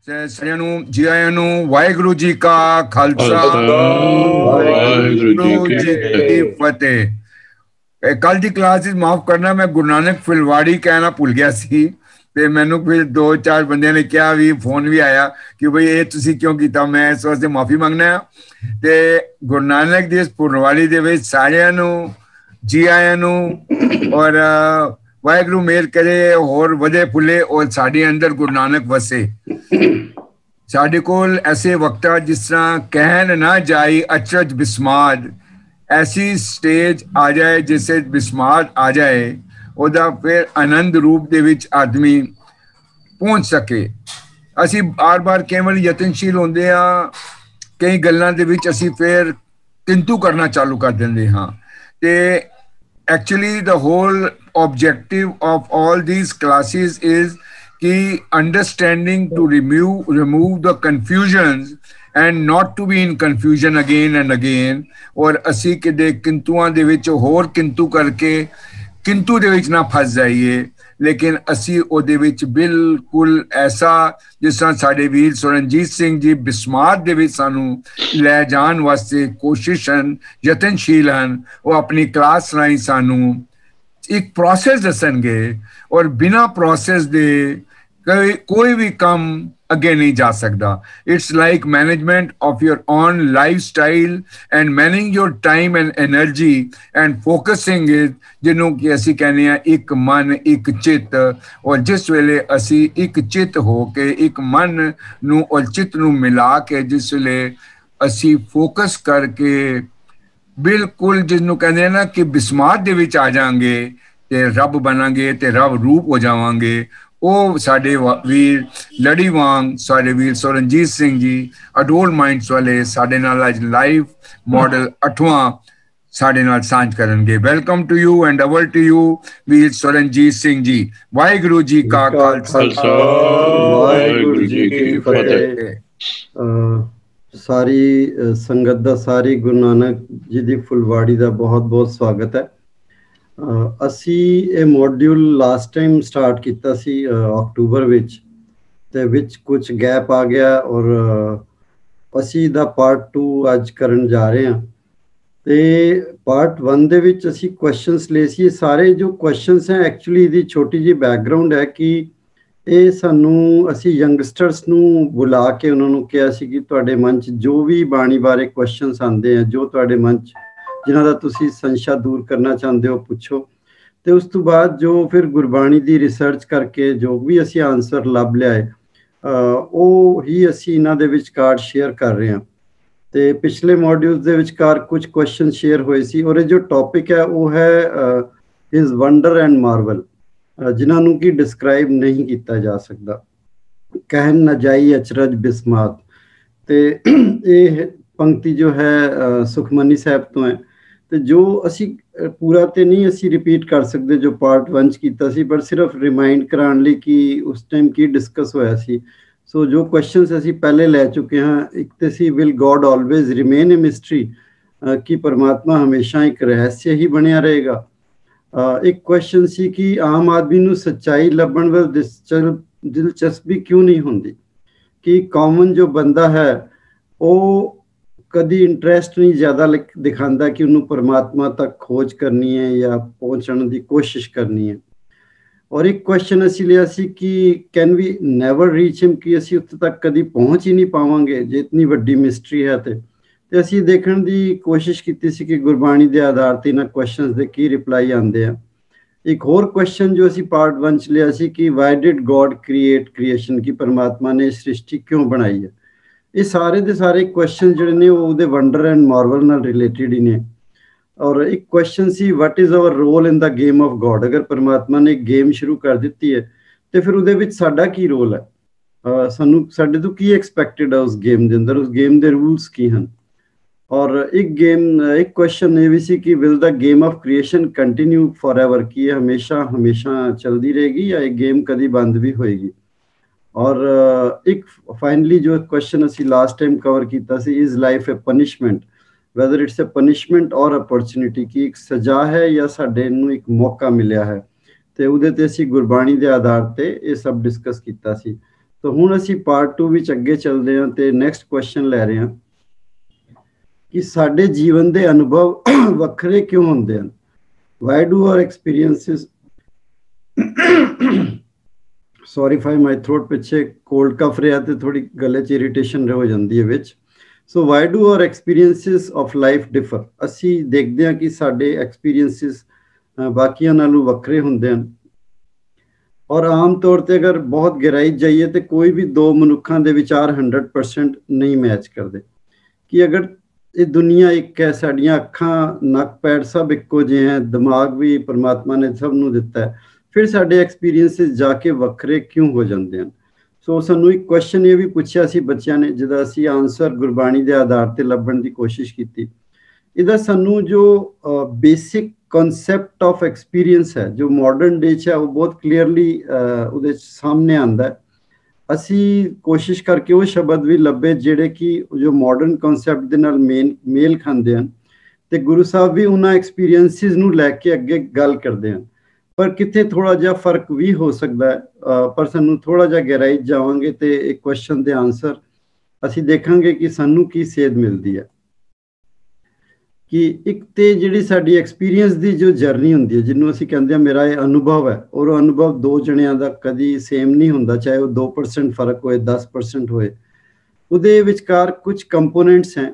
ਸਾਰਿਆਂ ਨੂੰ ਜੀ ਆਇਆਂ ਨੂੰ। ਵਾਹਿਗੁਰੂ ਜੀ ਕਾ ਖਾਲਸਾ, ਵਾਹਿਗੁਰੂ ਜੀ ਕੀ ਫਤਿਹ। ਕੱਲ ਦੀ ਕਲਾਸ ਵਿੱਚ ਮਾਫ ਕਰਨਾ, ਮੈਂ ਗੁਰੂ ਨਾਨਕ ਫੁਲਵਾੜੀ ਕਹਿਣਾ ਭੁੱਲ ਗਿਆ ਸੀ ਤੇ ਮੈਨੂੰ ਫਿਰ 2-4 ਬੰਦਿਆਂ ਨੇ ਕਿਹਾ ਵੀ, ਫੋਨ ਵੀ ਆਇਆ ਕਿ ਬਈ ਇਹ ਤੁਸੀਂ ਕਿਉਂ ਕੀਤਾ। ਮੈਂ ਇਸ ਵਾਸਤੇ ਮਾਫੀ ਮੰਗਣਾ ਤੇ ਗੁਰੂ ਨਾਨਕ ਦੀ ਫੁਲਵਾੜੀ ਦੇ ਵਿੱਚ ਸਾਰਿਆਂ ਨੂੰ ਜੀ ਆਇਆਂ ਨੂੰ। ਔਰ ਵਾਹਿਗੁਰੂ ਮੇਰ करे ਹੋਰ ਵਧੇ ਫੁੱਲੇ ਔਰ ਸਾਡੇ ਅੰਦਰ ਗੁਰੂ ਨਾਨਕ ਵਸੇ। ਸਾਡੇ ਕੋਲ ਐਸੇ ਵਕਤਾਂ ਜਿਸ ਤਰ੍ਹਾਂ ਕਹਿਣ ਨਾ ਜਾਈ ਅਚਰਜ ਬਿਸਮਾਦ, ਐਸੀ ਸਟੇਜ ਆ ਜਾਏ ਜਿਸੇ ਬਿਸਮਾਦ ਆ ਜਾਏ, ਉਹਦਾ ਫਿਰ ਆਨੰਦ ਰੂਪ ਦੇ ਵਿੱਚ ਆਦਮੀ ਪਹੁੰਚ ਸਕੇ। ਅਸੀਂ ਬਾਰ-ਬਾਰ ਕੇਵਲ ਯਤਨਸ਼ੀਲ ਹੁੰਦੇ ਹਾਂ, ਕਈ ਗੱਲਾਂ ਦੇ ਵਿੱਚ ਅਸੀਂ ਫਿਰ ਕਿੰਤੂ ਕਰਨਾ ਚਾਲੂ ਕਰ ਦਿੰਦੇ ਹਾਂ। ਤੇ actually the whole objective of all these classes is ki understanding to remove the confusions and not to be in confusion again and again, और ਅਸੀਂ ਕਿਤੇ ਕਿੰਤੂਆਂ ਦੇ ਵਿੱਚ ਹੋਰ ਕਿੰਤੂ ਕਰਕੇ ਕਿੰਤੂ ਦੇ ਵਿੱਚ ਨਾ ਫਸ ਜਾਈਏ, ਲੇਕਿਨ ਅਸੀਂ ਉਹਦੇ ਵਿੱਚ ਬਿਲਕੁਲ ਐਸਾ ਜਿਸ ਤਰ੍ਹਾਂ ਸਾਡੇ ਵੀਰ ਸੁਰਨਜੀਤ ਸਿੰਘ ਜੀ ਬਿਸਮਾਤ ਦੇ ਵਿੱਚ ਸਾਨੂੰ ਲੈ ਜਾਣ ਵਾਸਤੇ ਕੋਸ਼ਿਸ਼ ਹਨ, ਯਤਨਸ਼ੀਲ ਹਨ। ਉਹ ਆਪਣੀ ਕਲਾਸ ਰਾਹੀਂ ਸਾਨੂੰ ਇੱਕ ਪ੍ਰੋਸੈਸ ਦੱਸਣਗੇ ਔਰ ਬਿਨਾਂ ਪ੍ਰੋਸੈਸ ਦੇ ਕੋਈ ਵੀ ਕੰਮ ਅੱਗੇ ਨਹੀਂ ਜਾ ਸਕਦਾ। It's like management of your own life style and managing your time and energy and focusing it, ਜਿਹਨੂੰ ਕਿ ਅਸੀਂ ਕਹਿੰਦੇ ਹਾਂ ਇੱਕ ਮਨ ਇੱਕ ਚਿੱਤ। ਔਰ ਜਿਸ ਵੇਲੇ ਅਸੀਂ ਇੱਕ ਚਿੱਤ ਹੋ ਕੇ ਇੱਕ ਮਨ ਨੂੰ ਔਰ ਚਿੱਤ ਨੂੰ ਮਿਲਾ ਕੇ ਜਿਸ ਵੇਲੇ ਅਸੀਂ ਫੋਕਸ ਕਰਕੇ ਬਿਲਕੁਲ ਜਿਹਨੂੰ ਕਹਿੰਦੇ ਆ ਨਾ ਕਿ ਬਿਸਮਾਤ ਦੇ ਵਿੱਚ ਆ ਜਾਵਾਂਗੇ ਤੇ ਰੱਬ ਬਣਾਂਗੇ ਤੇ ਰੱਬ ਰੂਪ ਹੋ ਜਾਵਾਂਗੇ। ਉਹ ਸਾਡੇ ਵੀਰ ਲੜੀ ਵਾਂਗ ਸਾਡੇ ਵੀਰ ਸੁਰਨਜੀਤ ਸਿੰਘ ਜੀ ਅਡੋਲ ਮਾਈਂਡਸ ਵਾਲੇ ਸਾਡੇ ਨਾਲ ਅੱਜ ਲਾਈਵ ਮਾਡਲ 8ਵਾਂ ਸਾਡੇ ਨਾਲ ਸਾਂਝ ਕਰਨਗੇ। Welcome to you and our to you ਵੀਰ ਸੁਰਨਜੀਤ ਸਿੰਘ ਜੀ। ਵਾਹਿਗੁਰੂ ਜੀ ਕਾ ਖਾਲਸਾ, ਵਾਹਿਗੁਰੂ ਜੀ ਕੀ ਫਤਿਹ। ਸਾਰੀ ਸੰਗਤ ਦਾ, ਸਾਰੀ ਗੁਰੂ ਨਾਨਕ ਜੀ ਦੀ ਫੁਲਵਾੜੀ ਦਾ ਬਹੁਤ ਬਹੁਤ ਸਵਾਗਤ ਹੈ। ਅਸੀਂ ਇਹ ਮੋਡਿਊਲ ਲਾਸਟ ਟਾਈਮ ਸਟਾਰਟ ਕੀਤਾ ਸੀ ਅਕਤੂਬਰ ਵਿੱਚ, ਤੇ ਵਿੱਚ ਕੁਝ ਗੈਪ ਆ ਗਿਆ ਔਰ ਅਸੀਂ ਦਾ ਪਾਰਟ 2 ਅੱਜ ਕਰਨ ਜਾ ਰਹੇ ਹਾਂ। ਤੇ ਪਾਰਟ 1 ਦੇ ਵਿੱਚ ਅਸੀਂ ਕੁਐਸਚਨਸ ਲਏ ਸੀ। ਸਾਰੇ ਜੋ ਕੁਐਸਚਨਸ ਹੈ ਐਕਚੁਅਲੀ ਇਹਦੀ ਛੋਟੀ ਜਿਹੀ ਬੈਕਗਰਾਉਂਡ ਹੈ ਕਿ ਇਹ ਸਾਨੂੰ ਅਸੀਂ ਯੰਗਸਟਰਸ ਨੂੰ ਬੁਲਾ ਕੇ ਉਹਨਾਂ ਨੂੰ ਕਿਹਾ ਸੀ ਕਿ ਤੁਹਾਡੇ ਮਨ 'ਚ ਜੋ ਵੀ ਬਾਣੀ ਬਾਰੇ ਕੁਐਸਚਨਸ ਆਉਂਦੇ ਆ, ਜੋ ਤੁਹਾਡੇ ਮਨ 'ਚ ਜਿਨ੍ਹਾਂ ਦਾ ਤੁਸੀਂ ਸੰਸ਼ਾ ਦੂਰ ਕਰਨਾ ਚਾਹੁੰਦੇ ਹੋ ਪੁੱਛੋ। ਤੇ ਉਸ ਤੋਂ ਬਾਅਦ ਜੋ ਫਿਰ ਗੁਰਬਾਣੀ ਦੀ ਰਿਸਰਚ ਕਰਕੇ ਜੋ ਵੀ ਅਸੀਂ ਆਨਸਰ ਲੱਭ ਲਿਆਏ ਉਹ ਹੀ ਅਸੀਂ ਇਹਨਾਂ ਦੇ ਵਿਚਕਾਰ ਸ਼ੇਅਰ ਕਰ ਰਹੇ ਹਾਂ। ਤੇ ਪਿਛਲੇ ਮੋਡਿਊਲਸ ਦੇ ਵਿਚਕਾਰ ਕੁਝ ਕੁਐਸਚਨ ਸ਼ੇਅਰ ਹੋਏ ਸੀ ਔਰ ਇਹ ਜੋ ਟੌਪਿਕ ਹੈ ਉਹ ਹੈ ਹਿਸ ਵੰਡਰ ਐਂਡ ਮਾਰਵਲ, ਜਿਨ੍ਹਾਂ ਨੂੰ ਕਿ ਡਿਸਕ੍ਰਾਈਬ ਨਹੀਂ ਕੀਤਾ ਜਾ ਸਕਦਾ। ਕਹਿਣ ਨਾ ਜਾਈ ਅਚਰਜ ਬਿਸਮਾਤ। ਤੇ ਇਹ ਪੰਕਤੀ ਜੋ ਹੈ ਸੁਖਮਨੀ ਸਾਹਿਬ ਤੋਂ ਹੈ। ਤੇ ਜੋ ਅਸੀਂ ਪੂਰਾ ਤੇ ਨਹੀਂ ਅਸੀਂ ਰਿਪੀਟ ਕਰ ਸਕਦੇ ਜੋ ਪਾਰਟ 1 'ਚ ਕੀਤਾ ਸੀ, ਪਰ ਸਿਰਫ ਰਿਮਾਈਂਡ ਕਰਾਉਣ ਲਈ ਕਿ ਉਸ ਟਾਈਮ ਕੀ ਡਿਸਕਸ ਹੋਇਆ ਸੀ। ਸੋ ਜੋ ਕੁਐਸਚਨਸ ਅਸੀਂ ਪਹਿਲੇ ਲੈ ਚੁੱਕੇ ਹਾਂ, ਇੱਕ ਤੇ ਸੀ will God always remain a mystery, ਕਿ ਪਰਮਾਤਮਾ ਹਮੇਸ਼ਾ ਇੱਕ ਰਹੱਸ ਹੀ ਬਣਿਆ ਰਹੇਗਾ। ਇੱਕ ਕੁਐਸਚਨ ਸੀ ਕਿ ਆਮ ਆਦਮੀ ਨੂੰ ਸੱਚਾਈ ਲੱਭਣ ਵੱਲ ਦਿਲਚਸਪੀ ਕਿਉਂ ਨਹੀਂ ਹੁੰਦੀ, ਕਿ ਕਾਮਨ ਜੋ ਬੰਦਾ ਹੈ ਉਹ ਕਦੀ ਇੰਟਰਸਟ ਨਹੀਂ ਜ਼ਿਆਦਾ ਦਿਖਾਉਂਦਾ ਕਿ ਉਹਨੂੰ ਪਰਮਾਤਮਾ ਤੱਕ ਖੋਜ ਕਰਨੀ ਹੈ ਜਾਂ ਪਹੁੰਚਣ ਦੀ ਕੋਸ਼ਿਸ਼ ਕਰਨੀ ਹੈ। ਔਰ ਇੱਕ ਕੁਐਸਚਨ ਅਸੀਂ ਲਿਆ ਸੀ ਕਿ ਕੈਨ ਵੀ ਨੈਵਰ ਰੀਚ ਹਿਮ, ਕਿ ਅਸੀਂ ਉੱਥੇ ਤੱਕ ਕਦੀ ਪਹੁੰਚ ਹੀ ਨਹੀਂ ਪਾਵਾਂਗੇ ਜੇ ਇਤਨੀ ਵੱਡੀ ਮਿਸਟਰੀ ਹੈ। ਤੇ ਅਸੀਂ ਦੇਖਣ ਦੀ ਕੋਸ਼ਿਸ਼ ਕੀਤੀ ਸੀ ਕਿ ਗੁਰਬਾਣੀ ਦੇ ਆਧਾਰ ਤੇ ਇਹਨਾਂ ਕੁਐਸਚਨਸ ਦੇ ਕੀ ਰਿਪਲਾਈ ਆਉਂਦੇ ਆ। ਇੱਕ ਹੋਰ ਕੁਐਸਚਨ ਜੋ ਅਸੀਂ ਪਾਰਟ 1 'ਚ ਲਿਆ ਸੀ ਕਿ why did God create creation, ਕਿ ਪਰਮਾਤਮਾ ਨੇ ਸ੍ਰਿਸ਼ਟੀ ਕਿਉਂ ਬਣਾਈ ਹੈ। ਇਹ ਸਾਰੇ ਦੇ ਸਾਰੇ ਕੁਐਸਚਨ ਜਿਹੜੇ ਨੇ ਉਹ ਉਹਦੇ ਵੰਡਰ ਐਂਡ ਮਾਰਵਲ ਨਾਲ ਰਿਲੇਟਿਡ ਹੀ ਨੇ। ਔਰ ਇੱਕ ਕੁਐਸਚਨ ਸੀ what is our role in the game of God, ਅਗਰ ਪਰਮਾਤਮਾ ਨੇ ਗੇਮ ਸ਼ੁਰੂ ਕਰ ਦਿੱਤੀ ਹੈ ਤੇ ਫਿਰ ਉਹਦੇ ਵਿੱਚ ਸਾਡਾ ਕੀ ਰੋਲ ਹੈ, ਸਾਨੂੰ ਸਾਡੇ ਤੋਂ ਕੀ ਐਕਸਪੈਕਟਡ ਹੈ ਉਸ ਗੇਮ ਦੇ ਅੰਦਰ, ਉਸ ਗੇਮ ਦੇ ਰੂਲਸ ਕੀ ਹਨ। ਔਰ ਇੱਕ ਕੁਐਸਚਨ ਇਹ ਵੀ ਸੀ ਕਿ will the game of creation continue for ever, ਕਿ ਇਹ ਹਮੇਸ਼ਾ ਚਲਦੀ ਰਹੇਗੀ ਜਾਂ ਇਹ ਗੇਮ ਕਦੀ ਬੰਦ ਵੀ ਹੋਏਗੀ। ਔਰ ਇੱਕ ਫਾਈਨਲੀ ਜੋ ਕੁਐਸਚਨ ਅਸੀਂ ਲਾਸਟ ਟਾਈਮ ਕਵਰ ਕੀਤਾ ਸੀ, is life a punishment, whether it's a punishment or opportunity, ਕਿ ਇੱਕ ਸਜ਼ਾ ਹੈ ਜਾਂ ਸਾਡੇ ਨੂੰ ਇੱਕ ਮੌਕਾ ਮਿਲਿਆ ਹੈ। ਤੇ ਉਹਦੇ ਤੇ ਅਸੀਂ ਗੁਰਬਾਣੀ ਦੇ ਆਧਾਰ ਤੇ ਇਹ ਸਭ ਡਿਸਕਸ ਕੀਤਾ ਸੀ। ਤਾਂ ਹੁਣ ਅਸੀਂ ਪਾਰਟ 2 ਵਿੱਚ ਅੱਗੇ ਚੱਲਦੇ ਹਾਂ ਤੇ ਨੈਕਸਟ ਕੁਐਸਚਨ ਲੈ ਰਹੇ ਹਾਂ ਕਿ ਸਾਡੇ ਜੀਵਨ ਦੇ ਅਨੁਭਵ ਵੱਖਰੇ ਕਿਉਂ ਹੁੰਦੇ ਹਨ। Why do are experiences sorry ਫਾਈ ਮਾਈ ਥਰੋਟ, ਪਿੱਛੇ ਕੋਲਡ ਕਫ ਰਿਹਾ ਤੇ ਥੋੜੀ ਗਲੇ 'ਚ ਇਰੀਟੇਸ਼ਨ ਹੋ ਜਾਂਦੀ ਹੈ ਵਿੱਚ। So why do are experiences of life differ. ਅਸੀਂ ਦੇਖਦੇ ਹਾਂ ਕਿ ਸਾਡੇ ਐਕਸਪੀਰੀਐਂਸਿਸ ਬਾਕੀਆਂ ਨਾਲੋਂ ਵੱਖਰੇ ਹੁੰਦੇ ਹਨ ਔਰ ਆਮ ਤੌਰ ਤੇ ਅਗਰ ਬਹੁਤ ਗਹਿਰਾਈ ਜਾਈਏ ਤੇ ਕੋਈ ਵੀ ਦੋ ਮਨੁੱਖਾਂ ਦੇ ਵਿਚਾਰ 100% ਨਹੀਂ ਮੈਚ ਕਰਦੇ। ਕਿ ਅਗਰ ਇਹ ਦੁਨੀਆ ਇੱਕ ਹੈ, ਸਾਡੀਆਂ ਅੱਖਾਂ, ਨੱਕ, ਪੈਰ ਸਭ ਇੱਕੋ ਜਿਹੇ ਹੈ, ਦਿਮਾਗ ਵੀ ਪਰਮਾਤਮਾ ਨੇ ਸਭ ਨੂੰ ਦਿੱਤਾ ਹੈ, ਫਿਰ ਸਾਡੇ ਐਕਸਪੀਰੀਐਂਸਿਸ ਜਾ ਕੇ ਵੱਖਰੇ ਕਿਉਂ ਹੋ ਜਾਂਦੇ ਹਨ। ਸੋ ਸਾਨੂੰ ਇੱਕ ਕੁਐਸਚਨ ਇਹ ਵੀ ਪੁੱਛਿਆ ਸੀ ਬੱਚਿਆਂ ਨੇ, ਜਿਹਦਾ ਅਸੀਂ ਆਨਸਰ ਗੁਰਬਾਣੀ ਦੇ ਆਧਾਰ ਤੇ ਲੱਭਣ ਦੀ ਕੋਸ਼ਿਸ਼ ਕੀਤੀ। ਇਹਦਾ ਸਾਨੂੰ ਜੋ ਬੇਸਿਕ ਕਨਸੈਪਟ ਆਫ ਐਕਸਪੀਰੀਐਂਸ ਹੈ, ਜੋ ਮਾਡਰਨ ਡੇ 'ਚ ਹੈ, ਉਹ ਬਹੁਤ ਕਲੀਅਰਲੀ ਉਹਦੇ 'ਚ ਸਾਹਮਣੇ ਆਉਂਦਾ ਹੈ। ਅਸੀਂ ਕੋਸ਼ਿਸ਼ ਕਰਕੇ ਉਹ ਸ਼ਬਦ ਵੀ ਲੱਭੇ ਜਿਹੜੇ ਕਿ ਜੋ ਮਾਡਰਨ ਕਨਸੈਪਟ ਦੇ ਨਾਲ ਮੇਲ ਖਾਂਦੇ ਹਨ ਤੇ ਗੁਰੂ ਸਾਹਿਬ ਵੀ ਉਹਨਾਂ ਐਕਸਪੀਰੀਐਂਸਿਸ ਨੂੰ ਲੈ ਕੇ ਅੱਗੇ ਗੱਲ ਕਰਦੇ ਹਨ। ਪਰ ਕਿਤੇ ਥੋੜਾ ਜਿਹਾ ਫਰਕ ਵੀ ਹੋ ਸਕਦਾ ਹੈ, ਪਰ ਸਾਨੂੰ ਥੋੜਾ ਜਿਹਾ ਗਹਿਰਾਈ ਜਾਵਾਂਗੇ ਤੇ ਇੱਕ ਕੁਐਸਚਨ ਦੇ ਆਨਸਰ ਅਸੀਂ ਦੇਖਾਂਗੇ ਕਿ ਸਾਨੂੰ ਕੀ ਸੇਧ ਮਿਲਦੀ ਹੈ। ਕਿ ਇੱਕ ਤੇ ਜਿਹੜੀ ਸਾਡੀ ਐਕਸਪੀਰੀਐਂਸ ਦੀ ਜੋ ਜਰਨੀ ਹੁੰਦੀ ਹੈ, ਜਿਹਨੂੰ ਅਸੀਂ ਕਹਿੰਦੇ ਹਾਂ ਮੇਰਾ ਇਹ ਅਨੁਭਵ ਹੈ, ਔਰ ਉਹ ਅਨੁਭਵ ਦੋ ਜਣਿਆਂ ਦਾ ਕਦੀ ਸੇਮ ਨਹੀਂ ਹੁੰਦਾ, ਚਾਹੇ ਉਹ 2% ਫਰਕ ਹੋਏ, 10% ਹੋਏ। ਉਹਦੇ ਵਿਚਕਾਰ ਕੁਝ ਕੰਪੋਨੈਂਟਸ ਹੈ।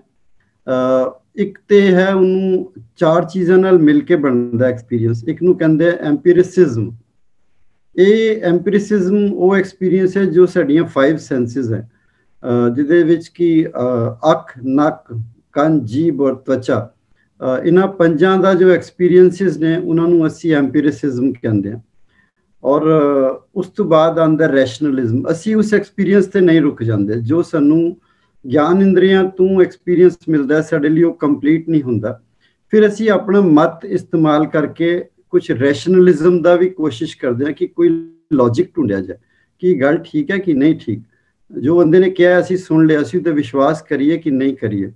ਇੱਕ ਤੇ ਹੈ, ਉਹਨੂੰ ਚਾਰ ਚੀਜ਼ਾਂ ਨਾਲ ਮਿਲ ਕੇ ਬਣਦਾ ਐਕਸਪੀਰੀਐਂਸ। ਇੱਕ ਨੂੰ ਕਹਿੰਦੇ ਆ ਐਮਪੀਰਿਸਿਜ਼ਮ। ਇਹ ਐਮਪੀਰਿਸਿਜ਼ਮ ਉਹ ਐਕਸਪੀਰੀਐਂਸ ਹੈ ਜੋ ਸਾਡੀਆਂ 5 ਸੈਂਸਿਸ ਹੈ, ਜਿਹਦੇ ਵਿੱਚ ਕਿ ਅੱਖ, ਨੱਕ, ਕੰਨ, ਜੀਭ ਔਰ ਤਵਚਾ, ਇਹਨਾਂ ਪੰਜਾਂ ਦਾ ਜੋ ਐਕਸਪੀਰੀਐਂਸਿਸ ਨੇ ਉਹਨਾਂ ਨੂੰ ਅਸੀਂ ਐਮਪੀਰਿਸਿਜ਼ਮ ਕਹਿੰਦੇ ਹਾਂ। ਔਰ ਉਸ ਤੋਂ ਬਾਅਦ ਆਉਂਦਾ ਰੈਸ਼ਨਲਿਜ਼ਮ। ਅਸੀਂ ਉਸ ਐਕਸਪੀਰੀਐਂਸ ਤੇ ਨਹੀਂ ਰੁਕ ਜਾਂਦੇ। ਜੋ ਸਾਨੂੰ ਗਿਆਨ ਇੰਦਰੀਆਂ ਤੋਂ ਐਕਸਪੀਰੀਐਂਸ ਮਿਲਦਾ ਹੈ, ਸਾਡੇ ਲਈ ਉਹ ਕੰਪਲੀਟ ਨਹੀਂ ਹੁੰਦਾ। ਫਿਰ ਅਸੀਂ ਆਪਣਾ ਮਤ ਇਸਤੇਮਾਲ ਕਰਕੇ ਕੁਝ ਰੈਸ਼ਨਲਿਜ਼ਮ ਦਾ ਵੀ ਕੋਸ਼ਿਸ਼ ਕਰਦੇ ਹਾਂ ਕਿ ਕੋਈ ਲੌਜਿਕ ਢੂੰਡਿਆ ਜਾਏ ਕਿ ਗੱਲ ਠੀਕ ਹੈ ਕਿ ਨਹੀਂ ਠੀਕ। ਜੋ ਬੰਦੇ ਨੇ ਕਿਹਾ ਅਸੀਂ ਸੁਣ ਲਿਆ, ਅਸੀਂ ਤੇ ਵਿਸ਼ਵਾਸ ਕਰੀਏ ਕਿ ਨਹੀਂ ਕਰੀਏ।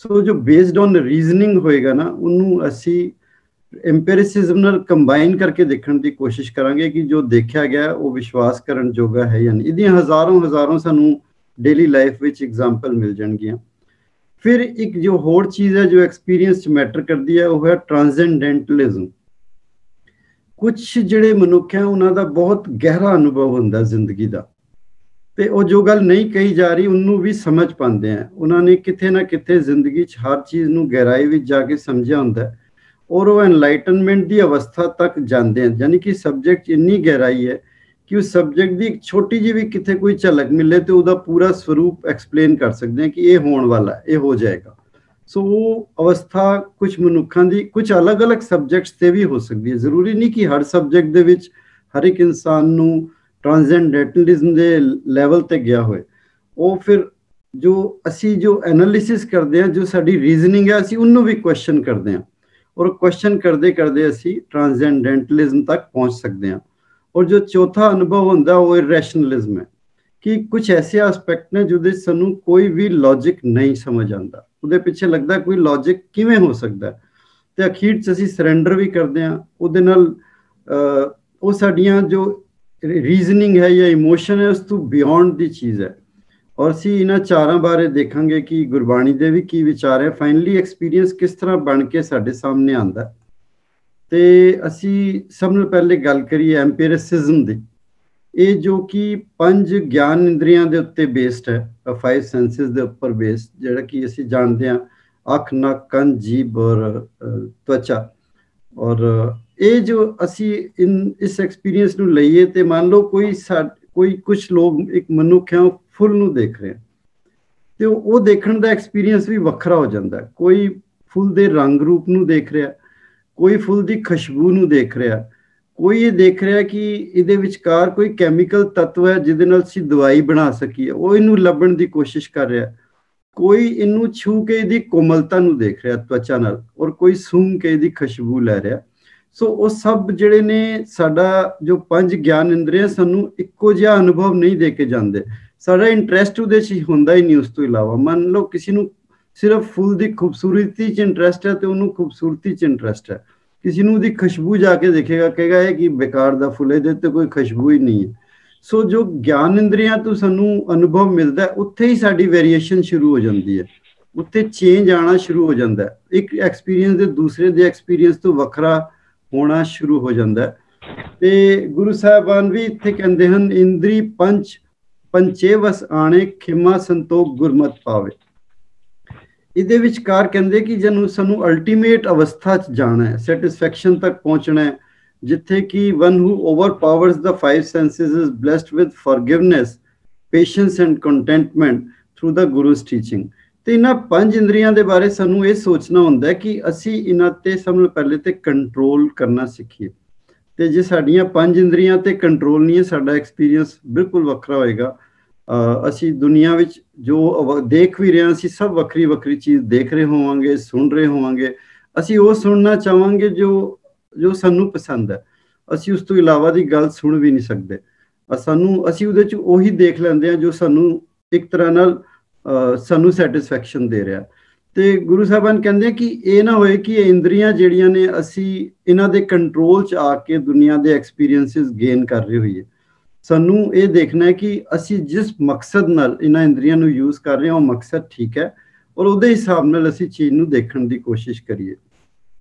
ਸੋ ਜੋ ਬੇਸਡ ਔਨ ਰੀਜ਼ਨਿੰਗ ਹੋਏਗਾ ਨਾ, ਉਹਨੂੰ ਅਸੀਂ ਐਮਪੀਰਿਸਿਜ਼ਮ ਨਾਲ ਕੰਬਾਈਨ ਕਰਕੇ ਦੇਖਣ ਦੀ ਕੋਸ਼ਿਸ਼ ਕਰਾਂਗੇ ਕਿ ਜੋ ਦੇਖਿਆ ਗਿਆ ਉਹ ਵਿਸ਼ਵਾਸ ਕਰਨ ਜੋਗਾ ਹੈ ਜਾਂ ਨਹੀਂ। ਇਹਦੀਆਂ ਹਜ਼ਾਰਾਂ ਸਾਨੂੰ ਡੇਲੀ ਲਾਈਫ ਵਿੱਚ ਐਗਜ਼ਾਮਪਲ ਮਿਲ ਜਾਣਗੀਆਂ। ਫਿਰ ਇੱਕ ਜੋ ਹੋਰ ਚੀਜ਼ ਹੈ ਜੋ ਐਕਸਪੀਰੀਐਂਸ 'ਚ ਮੈਟਰ ਕਰਦੀ ਹੈ, ਉਹ ਹੈ ਟ੍ਰਾਂਸੈਂਡੈਂਟਲਿਜ਼ਮ। ਕੁਝ ਜਿਹੜੇ ਮਨੁੱਖ ਹੈ ਉਹਨਾਂ ਦਾ ਬਹੁਤ ਗਹਿਰਾ ਅਨੁਭਵ ਹੁੰਦਾ ਜ਼ਿੰਦਗੀ ਦਾ, ਤੇ ਉਹ ਜੋ ਗੱਲ ਨਹੀਂ ਕਹੀ ਜਾ ਰਹੀ ਉਹਨੂੰ ਵੀ ਸਮਝ ਪਾਉਂਦੇ ਆ। ਉਹਨਾਂ ਨੇ ਕਿਤੇ ਨਾ ਕਿਤੇ ਜ਼ਿੰਦਗੀ 'ਚ ਹਰ ਚੀਜ਼ ਨੂੰ ਗਹਿਰਾਈ ਵਿੱਚ ਜਾ ਕੇ ਸਮਝਿਆ ਹੁੰਦਾ ਔਰ ਉਹ ਐਨਲਾਈਟਨਮੈਂਟ ਦੀ ਅਵਸਥਾ ਤੱਕ ਜਾਂਦੇ ਹਨ। ਯਾਨੀ ਕਿ ਸਬਜੈਕਟ 'ਚ ਇੰਨੀ ਗਹਿਰਾਈ ਹੈ ਕਿ ਉਸ ਸਬਜੈਕਟ ਦੀ ਇੱਕ ਛੋਟੀ ਜਿਹੀ ਵੀ ਕਿਤੇ ਕੋਈ ਝਲਕ ਮਿਲੇ ਤੇ ਉਹਦਾ ਪੂਰਾ ਸਰੂਪ ਐਕਸਪਲੇਨ ਕਰ ਸਕਦੇ ਹਾਂ ਕਿ ਇਹ ਹੋਣ ਵਾਲਾ, ਇਹ ਹੋ ਜਾਏਗਾ। ਸੋ ਉਹ ਅਵਸਥਾ ਕੁਝ ਮਨੁੱਖਾਂ ਦੀ ਕੁਝ ਅਲੱਗ-ਅਲੱਗ ਸਬਜੈਕਟਸ ਤੇ ਵੀ ਹੋ ਸਕਦੀ ਹੈ। ਜ਼ਰੂਰੀ ਨਹੀਂ ਕਿ ਹਰ ਸਬਜੈਕਟ ਦੇ ਵਿੱਚ ਹਰ ਇੱਕ ਇਨਸਾਨ ਨੂੰ ਟ੍ਰਾਂਸੈਂਡੈਂਟਲਿਜ਼ਮ ਦੇ ਲੈਵਲ ਤੇ ਗਿਆ ਹੋਏ। ਉਹ ਫਿਰ ਜੋ ਅਸੀਂ ਜੋ ਐਨਾਲਿਸਿਸ ਕਰਦੇ ਹਾਂ, ਜੋ ਸਾਡੀ ਰੀਜ਼ਨਿੰਗ ਹੈ, ਅਸੀਂ ਉਹਨੂੰ ਵੀ ਕੁਐਸਚਨ ਕਰਦੇ ਹਾਂ ਔਰ ਕੁਐਸਚਨ ਕਰਦੇ ਕਰਦੇ ਅਸੀਂ ਟ੍ਰਾਂਸੈਂਡੈਂਟਲਿਜ਼ਮ ਤੱਕ ਪਹੁੰਚ ਸਕਦੇ ਹਾਂ। ਔਰ ਜੋ ਚੌਥਾ ਅਨੁਭਵ ਹੁੰਦਾ ਉਹ ਰੈਸ਼ਨਲਿਜ਼ਮ ਹੈ ਕਿ ਕੁਝ ਐਸੇ ਐਸਪੈਕਟ ਨੇ ਜਿਹਦੇ ਸਾਨੂੰ ਕੋਈ ਵੀ ਲੌਜਿਕ ਨਹੀਂ ਸਮਝ ਆਉਂਦਾ, ਉਹਦੇ ਪਿੱਛੇ ਲੱਗਦਾ ਕੋਈ ਲੌਜਿਕ ਕਿਵੇਂ ਹੋ ਸਕਦਾ, ਤੇ ਅਖੀਰ 'ਚ ਅਸੀਂ ਸਰੈਂਡਰ ਵੀ ਕਰਦੇ ਹਾਂ। ਉਹਦੇ ਨਾਲ ਉਹ ਸਾਡੀਆਂ ਜੋ ਰੀਜ਼ਨਿੰਗ ਹੈ ਜਾਂ ਇਮੋਸ਼ਨ ਹੈ ਉਸ ਤੋਂ ਬਿਯੋਂਡ ਦੀ ਚੀਜ਼ ਹੈ। ਔਰ ਅਸੀਂ ਇਹਨਾਂ ਚਾਰਾਂ ਬਾਰੇ ਦੇਖਾਂਗੇ ਕਿ ਗੁਰਬਾਣੀ ਦੇ ਵੀ ਕੀ ਵਿਚਾਰ ਹੈ, ਫਾਈਨਲੀ ਐਕਸਪੀਰੀਐਂਸ ਕਿਸ ਤਰ੍ਹਾਂ ਬਣ ਕੇ ਸਾਡੇ ਸਾਹਮਣੇ ਆਉਂਦਾ। ਤੇ ਅਸੀਂ ਸਭ ਤੋਂ ਪਹਿਲੇ ਗੱਲ ਕਰੀਏ ਐਮਪੀਰਿਸਿਜ਼ਮ ਦੀ। ਇਹ ਜੋ ਕਿ 5 ਗਿਆਨ ਇੰਦਰੀਆਂ ਦੇ ਉੱਤੇ ਬੇਸਡ ਹੈ, 5 ਸੈਂਸਿਸ ਦੇ ਉੱਪਰ ਬੇਸਡ, ਜਿਹੜਾ ਕਿ ਅਸੀਂ ਜਾਣਦੇ ਹਾਂ ਅੱਖ, ਨੱਕ, ਕੰਨ, ਜੀਭ ਔਰ ਤਵਚਾ। ਔਰ ਇਹ ਜੋ ਅਸੀਂ ਇਸ ਐਕਸਪੀਰੀਐਂਸ ਨੂੰ ਲਈਏ ਤੇ ਮੰਨ ਲਓ ਕੋਈ ਕੁਝ ਲੋਕ, ਇੱਕ ਮਨੁੱਖ ਹੈ, ਉਹ ਫੁੱਲ ਨੂੰ ਦੇਖ ਰਿਹਾ ਤੇ ਉਹ ਦੇਖਣ ਦਾ ਐਕਸਪੀਰੀਐਂਸ ਵੀ ਵੱਖਰਾ ਹੋ ਜਾਂਦਾ। ਕੋਈ ਫੁੱਲ ਦੇ ਰੰਗ ਰੂਪ ਨੂੰ ਦੇਖ ਰਿਹਾ, ਕੋਈ ਫੁੱਲ ਦੀ ਖੁਸ਼ਬੂ ਨੂੰ ਦੇਖ ਰਿਹਾ, ਕੋਈ ਇਹ ਦੇਖ ਰਿਹਾ ਕਿ ਇਹਦੇ ਵਿਚਕਾਰ ਕੋਈ ਕੈਮੀਕਲ ਤੱਤਵ ਹੈ ਜਿਹਦੇ ਨਾਲ ਅਸੀਂ ਦਵਾਈ ਬਣਾ ਸਕੀਏ, ਉਹ ਇਹਨੂੰ ਲੱਭਣ ਦੀ ਕੋਸ਼ਿਸ਼ ਕਰ ਰਿਹਾ। ਕੋਈ ਇਹਨੂੰ ਛੂ ਕੇ ਇਹਦੀ ਕੋਮਲਤਾ ਨੂੰ ਦੇਖ ਰਿਹਾ ਤਵਚਾ ਨਾਲ, ਔਰ ਕੋਈ ਸੂੰਘ ਕੇ ਇਹਦੀ ਖੁਸ਼ਬੂ ਲੈ ਰਿਹਾ। ਸੋ ਉਹ ਸਭ ਜਿਹੜੇ ਨੇ ਸਾਡਾ ਜੋ 5 ਗਿਆਨ ਇੰਦਰੀਆਂ ਸਾਨੂੰ ਇੱਕੋ ਜਿਹਾ ਅਨੁਭਵ ਨਹੀਂ ਦੇ ਕੇ ਜਾਂਦੇ। ਸਾਡਾ ਇੰਟਰਸਟ ਉਹਦੇ 'ਚ ਹੁੰਦਾ ਹੀ ਨਹੀਂ। ਉਸ ਤੋਂ ਇਲਾਵਾ ਮੰਨ ਲਓ ਕਿਸੇ ਨੂੰ ਸਿਰਫ ਫੁੱਲ ਦੀ ਖੂਬਸੂਰਤੀ 'ਚ ਇੰਟਰਸਟ ਹੈ ਤੇ ਉਹਨੂੰ ਖੂਬਸੂਰਤੀ 'ਚ ਇੰਟਰਸਟ ਹੈ। ਕਿਸੇ ਨੂੰ ਉਹਦੀ ਖੁਸ਼ਬੂ ਜਾ ਕੇ ਦੇਖੇਗਾ, ਕਹੇਗਾ ਇਹ ਕਿ ਬੇਕਾਰ ਦਾ ਫੁੱਲ, ਇਹਦੇ ਤੇ ਕੋਈ ਖੁਸ਼ਬੂ ਹੀ ਨਹੀਂ ਹੈ। ਸੋ ਜੋ ਗਿਆਨ ਇੰਦਰੀਆਂ ਤੋਂ ਸਾਨੂੰ ਅਨੁਭਵ ਮਿਲਦਾ, ਉੱਥੇ ਹੀ ਸਾਡੀ ਵੇਰੀਏਸ਼ਨ ਸ਼ੁਰੂ ਹੋ ਜਾਂਦੀ ਹੈ, ਉੱਥੇ ਚੇਂਜ ਆਉਣਾ ਸ਼ੁਰੂ ਹੋ ਜਾਂਦਾ ਹੈ, ਇੱਕ ਐਕਸਪੀਰੀਅੰਸ ਦੇ ਦੂਸਰੇ ਦੇ ਐਕਸਪੀਰੀਅੰਸ ਤੋਂ ਵੱਖਰਾ ਹੋਣਾ ਸ਼ੁਰੂ ਹੋ ਜਾਂਦਾ ਹੈ। ਤੇ ਗੁਰੂ ਸਾਹਿਬਾਨ ਵੀ ਇੱਥੇ ਕਹਿੰਦੇ ਹਨ, ਇੰਦਰੀ ਪੰਚੇ ਵਸ ਆਣੇ, ਖਿਮਾ ਸੰਤੋਖ ਗੁਰਮਤਿ ਪਾਵੇ। ਇਹਦੇ ਵਿਚਕਾਰ ਕਹਿੰਦੇ ਕਿ ਜਦੋਂ ਸਾਨੂੰ ਅਲਟੀਮੇਟ ਅਵਸਥਾ 'ਚ ਜਾਣਾ ਹੈ, ਸੈਟਿਸਫੈਕਸ਼ਨ ਤੱਕ ਪਹੁੰਚਣਾ ਹੈ, ਜਿੱਥੇ ਕਿ one who overpowers the 5 senses is blessed with forgiveness, patience and contentment through the Guru's teaching। ਤੇ ਇਹਨਾਂ 5 ਇੰਦਰੀਆਂ ਦੇ ਬਾਰੇ ਸਾਨੂੰ ਇਹ ਸੋਚਣਾ ਹੁੰਦਾ ਹੈ ਕਿ ਅਸੀਂ ਇਹਨਾਂ ਤੇ ਸਭ ਤੋਂ ਪਹਿਲੇ ਤੇ ਕੰਟਰੋਲ ਕਰਨਾ ਸਿੱਖੀਏ। ਤੇ ਜੇ ਸਾਡੀਆਂ 5 ਇੰਦਰੀਆਂ ਤੇ ਕੰਟਰੋਲ ਨਹੀਂ ਹੈ, ਸਾਡਾ ਐਕਸਪੀਰੀਅੰਸ ਬਿਲਕੁਲ ਵੱਖਰਾ ਹੋਏਗਾ। ਅਸੀਂ ਦੁਨੀਆ ਵਿੱਚ ਜੋ ਦੇਖ ਵੀ ਰਹੇ ਹਾਂ, ਅਸੀਂ ਸਭ ਵੱਖਰੀ ਵੱਖਰੀ ਚੀਜ਼ ਦੇਖ ਰਹੇ ਹੋਵਾਂਗੇ, ਸੁਣ ਰਹੇ ਹੋਵਾਂਗੇ। ਅਸੀਂ ਉਹ ਸੁਣਨਾ ਚਾਹਾਂਗੇ ਜੋ ਸਾਨੂੰ ਪਸੰਦ ਹੈ, ਅਸੀਂ ਉਸ ਤੋਂ ਇਲਾਵਾ ਦੀ ਗੱਲ ਸੁਣ ਵੀ ਨਹੀਂ ਸਕਦੇ। ਅਸੀਂ ਉਹਦੇ 'ਚ ਉਹੀ ਦੇਖ ਲੈਂਦੇ ਹਾਂ ਜੋ ਸਾਨੂੰ ਇੱਕ ਤਰ੍ਹਾਂ ਨਾਲ ਸਾਨੂੰ ਸੈਟਿਸਫੈਕਸ਼ਨ ਦੇ ਰਿਹਾ। ਤੇ ਗੁਰੂ ਸਾਹਿਬਾਨ ਕਹਿੰਦੇ ਆ ਕਿ ਇਹ ਨਾ ਹੋਏ ਕਿ ਇਹ ਇੰਦਰੀਆਂ ਜਿਹੜੀਆਂ ਨੇ, ਅਸੀਂ ਇਹਨਾਂ ਦੇ ਕੰਟਰੋਲ 'ਚ ਆ ਕੇ ਦੁਨੀਆ ਦੇ ਐਕਸਪੀਰੀਐਂਸਿਸ ਗੇਨ ਕਰ ਰਹੇ ਹੋਈਏ। ਸਾਨੂੰ ਇਹ ਦੇਖਣਾ ਹੈ ਕਿ ਅਸੀਂ ਜਿਸ ਮਕਸਦ ਨਾਲ ਇਹਨਾਂ ਇੰਦਰੀਆਂ ਨੂੰ ਯੂਜ਼ ਕਰ ਰਹੇ ਹਾਂ, ਉਹ ਮਕਸਦ ਠੀਕ ਹੈ, ਔਰ ਉਹਦੇ ਹਿਸਾਬ ਨਾਲ ਅਸੀਂ ਚੀਜ਼ ਨੂੰ ਦੇਖਣ ਦੀ ਕੋਸ਼ਿਸ਼ ਕਰੀਏ।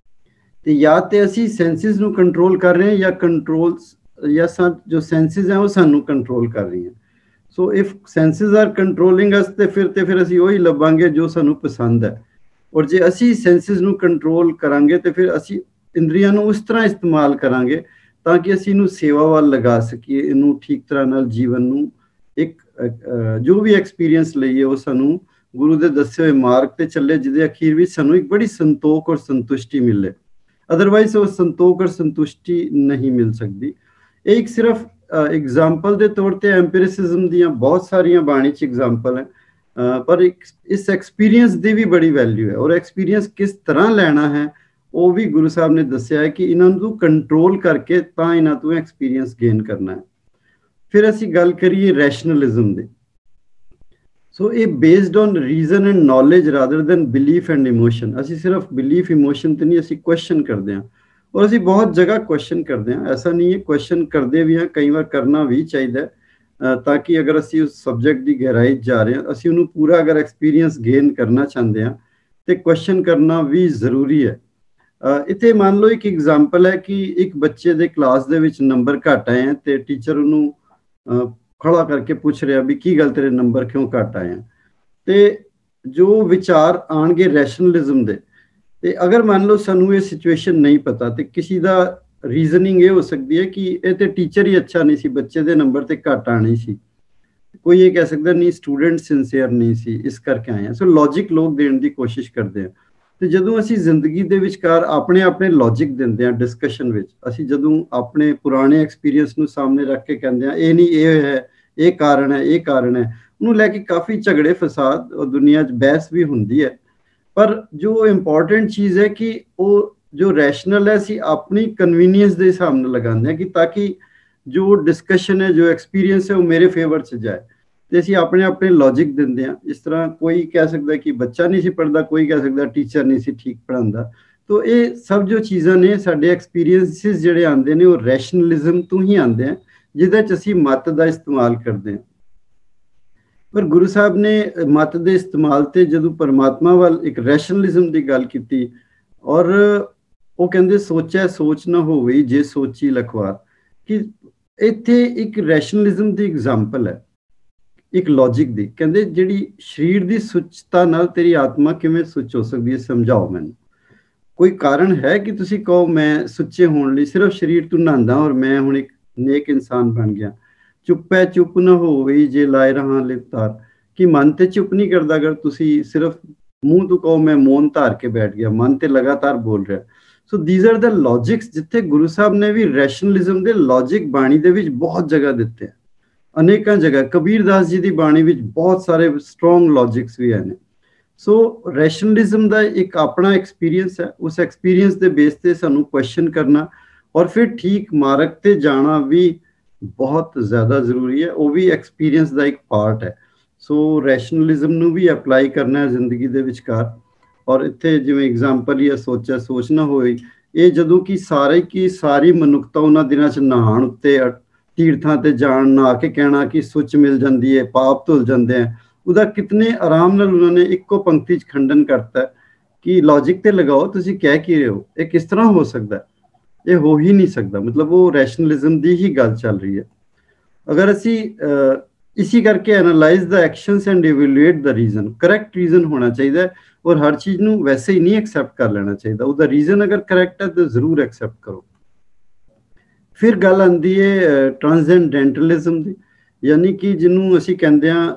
ਤੇ ਜਾਂ ਤੇ ਅਸੀਂ ਸੈਂਸਿਸ ਨੂੰ ਕੰਟਰੋਲ ਕਰ ਰਹੇ ਹਾਂ, ਜਾਂ ਜੋ ਸੈਂਸਿਸ ਹੈ ਉਹ ਸਾਨੂੰ ਕੰਟਰੋਲ ਕਰ ਰਹੀਆਂ। ਸੋ ਇਫ ਸੈਂਸਿਸ ਆਰ ਕੰਟਰੋਲਿੰਗ ਅਸ, ਤੇ ਫਿਰ ਅਸੀਂ ਉਹੀ ਲੱਭਾਂਗੇ ਜੋ ਸਾਨੂੰ ਪਸੰਦ ਹੈ। ਔਰ ਜੇ ਅਸੀਂ ਸੈਂਸਿਸ ਨੂੰ ਕੰਟਰੋਲ ਕਰਾਂਗੇ ਤੇ ਫਿਰ ਅਸੀਂ ਇੰਦਰੀਆਂ ਨੂੰ ਉਸ ਤਰ੍ਹਾਂ ਇਸਤੇਮਾਲ ਕਰਾਂਗੇ ਤਾਂ ਕਿ ਅਸੀਂ ਇਹਨੂੰ ਸੇਵਾ ਵੱਲ ਲਗਾ ਸਕੀਏ, ਇਹਨੂੰ ਠੀਕ ਤਰ੍ਹਾਂ ਨਾਲ ਜੀਵਨ ਨੂੰ ਇੱਕ ਜੋ ਵੀ ਐਕਸਪੀਰੀਅੰਸ ਲਈਏ ਉਹ ਸਾਨੂੰ ਗੁਰੂ ਦੇ ਦੱਸੇ ਹੋਏ ਮਾਰਗ ਤੇ ਚੱਲੇ, ਜਿਹਦੇ ਅਖੀਰ ਵਿੱਚ ਸਾਨੂੰ ਇੱਕ ਬੜੀ ਸੰਤੋਖ ਔਰ ਸੰਤੁਸ਼ਟੀ ਮਿਲੇ। ਅਦਰਵਾਈਜ਼ ਉਹ ਸੰਤੋਖ ਔਰ ਸੰਤੁਸ਼ਟੀ ਨਹੀਂ ਮਿਲ ਸਕਦੀ। ਇਹ ਇੱਕ ਸਿਰਫ ਐਗਜ਼ਾਮਪਲ ਦੇ ਤੌਰ ਤੇ ਐਂਪੀਰਿਸਿਜ਼ਮ ਦੀਆਂ ਬਹੁਤ ਸਾਰੀਆਂ ਬਾਣੀ 'ਚ ਐਗਜ਼ਾਮਪਲ ਹੈ, ਪਰ ਇਸ ਐਕਸਪੀਰੀਅੰਸ ਦੀ ਵੀ ਬੜੀ ਵੈਲਿਊ ਹੈ। ਔਰ ਐਕਸਪੀਰੀਅੰਸ ਕਿਸ ਤਰ੍ਹਾਂ ਲੈਣਾ ਹੈ ਉਹ ਵੀ ਗੁਰੂ ਸਾਹਿਬ ਨੇ ਦੱਸਿਆ ਹੈ ਕਿ ਇਹਨਾਂ ਨੂੰ ਕੰਟਰੋਲ ਕਰਕੇ ਤਾਂ ਇਹਨਾਂ ਤੋਂ ਐਕਸਪੀਰੀਅੰਸ ਗੇਨ ਕਰਨਾ ਹੈ। ਫਿਰ ਅਸੀਂ ਗੱਲ ਕਰੀਏ ਰੈਸ਼ਨਲਿਜ਼ਮ ਦੀ। ਸੋ ਇਹ based on reason and knowledge rather then belief and emotion. ਅਸੀਂ ਸਿਰਫ ਬਿਲੀਫ ਇਮੋਸ਼ਨ ਤੇ ਨਹੀਂ, ਅਸੀਂ ਕੁਐਸਚਨ ਕਰਦੇ ਹਾਂ, ਔਰ ਅਸੀਂ ਬਹੁਤ ਜਗ੍ਹਾ ਕੁਐਸਚਨ ਕਰਦੇ ਹਾਂ। ਐਸਾ ਨਹੀਂ ਹੈ, ਕੁਐਸਚਨ ਕਰਦੇ ਵੀ ਹਾਂ, ਕਈ ਵਾਰ ਕਰਨਾ ਵੀ ਚਾਹੀਦਾ, ਤਾਂ ਕਿ ਅਗਰ ਅਸੀਂ ਉਸ ਸਬਜੈਕਟ ਦੀ ਗਹਿਰਾਈ 'ਚ ਜਾ ਰਹੇ ਹਾਂ, ਅਸੀਂ ਉਹਨੂੰ ਪੂਰਾ ਅਗਰ ਐਕਸਪੀਰੀਅੰਸ ਗੇਨ ਕਰਨਾ ਚਾਹੁੰਦੇ ਹਾਂ ਤੇ ਕੁਐਸਚਨ ਕਰਨਾ ਵੀ ਜ਼ਰੂਰੀ ਹੈ। ਇੱਥੇ ਮੰਨ ਲਓ ਇੱਕ ਐਗਜ਼ਾਮਪਲ ਹੈ ਕਿ ਇੱਕ ਬੱਚੇ ਦੇ ਕਲਾਸ ਦੇ ਵਿੱਚ ਨੰਬਰ ਘੱਟ ਆਏ ਹੈ ਤੇ ਟੀਚਰ ਉਹਨੂੰ ਖੜਾ ਕਰਕੇ ਪੁੱਛ ਰਿਹਾ ਵੀ ਕੀ ਗੱਲ, ਤੇਰੇ ਨੰਬਰ ਕਿਉਂ ਘੱਟ ਆਏ ਆ। ਤੇ ਜੋ ਵਿਚਾਰ ਆਣਗੇ ਰੈਸ਼ਨਲਿਜ਼ਮ ਦੇ, ਤੇ ਅਗਰ ਮੰਨ ਲਓ ਸਾਨੂੰ ਇਹ ਸਿਚੁਏਸ਼ਨ ਨਹੀਂ ਪਤਾ ਤੇ ਕਿਸੇ ਦਾ ਰੀਜ਼ਨਿੰਗ ਇਹ ਹੋ ਸਕਦੀ ਹੈ ਕਿ ਇਹ ਤੇ ਟੀਚਰ ਹੀ ਅੱਛਾ ਨਹੀਂ ਸੀ, ਬੱਚੇ ਦੇ ਨੰਬਰ ਤੇ ਘੱਟ ਆਣੇ ਸੀ। ਕੋਈ ਇਹ ਕਹਿ ਸਕਦਾ ਨਹੀਂ, ਸਟੂਡੈਂਟ ਸਿੰਸੀਅਰ ਨਹੀਂ ਸੀ, ਇਸ ਕਰਕੇ ਆਏ ਆ। ਸੋ ਲੌਜਿਕ ਲੋਕ ਦੇਣ ਦੀ ਕੋਸ਼ਿਸ਼ ਕਰਦੇ ਆ। ਤੇ ਜਦੋਂ ਅਸੀਂ ਜ਼ਿੰਦਗੀ ਦੇ ਵਿਚਕਾਰ ਆਪਣੇ ਲੌਜਿਕ ਦਿੰਦੇ ਹਾਂ ਡਿਸਕਸ਼ਨ ਵਿੱਚ, ਅਸੀਂ ਜਦੋਂ ਆਪਣੇ ਪੁਰਾਣੇ ਐਕਸਪੀਰੀਅੰਸ ਨੂੰ ਸਾਹਮਣੇ ਰੱਖ ਕੇ ਕਹਿੰਦੇ ਹਾਂ ਇਹ ਨਹੀਂ, ਇਹ ਹੈ, ਇਹ ਕਾਰਨ ਹੈ, ਇਹ ਕਾਰਨ ਹੈ, ਉਹਨੂੰ ਲੈ ਕੇ ਕਾਫੀ ਝਗੜੇ ਫਸਾਦ ਦੁਨੀਆ 'ਚ ਬਹਿਸ ਵੀ ਹੁੰਦੀ ਹੈ। ਪਰ ਜੋ ਇੰਪੋਰਟੈਂਟ ਚੀਜ਼ ਹੈ ਕਿ ਉਹ ਜੋ ਰੈਸ਼ਨਲ ਹੈ, ਅਸੀਂ ਆਪਣੀ ਕਨਵੀਨੀਅੰਸ ਦੇ ਹਿਸਾਬ ਨਾਲ ਲਗਾਉਂਦੇ ਹਾਂ ਕਿ ਤਾਂ ਕਿ ਜੋ ਡਿਸਕਸ਼ਨ ਹੈ, ਜੋ ਐਕਸਪੀਰੀਅੰਸ ਹੈ, ਉਹ ਮੇਰੇ ਫੇਵਰ 'ਚ ਜਾਏ। ਤੇ ਅਸੀਂ ਆਪਣੇ ਲੌਜਿਕ ਦਿੰਦੇ ਹਾਂ। ਇਸ ਤਰ੍ਹਾਂ ਕੋਈ ਕਹਿ ਸਕਦਾ ਕਿ ਬੱਚਾ ਨਹੀਂ ਸੀ ਪੜ੍ਹਦਾ, ਕੋਈ ਕਹਿ ਸਕਦਾ ਟੀਚਰ ਨਹੀਂ ਸੀ ਠੀਕ ਪੜ੍ਹਾਉਂਦਾ। ਤੋ ਇਹ ਸਭ ਜੋ ਚੀਜ਼ਾਂ ਨੇ, ਸਾਡੇ ਐਕਸਪੀਰੀਅੰਸਿਸ ਜਿਹੜੇ ਆਉਂਦੇ ਨੇ ਉਹ ਰੈਸ਼ਨਲਿਜ਼ਮ ਤੋਂ ਹੀ ਆਉਂਦੇ ਆ, ਜਿਹਦੇ 'ਚ ਅਸੀਂ ਮਤ ਦਾ ਇਸਤੇਮਾਲ ਕਰਦੇ ਹਾਂ। ਪਰ ਗੁਰੂ ਸਾਹਿਬ ਨੇ ਮਤ ਦੇ ਇਸਤੇਮਾਲ ਤੇ ਜਦੋਂ ਪਰਮਾਤਮਾ ਵੱਲ ਇੱਕ ਰੈਸ਼ਨਲਿਜ਼ਮ ਦੀ ਗੱਲ ਕੀਤੀ, ਔਰ ਉਹ ਕਹਿੰਦੇ ਸੋਚਿਆ ਸੋਚ ਨਾ ਹੋਵੇ ਜੇ ਸੋਚੀ ਲਖਵਾਰ, ਕਿ ਇੱਥੇ ਇੱਕ ਰੈਸ਼ਨਲਿਜ਼ਮ ਦੀ ਐਗਜ਼ਾਮਪਲ ਹੈ, ਇੱਕ ਲੌਜਿਕ ਦੀ। ਕਹਿੰਦੇ ਜਿਹੜੀ ਸਰੀਰ ਦੀ ਸੁੱਚਤਾ ਨਾਲ ਤੇਰੀ ਆਤਮਾ ਕਿਵੇਂ ਸੁੱਚ ਹੋ ਸਕਦੀ ਹੈ, ਸਮਝਾਓ ਮੈਨੂੰ। ਕੋਈ ਕਾਰਨ ਹੈ ਕਿ ਤੁਸੀਂ ਕਹੋ ਮੈਂ ਸੁੱਚੇ ਹੋਣ ਲਈ ਸਿਰਫ ਸਰੀਰ ਤੋਂ ਨਹਾਉਂਦਾ ਔਰ ਮੈਂ ਹੁਣ ਇੱਕ ਨੇਕ ਇਨਸਾਨ ਬਣ ਗਿਆ। ਚੁੱਪੈ ਚੁੱਪ ਨਾ ਹੋਵੇ ਜੇ ਲਾਏ ਰਹਾ ਲਿਵਤਾਰ, ਕਿ ਮਨ ਤੇ ਚੁੱਪ ਨਹੀਂ ਕਰਦਾ। ਅਗਰ ਤੁਸੀਂ ਸਿਰਫ ਮੂੰਹ ਤੋਂ ਕਹੋ ਮੈਂ ਮੌਨ ਧਾਰ ਕੇ ਬੈਠ ਗਿਆ, ਮਨ ਤੇ ਲਗਾਤਾਰ ਬੋਲ ਰਿਹਾ। ਸੋ ਥੀਸ ਆਰ ਦ ਲੌਜਿਕਸ, ਜਿੱਥੇ ਗੁਰੂ ਸਾਹਿਬ ਨੇ ਵੀ ਰੈਸ਼ਨਲਿਜ਼ਮ ਦੇ ਲੌਜਿਕ ਬਾਣੀ ਦੇ ਵਿੱਚ ਬਹੁਤ ਜਗ੍ਹਾ ਦਿੱਤੇ ਆ, ਅਨੇਕਾਂ ਜਗ੍ਹਾ। ਕਬੀਰ ਦਾਸ ਜੀ ਦੀ ਬਾਣੀ ਵਿੱਚ ਬਹੁਤ ਸਾਰੇ ਸਟਰੋਂਗ ਲੌਜਿਕਸ ਵੀ ਹਨ। ਸੋ ਰੈਸ਼ਨਲਿਜ਼ਮ ਦਾ ਇੱਕ ਆਪਣਾ ਐਕਸਪੀਰੀਅੰਸ ਹੈ, ਉਸ ਐਕਸਪੀਰੀਅੰਸ ਦੇ ਬੇਸ ਤੇ ਸਾਨੂੰ ਕੁਐਸਚਨ ਕਰਨਾ ਔਰ ਫਿਰ ਠੀਕ ਮਾਰਗ ਤੇ ਜਾਣਾ ਵੀ ਬਹੁਤ ਜ਼ਿਆਦਾ ਜ਼ਰੂਰੀ ਹੈ। ਉਹ ਵੀ ਐਕਸਪੀਰੀਅੰਸ ਦਾ ਇੱਕ ਪਾਰਟ ਹੈ। ਸੋ ਰੈਸ਼ਨਲਿਜ਼ਮ ਨੂੰ ਵੀ ਅਪਲਾਈ ਕਰਨਾ ਹੈ ਜ਼ਿੰਦਗੀ ਦੇ ਵਿਚਕਾਰ। ਔਰ ਇੱਥੇ ਜਿਵੇਂ ਐਗਜ਼ਾਮਪਲ ਹੀ ਸੋਚਿਆ ਸੋਚ ਨਾ ਹੋਏ, ਇਹ ਜਦੋਂ ਕਿ ਸਾਰੀ ਮਨੁੱਖਤਾ ਉਹਨਾਂ ਦਿਨਾਂ 'ਚ ਨਹਾਉਣ ਉੱਤੇ ਤੀਰਥਾਂ ਤੇ ਜਾਣ, ਨਹਾ ਕੇ ਕਹਿਣਾ ਕਿ ਸੁੱਚ ਮਿਲ ਜਾਂਦੀ ਹੈ, ਪਾਪ ਧੁਲ ਜਾਂਦੇ ਆ, ਉਹਦਾ ਕਿਤਨੇ ਆਰਾਮ ਨਾਲ ਉਹਨਾਂ ਨੇ ਇੱਕੋ ਪੰਕਤੀ 'ਚ ਖੰਡਨ ਕਰਤਾ ਕਿ ਲੌਜਿਕ ਤੇ ਲਗਾਓ, ਤੁਸੀਂ ਕਹਿ ਕੀ ਰਹੇ ਹੋ, ਇਹ ਕਿਸ ਤਰ੍ਹਾਂ ਹੋ ਸਕਦਾ, ਇਹ ਹੋ ਹੀ ਨਹੀਂ ਸਕਦਾ। ਮਤਲਬ ਉਹ ਰੈਸ਼ਨਲਿਜ਼ਮ ਦੀ ਹੀ ਗੱਲ ਚੱਲ ਰਹੀ ਹੈ। ਅਗਰ ਅਸੀਂ ਇसी ਕਰਕੇ analyse the actions and evaluate the reason, correct reason ਹੋਣਾ ਚਾਹੀਦਾ ਹੈ, ਔਰ ਹਰ ਚੀਜ਼ ਨੂੰ ਵੈਸੇ ਹੀ ਨਹੀਂ ਐਕਸੈਪਟ ਕਰ ਲੈਣਾ ਚਾਹੀਦਾ। ਉਹਦਾ ਰੀਜ਼ਨ ਅਗਰ ਕਰੈਕਟ ਹੈ ਤਾਂ ਜ਼ਰੂਰ ਐਕਸੈਪਟ ਕਰੋ। ਫਿਰ ਗੱਲ ਆਉਂਦੀ ਹੈ ਟ੍ਰਾਂਸੈਂਡੈਂਟਲਿਜ਼ਮ ਦੀ, ਯਾਨੀ ਕਿ ਜਿਹਨੂੰ ਅਸੀਂ ਕਹਿੰਦੇ ਹਾਂ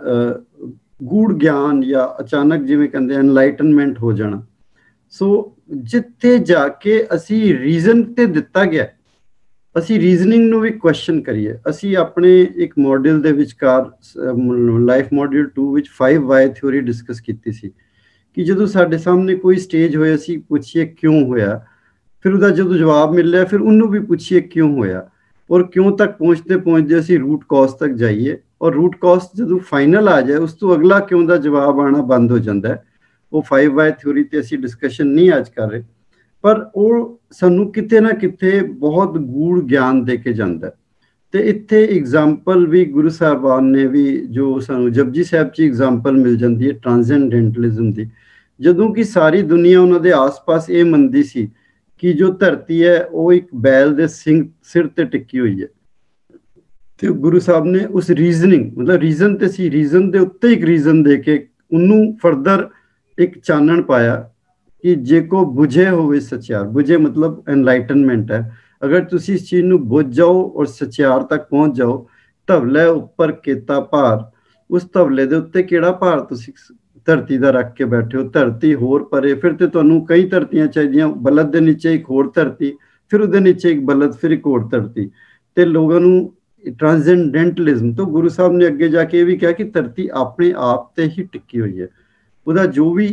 ਗੂੜ ਗਿਆਨ, ਜਾਂ ਅਚਾਨਕ ਜਿਵੇਂ ਕਹਿੰਦੇ ਐਨਲਾਈਟਨਮੈਂਟ ਹੋ ਜਾਣਾ। ਸੋ ਜਿੱਥੇ ਜਾ ਕੇ ਅਸੀਂ ਰੀਜ਼ਨ ਤੇ ਦਿੱਤਾ ਗਿਆ, ਅਸੀਂ ਰੀਜ਼ਨਿੰਗ ਨੂੰ ਵੀ ਕੁਐਸਚਨ ਕਰੀਏ। ਅਸੀਂ ਆਪਣੇ ਇੱਕ ਮੋਡਿਊਲ ਦੇ ਵਿਚਕਾਰ ਲਾਈਫ ਮੋਡਿਊਲ 2 ਵਿੱਚ 5 ਵਾਈ ਥਿਊਰੀ ਡਿਸਕਸ ਕੀਤੀ ਸੀ ਕਿ ਜਦੋਂ ਸਾਡੇ ਸਾਹਮਣੇ ਕੋਈ ਸਟੇਜ ਹੋਏ, ਅਸੀਂ ਪੁੱਛੀਏ ਕਿਉਂ ਹੋਇਆ, ਫਿਰ ਉਹਦਾ ਜਦੋਂ ਜਵਾਬ ਮਿਲਿਆ ਫਿਰ ਉਹਨੂੰ ਵੀ ਪੁੱਛੀਏ ਕਿਉਂ ਹੋਇਆ, ਔਰ ਕਿਉਂ ਤੱਕ ਪਹੁੰਚਦੇ ਪਹੁੰਚਦੇ ਅਸੀਂ ਰੂਟ ਕਾਜ਼ ਤੱਕ ਜਾਈਏ, ਔਰ ਰੂਟ ਕਾਜ਼ ਜਦੋਂ ਫਾਈਨਲ ਆ ਜਾਏ ਉਸ ਤੋਂ ਅਗਲਾ ਕਿਉਂ ਦਾ ਜਵਾਬ ਆਉਣਾ ਬੰਦ ਹੋ ਜਾਂਦਾ ਹੈ। ਉਹ 5 ਵਾਈ ਥਿਊਰੀ ਤੇ ਅਸੀਂ ਡਿਸਕਸ਼ਨ ਨਹੀਂ ਅੱਜ ਕਰ ਰਹੇ, ਪਰ ਉਹ ਸਾਨੂੰ ਕਿਤੇ ਨਾ ਕਿਤੇ ਬਹੁਤ ਗੂੜ ਗਿਆਨ ਦੇ ਕੇ ਜਾਂਦਾ। ਤੇ ਇੱਥੇ ਐਗਜ਼ਾਮਪਲ ਵੀ ਗੁਰੂ ਸਾਹਿਬਾਨ ਨੇ ਵੀ, ਜੋ ਸਾਨੂੰ ਜਪਜੀ ਸਾਹਿਬ 'ਚ ਐਗਜ਼ਾਮਪਲ ਮਿਲ ਜਾਂਦੀ ਹੈ ਟ੍ਰਾਂਸੈਂਡੈਂਟਲਿਜ਼ਮ ਦੀ, ਜਦੋਂ ਕਿ ਸਾਰੀ ਦੁਨੀਆ ਉਹਨਾਂ ਦੇ ਆਸ-ਪਾਸ ਇਹ ਮੰਨਦੀ ਸੀ ਕਿ ਜੋ ਧਰਤੀ ਹੈ ਉਹ ਇੱਕ ਬੈਲ ਦੇ ਸਿਰ ਤੇ ਟਿੱਕੀ ਹੋਈ ਹੈ। ਤੇ ਗੁਰੂ ਸਾਹਿਬ ਨੇ ਉਸ ਰੀਜ਼ਨਿੰਗ, ਮਤਲਬ ਰੀਜ਼ਨ ਤੇ ਸੀ, ਰੀਜ਼ਨ ਦੇ ਉੱਤੇ ਇੱਕ ਰੀਜ਼ਨ ਦੇ ਕੇ ਉਹਨੂੰ ਫਰਦਰ ਇੱਕ ਚਾਨਣ ਪਾਇਆ ਕਿ ਜੇ ਕੋ ਬੁਝੇ ਹੋਵੇ ਸਚਿਆਰ, ਬੁਝੇ ਮਤਲਬ ਐਨਲਾਈਟਨਮੈਂਟ ਹੈ। ਅਗਰ ਤੁਸੀਂ ਇਸ ਚੀਜ਼ ਨੂੰ ਬੁੱਝ ਜਾਓ ਔਰ ਸਚਿਆਰ ਤੱਕ ਪਹੁੰਚ ਜਾਓ, ਧਵਲੇ ਉੱਪਰ ਕੀਤਾ ਭਾਰ, ਉਸ ਧਵਲੇ ਦੇ ਉੱਤੇ ਕਿਹੜਾ ਭਾਰ ਤੁਸੀਂ ਧਰਤੀ ਦਾ ਰੱਖ ਕੇ ਬੈਠੇ ਹੋ, ਧਰਤੀ ਹੋਰ ਪਰੇ, ਫਿਰ ਤੇ ਤੁਹਾਨੂੰ ਕਈ ਧਰਤੀਆਂ ਚਾਹੀਦੀਆਂ, ਬਲਦ ਦੇ ਨੀਚੇ ਇੱਕ ਹੋਰ ਧਰਤੀ, ਫਿਰ ਉਹਦੇ ਨੀਚੇ ਇੱਕ ਬਲਦ, ਫਿਰ ਇੱਕ ਹੋਰ ਧਰਤੀ। ਤੇ ਲੋਕਾਂ ਨੂੰ ਟ੍ਰਾਂਸੈਂਡੈਂਟਲਿਜ਼ਮ ਤੋਂ ਗੁਰੂ ਸਾਹਿਬ ਨੇ ਅੱਗੇ ਜਾ ਕੇ ਇਹ ਵੀ ਕਿਹਾ ਕਿ ਧਰਤੀ ਆਪਣੇ ਆਪ ਤੇ ਹੀ ਟਿੱਕੀ ਹੋਈ ਹੈ, ਉਹਦਾ ਜੋ ਵੀ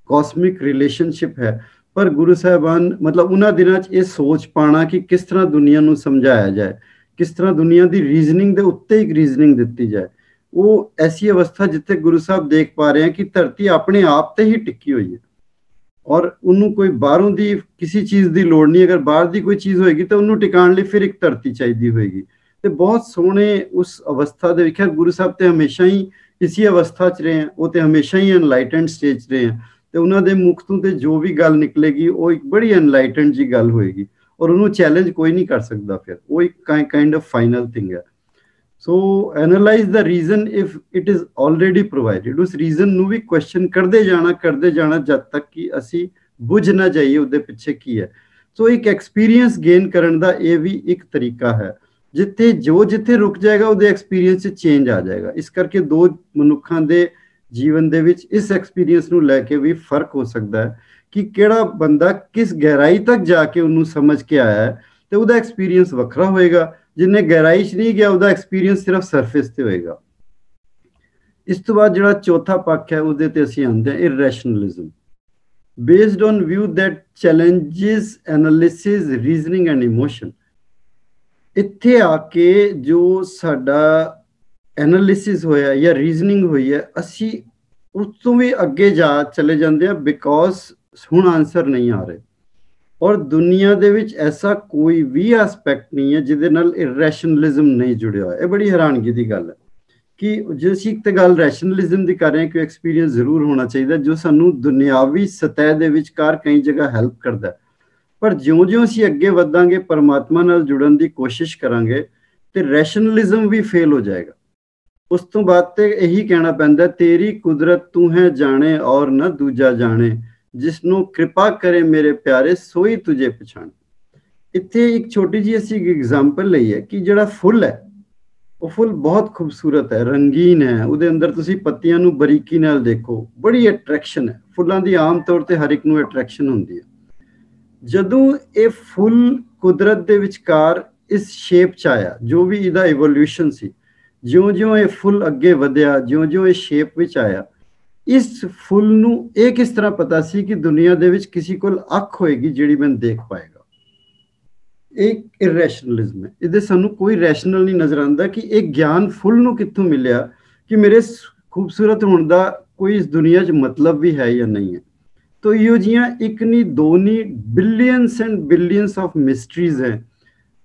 ਕਾਸਮਿਕ ਰਿਲੇਸ਼ਨਸ਼ਿਪ ਹੈ। ਪਰ ਗੁਰੂ ਸਾਹਿਬਾਨ ਮਤਲਬ ਉਹਨਾਂ ਦਿਨਾਂ 'ਚ ਇਹ ਸੋਚ ਪਾਣਾ ਕਿ ਕਿਸ ਤਰ੍ਹਾਂ ਦੁਨੀਆ ਨੂੰ ਸਮਝਾਇਆ ਜਾਏ, ਕਿਸ ਤਰ੍ਹਾਂ ਦੁਨੀਆ ਦੀ ਰੀਜ਼ਨਿੰਗ ਦੇ ਉੱਤੇ ਇੱਕ ਰੀਜ਼ਨਿੰਗ ਦਿੱਤੀ ਜਾਏ, ਉਹ ਐਸੀ ਅਵਸਥਾ ਜਿੱਥੇ ਗੁਰੂ ਸਾਹਿਬ ਦੇਖ ਪਾ ਰਹੇ ਹਨ ਕਿ ਧਰਤੀ ਆਪਣੇ ਆਪ ਤੇ ਹੀ ਟਿੱਕੀ ਹੋਈ ਹੈ ਔਰ ਉਹਨੂੰ ਕੋਈ ਬਾਹਰੋਂ ਦੀ ਕਿਸੇ ਚੀਜ਼ ਦੀ ਲੋੜ ਨਹੀਂ। ਅਗਰ ਬਾਹਰ ਦੀ ਕੋਈ ਚੀਜ਼ ਹੋਏਗੀ ਤਾਂ ਉਹਨੂੰ ਟਿਕਾਣ ਲਈ ਫਿਰ ਇੱਕ ਧਰਤੀ ਚਾਹੀਦੀ ਹੋਏਗੀ। ਤੇ ਬਹੁਤ ਸੋਹਣੇ ਉਸ ਅਵਸਥਾ ਦੇ ਵਿਖੇ ਗੁਰੂ ਸਾਹਿਬ ਤੇ ਹਮੇਸ਼ਾ ਹੀ ਇਸੀ ਅਵਸਥਾ 'ਚ ਰਹੇ, ਉਹ ਤੇ ਹਮੇਸ਼ਾ ਹੀ ਐਨਲਾਈਟਨਡ ਸਟੇਜ 'ਚ ਰਹੇ, ਤੇ ਉਹਨਾਂ ਦੇ ਮੁਖ ਤੋਂ ਤੇ ਜੋ ਵੀ ਗੱਲ ਨਿਕਲੇਗੀ ਉਹ ਇੱਕ ਬੜੀ ਐਨਲਾਈਟਨਡ ਜੀ ਗੱਲ ਹੋਏਗੀ ਔਰ ਉਹਨੂੰ ਚੈਲੰਜ ਕੋਈ ਨਹੀਂ ਕਰ ਸਕਦਾ। ਫਿਰ ਉਹ ਇੱਕ ਕਾਈਂਡ ਆਫ ਫਾਈਨਲ ਥਿੰਗ ਹੈ। So analyse the reason if it is already provided, ਉਸ ਰੀਜ਼ਨ ਨੂੰ ਵੀ ਕੁਐਸਚਨ ਕਰਦੇ ਜਾਣਾ ਜਦ ਤੱਕ ਕਿ ਅਸੀਂ ਬੁੱਝ ਨਾ ਜਾਈਏ ਉਹਦੇ ਪਿੱਛੇ ਕੀ ਹੈ। ਸੋ ਇੱਕ ਐਕਸਪੀਰੀਅੰਸ ਗੇਨ ਕਰਨ ਦਾ ਇਹ ਵੀ ਇੱਕ ਤਰੀਕਾ ਹੈ, ਜਿੱਥੇ ਰੁਕ ਜਾਏਗਾ ਉਹਦੇ ਐਕਸਪੀਰੀਅੰਸ 'ਚ ਚੇਂਜ ਆ ਜਾਏਗਾ। ਇਸ ਕਰਕੇ ਦੋ ਮਨੁੱਖਾਂ ਦੇ ਜੀਵਨ ਦੇ ਵਿੱਚ ਇਸ ਐਕਸਪੀਰੀਅੰਸ ਨੂੰ ਲੈ ਕੇ ਵੀ ਫਰਕ ਹੋ ਸਕਦਾ ਹੈ ਕਿ ਕਿਹੜਾ ਬੰਦਾ ਕਿਸ ਗਹਿਰਾਈ ਤੱਕ ਜਾ ਕੇ ਉਹਨੂੰ ਸਮਝ ਕੇ ਆਇਆ ਹੈ, ਤੇ ਉਹਦਾ ਐਕਸਪੀਰੀਅੰਸ ਵੱਖਰਾ ਹੋਏਗਾ। ਜਿੰਨੇ ਗਹਿਰਾਈ 'ਚ ਨਹੀਂ ਗਿਆ ਉਹਦਾ ਐਕਸਪੀਰੀਅੰਸ ਸਿਰਫ ਸਰਫੇਸ ਤੇ ਹੋਏਗਾ। ਇਸ ਤੋਂ ਬਾਅਦ ਜਿਹੜਾ ਚੌਥਾ ਪੱਖ ਹੈ ਉਹਦੇ ਤੇ ਅਸੀਂ ਆਉਂਦੇ ਹਾਂ irrationalism, based on view that challenges analysis, reasoning and emotion. ਇੱਥੇ ਆ ਕੇ ਜੋ ਸਾਡਾ ਐਨਾਲਿਸਿਸ ਹੋਇਆ ਜਾਂ ਰੀਜ਼ਨਿੰਗ ਹੋਈ ਹੈ, ਅਸੀਂ ਉਸ ਤੋਂ ਵੀ ਅੱਗੇ ਚਲੇ ਜਾਂਦੇ ਹਾਂ ਬਿਕੋਜ਼ ਹੁਣ ਆਨਸਰ ਨਹੀਂ ਆ ਰਹੇ। ਔਰ ਦੁਨੀਆ ਦੇ ਵਿੱਚ ਐਸਾ ਕੋਈ ਵੀ ਐਸਪੈਕਟ ਨਹੀਂ ਹੈ ਜਿਹਦੇ ਨਾਲ ਇਰੈਸ਼ਨਲਿਜ਼ਮ ਨਹੀਂ ਜੁੜਿਆ ਹੋਇਆ। ਇਹ ਬੜੀ ਹੈਰਾਨਗੀ ਦੀ ਗੱਲ ਹੈ ਕਿ ਜੇ ਅਸੀਂ ਇੱਕ ਗੱਲ ਰੈਸ਼ਨਲਿਜ਼ਮ ਦੀ ਕਰ ਰਹੇ ਹਾਂ ਕਿ ਐਕਸਪੀਰੀਅੰਸ ਜ਼ਰੂਰ ਹੋਣਾ ਚਾਹੀਦਾ ਜੋ ਸਾਨੂੰ ਦੁਨਿਆਵੀ ਸਤਹ ਦੇ ਵਿਚਕਾਰ ਕਈ ਜਗ੍ਹਾ ਹੈਲਪ ਕਰਦਾ, ਪਰ ਜਿਉਂ-ਜਿਉਂ ਅਸੀਂ ਅੱਗੇ ਵਧਾਂਗੇ, ਪਰਮਾਤਮਾ ਨਾਲ ਜੁੜਨ ਦੀ ਕੋਸ਼ਿਸ਼ ਕਰਾਂਗੇ, ਤੇ ਰੈਸ਼ਨਲਿਜ਼ਮ ਵੀ ਫੇਲ ਹੋ ਜਾਏਗਾ। ਉਸ ਤੋਂ ਬਾਅਦ ਤੇ ਇਹੀ ਕਹਿਣਾ ਪੈਂਦਾ, ਤੇਰੀ ਕੁਦਰਤ ਤੂੰ ਹੈ ਜਾਣੇ ਔਰ ਨਾ ਦੂਜਾ ਜਾਣੇ, ਜਿਸਨੂੰ ਕਿਰਪਾ ਕਰੇ ਮੇਰੇ ਪਿਆਰੇ ਸੋਈ ਤੁਝੇ ਪਛਾਣ। ਇੱਥੇ ਇੱਕ ਛੋਟੀ ਜਿਹੀ ਅਸੀਂ ਐਗਜ਼ਾਮਪਲ ਲਈ ਹੈ ਕਿ ਜਿਹੜਾ ਫੁੱਲ ਹੈ ਉਹ ਫੁੱਲ ਬਹੁਤ ਖੂਬਸੂਰਤ ਹੈ, ਰੰਗੀਨ ਹੈ, ਉਹਦੇ ਅੰਦਰ ਤੁਸੀਂ ਪੱਤੀਆਂ ਨੂੰ ਬਰੀਕੀ ਨਾਲ ਦੇਖੋ, ਬੜੀ ਅਟਰੈਕਸ਼ਨ ਹੈ। ਫੁੱਲਾਂ ਦੀ ਆਮ ਤੌਰ ਤੇ ਹਰ ਇੱਕ ਨੂੰ ਅਟਰੈਕਸ਼ਨ ਹੁੰਦੀ ਹੈ। ਜਦੋਂ ਇਹ ਫੁੱਲ ਕੁਦਰਤ ਦੇ ਵਿਚਕਾਰ ਇਸ ਸ਼ੇਪ 'ਚ ਆਇਆ, ਜੋ ਵੀ ਇਹਦਾ ਇਵੋਲੂਸ਼ਨ ਸੀ, ਜਿਉਂ-ਜਿਉਂ ਇਹ ਫੁੱਲ ਅੱਗੇ ਵਧਿਆ, ਜਿਉਂ-ਜਿਉਂ ਇਹ ਸ਼ੇਪ ਵਿੱਚ ਆਇਆ, ਇਸ ਫੁੱਲ ਨੂੰ ਇਹ ਕਿਸ ਤਰ੍ਹਾਂ ਪਤਾ ਸੀ ਕਿ ਦੁਨੀਆ ਦੇ ਵਿੱਚ ਕਿਸੇ ਕੋਲ ਅੱਖ ਹੋਏਗੀ ਜਿਹੜੀ ਮੈਨੂੰ ਦੇਖ ਪਾਏਗਾ। ਇਹ ਇਰੈਸ਼ਨਲਿਜ਼ਮ ਹੈ। ਇਹਦੇ ਸਾਨੂੰ ਕੋਈ ਰੈਸ਼ਨਲ ਨਹੀਂ ਨਜ਼ਰ ਆਉਂਦਾ ਕਿ ਇਹ ਗਿਆਨ ਫੁੱਲ ਨੂੰ ਕਿੱਥੋਂ ਮਿਲਿਆ ਕਿ ਮੇਰੇ ਖੂਬਸੂਰਤ ਹੋਣ ਦਾ ਕੋਈ ਇਸ ਦੁਨੀਆ 'ਚ ਮਤਲਬ ਵੀ ਹੈ ਜਾਂ ਨਹੀਂ ਹੈ। तो यो जियां एक नहीं दो नहीं billions and billions of mysteries हैं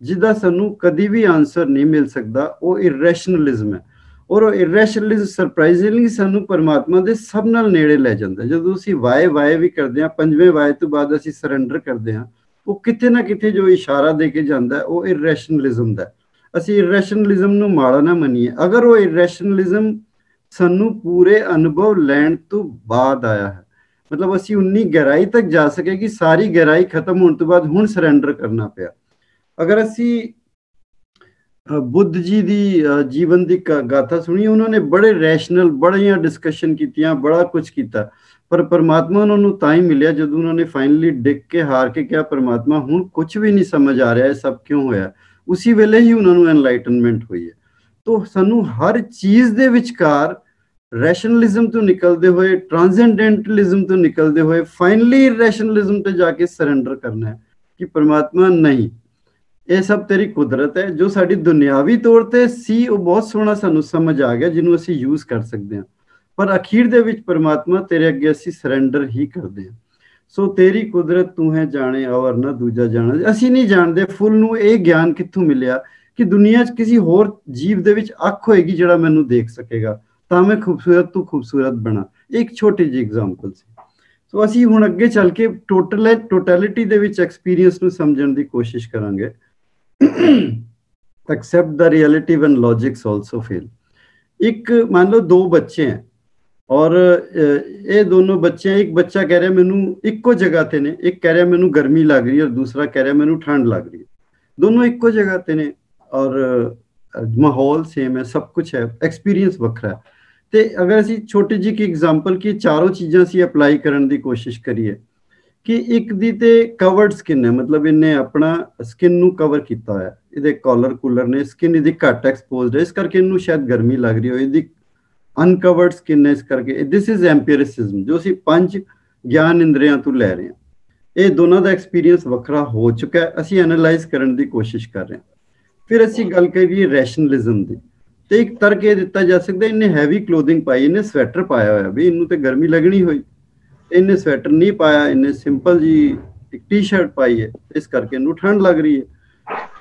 ਜਿਹਦਾ ਸਾਨੂੰ ਕਦੀ ਵੀ ਆਨਸਰ ਨਹੀਂ ਮਿਲ ਸਕਦਾ, ਉਹ ਇਰੈਸ਼ਨਲਿਜ਼ਮ ਹੈ। ਔਰ ਉਹ ਇਰੈਸ਼ਨਲਿਜ਼ਮ ਸਰਪ੍ਰਾਈਜ਼ਿੰਗਲੀ ਸਾਨੂੰ ਪਰਮਾਤਮਾ ਦੇ ਸਭ ਨਾਲ ਨੇੜੇ ਲੈ ਜਾਂਦਾ। ਜਦੋਂ ਅਸੀਂ ਵਾਏ ਵੀ ਕਰਦੇ ਹਾਂ, ਪੰਜਵੇਂ ਵਾਏ ਤੋਂ ਬਾਅਦ ਅਸੀਂ ਸਰੈਂਡਰ ਕਰਦੇ ਹਾਂ, ਉਹ ਕਿਤੇ ਨਾ ਕਿਤੇ ਜੋ ਇਸ਼ਾਰਾ ਦੇ ਕੇ ਜਾਂਦਾ ਉਹ ਇਰੈਸ਼ਨਲਿਜ਼ਮ ਦਾ। ਅਸੀਂ ਇਰੈਸ਼ਨਲਿਜ਼ਮ ਨੂੰ ਮਾੜਾ ਨਾ ਮੰਨੀਏ। ਅਗਰ ਉਹ ਇਰੈਸ਼ਨਲਿਜ਼ਮ ਸਾਨੂੰ ਪੂਰੇ ਅਨੁਭਵ ਲੈਣ ਤੋਂ ਬਾਅਦ ਆਇਆ ਹੈ, ਮਤਲਬ ਅਸੀਂ ਉਨੀ ਗਹਿਰਾਈ ਤੱਕ ਜਾ ਸਕੇ ਕਿ ਸਾਰੀ ਗਹਿਰਾਈ ਖਤਮ ਹੋਣ ਤੋਂ ਬਾਅਦ ਹੁਣ ਸਰੈਂਡਰ ਕਰਨਾ ਪਿਆ। ਅਗਰ ਅਸੀਂ ਬੁੱਧ ਜੀ ਦੀ ਜੀਵਨ ਦੀ ਗਾਥਾ ਸੁਣੀ, ਉਹਨਾਂ ਨੇ ਬੜੇ ਰੈਸ਼ਨਲ, ਬੜੀਆਂ ਡਿਸਕਸ਼ਨ ਕੀਤੀਆਂ, ਬੜਾ ਕੁਝ ਕੀਤਾ, ਪਰ ਪਰਮਾਤਮਾ ਉਹਨਾਂ ਨੂੰ ਤਾਂ ਹੀ ਮਿਲਿਆ ਜਦੋਂ ਉਹਨਾਂ ਨੇ ਫਾਈਨਲੀ ਡਿੱਗ ਕੇ ਹਾਰ ਕੇ ਕਿਹਾ ਪਰਮਾਤਮਾ ਹੁਣ ਕੁਝ ਵੀ ਨਹੀਂ ਸਮਝ ਆ ਰਿਹਾ, ਇਹ ਸਭ ਕਿਉਂ ਹੋਇਆ। ਉਸੇ ਵੇਲੇ ਹੀ ਉਹਨਾਂ ਨੂੰ ਐਨਲਾਈਟਨਮੈਂਟ ਹੋਈ ਹੈ। ਤੋ ਸਾਨੂੰ ਹਰ ਚੀਜ਼ ਦੇ ਵਿਚਕਾਰ ਰੈਸ਼ਨਲਿਜ਼ਮ ਤੋਂ ਨਿਕਲਦੇ ਹੋਏ, ਟ੍ਰਾਂਸੈਂਡੈਂਟਲਿਜ਼ਮ ਤੋਂ ਨਿਕਲਦੇ ਹੋਏ ਫਾਈਨਲੀ ਰੈਸ਼ਨਲਿਜ਼ਮ ਤੇ ਜਾ ਕੇ ਸਰੈਂਡਰ ਕਰਨਾ ਹੈ ਕਿ ਪਰਮਾਤਮਾ ਨਹੀਂ, ਇਹ ਸਭ ਤੇਰੀ ਕੁਦਰਤ ਹੈ। ਜੋ ਸਾਡੀ ਦੁਨਿਆਵੀ ਤੌਰ ਤੇ ਸੀ ਉਹ ਬਹੁਤ ਸੋਹਣਾ ਸਾਨੂੰ ਸਮਝ ਆ ਗਿਆ, ਜਿਹਨੂੰ ਅਸੀਂ ਯੂਜ਼ ਕਰ ਸਕਦੇ ਹਾਂ, ਪਰ ਅਖੀਰ ਦੇ ਵਿੱਚ ਪਰਮਾਤਮਾ ਤੇਰੇ ਅੱਗੇ ਅਸੀਂ ਸਰੈਂਡਰ ਹੀ ਕਰਦੇ ਹਾਂ। ਸੋ ਤੇਰੀ ਕੁਦਰਤ ਤੂੰ ਹੈ ਜਾਣੇ ਔਰ ਨਾ ਦੂਜਾ ਜਾਣਾ। ਅਸੀਂ ਨਹੀਂ ਜਾਣਦੇ ਫੁੱਲ ਨੂੰ ਇਹ ਗਿਆਨ ਕਿੱਥੋਂ ਮਿਲਿਆ ਕਿ ਦੁਨੀਆ 'ਚ ਕਿਸੇ ਹੋਰ ਜੀਵ ਦੇ ਵਿੱਚ ਅੱਖ ਹੋਏਗੀ ਜਿਹੜਾ ਮੈਨੂੰ ਦੇਖ ਸਕੇਗਾ, ਤਾਂ ਮੈਂ ਖੂਬਸੂਰਤ ਤੋਂ ਖੂਬਸੂਰਤ ਬਣਾ। ਇੱਕ ਛੋਟੀ ਜਿਹੀ ਐਗਜ਼ਾਮਪਲ ਸੀ। ਸੋ ਅਸੀਂ ਹੁਣ ਅੱਗੇ ਚੱਲ ਕੇ ਟੋਟੈਲਿਟੀ ਦੇ ਵਿੱਚ ਐਕਸਪੀਰੀਅੰਸ ਨੂੰ ਸਮਝਣ ਦੀ ਕੋਸ਼ਿਸ਼ ਕਰਾਂਗੇ। accept the reality when logics also fail। ਇੱਕ मान लो दो बच्चे हैं और ये दोनों बच्चे हैं, एक बच्चा कह रहा है मैनू इक्को जगह ते ने, एक कह रहा है मैनू गर्मी लग रही है और दूसरा कह रहा है मैनू ठंड लग रही है। दोनों इक्को जगह ते ने और माहौल सेम है, सब कुछ है, एक्सपीरियंस वखरा है। ਤੇ ਅਗਰ ਅਸੀਂ ਛੋਟੀ ਜਿਹੀ ਐਗਜ਼ਾਮਪਲ ਕੀ ਚਾਰੋਂ ਚੀਜ਼ਾਂ ਅਸੀਂ ਅਪਲਾਈ ਕਰਨ ਦੀ ਕੋਸ਼ਿਸ਼ ਕਰੀਏ ਕਿ ਇੱਕ ਦੀ ਤੇ ਕਵਰਡ ਸਕਿਨ ਹੈ, ਮਤਲਬ ਇਹਨੇ ਆਪਣਾ ਸਕਿਨ ਨੂੰ ਕਵਰ ਕੀਤਾ ਹੋਇਆ, ਇਹਦੇ ਕਾਲਰ ਕੂਲਰ ਨੇ, ਸਕਿਨ ਇਹਦੀ ਘੱਟ ਐਕਸਪੋਜ਼ਡ ਹੈ, ਇਸ ਕਰਕੇ ਇਹਨੂੰ ਸ਼ਾਇਦ ਗਰਮੀ ਲੱਗ ਰਹੀ ਹੋਏ। ਇਹਦੀ ਅਨਕਵਰਡ ਸਕਿਨ ਹੈ, ਇਸ ਕਰਕੇ ਦਿਸ ਇਜ਼ ਐਂਪੀਰਿਸਿਜ਼ਮ, ਜੋ ਅਸੀਂ ਪੰਜ ਗਿਆਨ ਇੰਦਰੀਆਂ ਤੋਂ ਲੈ ਰਹੇ ਹਾਂ। ਇਹ ਦੋਨਾਂ ਦਾ ਐਕਸਪੀਰੀਅੰਸ ਵੱਖਰਾ ਹੋ ਚੁੱਕਾ ਹੈ, ਅਸੀਂ ਐਨਾਲਾਈਜ਼ ਕਰਨ ਦੀ ਕੋਸ਼ਿਸ਼ ਕਰ ਰਹੇ ਹਾਂ। ਫਿਰ ਅਸੀਂ ਗੱਲ ਕਰੀਏ ਰੈਸ਼ਨਲਿਜ਼ਮ ਦੀ, ਤੇ ਇੱਕ ਤਰਕ ਇਹ ਦਿੱਤਾ ਜਾ ਸਕਦਾ ਇਹਨੇ ਹੈਵੀ ਕਲੋਥਿੰਗ ਪਾਈ, ਇਹਨੇ ਸਵੈਟਰ ਪਾਇਆ ਹੋਇਆ ਵੀ ਇਹਨੂੰ ਤੇ ਗਰਮੀ ਲੱਗਣੀ ਹੋਈ, ਇਹਨੇ ਸਵੈਟਰ ਨਹੀਂ ਪਾਇਆ, ਇਹਨੇ ਸਿੰਪਲ ਜੀ ਇੱਕ ਟੀ-ਸ਼ਰਟ ਪਾਈ ਹੈ, ਇਸ ਕਰਕੇ ਇਹਨੂੰ ਠੰਡ ਲੱਗ ਰਹੀ ਹੈ।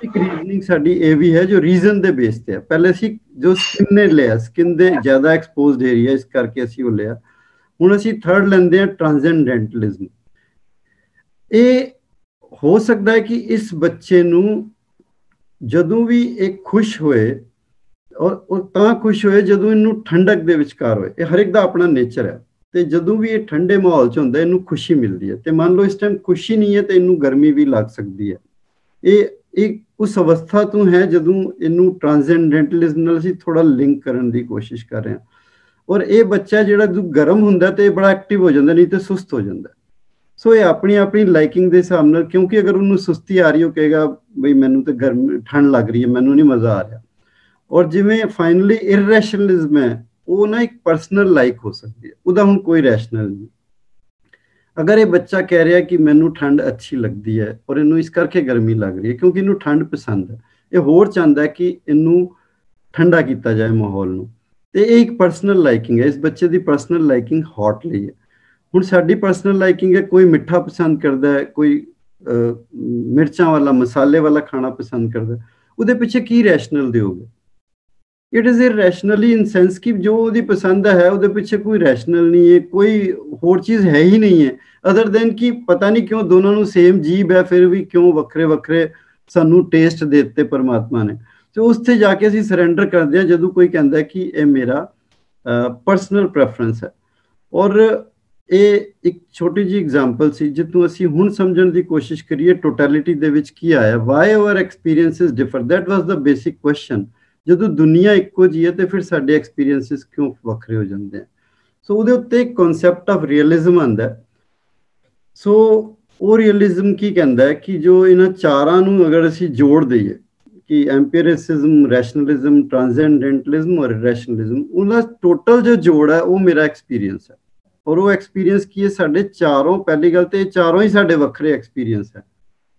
ਇੱਕ ਰੀਜ਼ਨਿੰਗ ਸਾਡੀ ਇਹ ਵੀ ਹੈ ਜੋ ਰੀਜ਼ਨ ਦੇ ਬੇਸ ਤੇ ਹੈ। ਪਹਿਲੇ ਅਸੀਂ ਜੋ ਸਕਿਨ ਨੇ ਲਿਆ, ਸਕਿਨ ਦੇ ਜ਼ਿਆਦਾ ਐਕਸਪੋਜ਼ਡ ਏਰੀਆ, ਇਸ ਕਰਕੇ ਅਸੀਂ ਉਹ ਲਿਆ। ਹੁਣ ਅਸੀਂ ਥਰਡ ਲੈਂਦੇ ਹਾਂ ਟ੍ਰਾਂਸੈਂਡੈਂਟਲਿਜ਼ਮ। ਇਹ ਹੋ ਸਕਦਾ ਹੈ ਕਿ ਇਸ ਬੱਚੇ ਨੂੰ ਜਦੋਂ ਵੀ ਇਹ ਖੁਸ਼ ਹੋਏ ਔਰ ਤਾਂ ਖੁਸ਼ ਹੋਏ ਜਦੋਂ ਇਹਨੂੰ ਠੰਡਕ ਦੇ ਵਿਚਕਾਰ ਹੋਏ। ਇਹ ਹਰ ਇੱਕ ਦਾ ਆਪਣਾ ਨੇਚਰ ਹੈ, ਤੇ ਜਦੋਂ ਵੀ ਇਹ ਠੰਡੇ ਮਾਹੌਲ 'ਚ ਹੁੰਦਾ ਇਹਨੂੰ ਖੁਸ਼ੀ ਮਿਲਦੀ ਹੈ, ਤੇ ਮੰਨ ਲਓ ਇਸ ਟਾਈਮ ਖੁਸ਼ੀ ਨਹੀਂ ਹੈ ਤੇ ਇਹਨੂੰ ਗਰਮੀ ਵੀ ਲੱਗ ਸਕਦੀ ਹੈ। ਇਹ ਉਸ ਅਵਸਥਾ ਤੋਂ ਹੈ ਜਦੋਂ ਇਹਨੂੰ ਟ੍ਰਾਂਸੈਂਡੈਂਟਲਿਜ਼ਮ ਨਾਲ ਅਸੀਂ ਥੋੜਾ ਲਿੰਕ ਕਰਨ ਦੀ ਕੋਸ਼ਿਸ਼ ਕਰ ਰਹੇ ਹਾਂ। ਔਰ ਇਹ ਬੱਚਾ ਜਿਹੜਾ ਜਦੋਂ ਗਰਮ ਹੁੰਦਾ ਤੇ ਇਹ ਬੜਾ ਐਕਟਿਵ ਹੋ ਜਾਂਦਾ, ਨਹੀਂ ਤੇ ਸੁਸਤ ਹੋ ਜਾਂਦਾ। ਸੋ ਇਹ ਆਪਣੀ ਆਪਣੀ ਲਾਈਕਿੰਗ ਦੇ ਹਿਸਾਬ ਨਾਲ, ਕਿਉਂਕਿ ਅਗਰ ਉਹਨੂੰ ਸੁਸਤੀ ਆ ਰਹੀ ਉਹ ਕਹੇਗਾ ਬਈ ਮੈਨੂੰ ਤੇ ਗਰਮੀ ਠੰਡ ਲੱਗ ਰਹੀ ਹੈ, ਮੈਨੂੰ ਨਹੀਂ ਮਜ਼ਾ ਆ ਰਿਹਾ। ਔਰ ਜਿਵੇਂ ਫਾਈਨਲੀ ਇਰਰੈਸ਼ਨਲਿਜ਼ਮ ਹੈ, ਉਹ ਨਾ ਇੱਕ ਪਰਸਨਲ ਲਾਈਕ ਹੋ ਸਕਦੀ ਹੈ, ਉਹਦਾ ਹੁਣ ਕੋਈ ਰੈਸ਼ਨਲ ਨਹੀਂ। ਅਗਰ ਇਹ ਬੱਚਾ ਕਹਿ ਰਿਹਾ ਕਿ ਮੈਨੂੰ ਠੰਡ ਅੱਛੀ ਲੱਗਦੀ ਹੈ ਔਰ ਇਹਨੂੰ ਇਸ ਕਰਕੇ ਗਰਮੀ ਲੱਗ ਰਹੀ ਹੈ ਕਿਉਂਕਿ ਇਹਨੂੰ ਠੰਡ ਪਸੰਦ ਹੈ, ਇਹ ਹੋਰ ਚਾਹੁੰਦਾ ਹੈ ਕਿ ਇਹਨੂੰ ਠੰਡਾ ਕੀਤਾ ਜਾਏ ਮਾਹੌਲ ਨੂੰ, ਤੇ ਇਹ ਇੱਕ ਪਰਸਨਲ ਲਾਈਕਿੰਗ ਹੈ। ਇਸ ਬੱਚੇ ਦੀ ਪਰਸਨਲ ਲਾਈਕਿੰਗ ਹੌਟ ਲਈ ਹੈ। ਹੁਣ ਸਾਡੀ ਪਰਸਨਲ ਲਾਈਕਿੰਗ ਹੈ, ਕੋਈ ਮਿੱਠਾ ਪਸੰਦ ਕਰਦਾ ਹੈ, ਕੋਈ ਮਿਰਚਾਂ ਵਾਲਾ ਮਸਾਲੇ ਵਾਲਾ ਖਾਣਾ ਪਸੰਦ ਕਰਦਾ, ਉਹਦੇ ਪਿੱਛੇ ਕੀ ਰੈਸ਼ਨਲ ਦਿਓਗੇ? ਇਟ ਇਜ਼ ਇਰਰੈਸ਼ਨਲੀ ਇਨ ਸੈਂਸ ਕਿ ਜੋ ਉਹਦੀ ਪਸੰਦ ਹੈ ਉਹਦੇ ਪਿੱਛੇ ਕੋਈ ਰੈਸ਼ਨਲ ਨਹੀਂ ਹੈ, ਕੋਈ ਹੋਰ ਚੀਜ਼ ਹੈ ਹੀ ਨਹੀਂ ਹੈ ਅਦਰ ਦੈਨ ਕਿ ਪਤਾ ਨਹੀਂ ਕਿਉਂ ਦੋਨਾਂ ਨੂੰ ਸੇਮ ਜੀਭ ਹੈ, ਫਿਰ ਵੀ ਕਿਉਂ ਵੱਖਰੇ ਵੱਖਰੇ ਸਾਨੂੰ ਟੇਸਟ ਦੇ ਦਿੱਤੇ ਪਰਮਾਤਮਾ ਨੇ। ਤੇ ਉਸ ਤੇ ਜਾ ਕੇ ਅਸੀਂ ਸਰੈਂਡਰ ਕਰਦੇ ਹਾਂ ਜਦੋਂ ਕੋਈ ਕਹਿੰਦਾ ਕਿ ਇਹ ਮੇਰਾ ਪਰਸਨਲ ਪ੍ਰੈਫਰੈਂਸ ਹੈ। ਔਰ ਇਹ ਇੱਕ ਛੋਟੀ ਜਿਹੀ ਐਗਜ਼ਾਮਪਲ ਸੀ ਜਿੱਥੋਂ ਅਸੀਂ ਹੁਣ ਸਮਝਣ ਦੀ ਕੋਸ਼ਿਸ਼ ਕਰੀਏ ਟੋਟੈਲਿਟੀ ਦੇ ਵਿੱਚ ਕੀ ਆਇਆ। Why our experiences differ, that was the basic question. ਜਦੋਂ ਦੁਨੀਆ ਇੱਕੋ ਜਿਹੀ ਹੈ ਤੇ ਫਿਰ ਸਾਡੇ ਐਕਸਪੀਰੀਐਂਸਿਸ ਕਿਉਂ ਵੱਖਰੇ ਹੋ ਜਾਂਦੇ ਆ? ਸੋ ਉਹਦੇ ਉੱਤੇ ਇੱਕ ਕਨਸੈਪਟ ਆਫ ਰੀਅਲਿਜ਼ਮ ਆਉਂਦਾ। ਸੋ ਉਹ ਰੀਅਲਿਜ਼ਮ ਕੀ ਕਹਿੰਦਾ ਹੈ ਕਿ ਜੋ ਇਹਨਾਂ ਚਾਰਾਂ ਨੂੰ ਅਗਰ ਅਸੀਂ ਜੋੜ ਦਈਏ ਕਿ ਐਂਪੀਰਿਸਿਜ਼ਮ, ਰੈਸ਼ਨਲਿਜ਼ਮ, ਟ੍ਰਾਂਸੈਂਡੈਂਟਲਿਜ਼ਮ ਔਰ ਰੈਸ਼ਨਲਿਜ਼ਮ, ਉਹਦਾ ਟੋਟਲ ਜੋ ਜੋੜ ਹੈ ਉਹ ਮੇਰਾ ਐਕਸਪੀਰੀਅੰਸ ਹੈ। ਔਰ ਉਹ ਐਕਸਪੀਰੀਅੰਸ ਕੀ ਹੈ? ਸਾਡੇ ਚਾਰੋਂ, ਪਹਿਲੀ ਗੱਲ ਤੇ ਚਾਰੋਂ ਹੀ ਸਾਡੇ ਵੱਖਰੇ ਐਕਸਪੀਰੀਅੰਸ ਹੈ।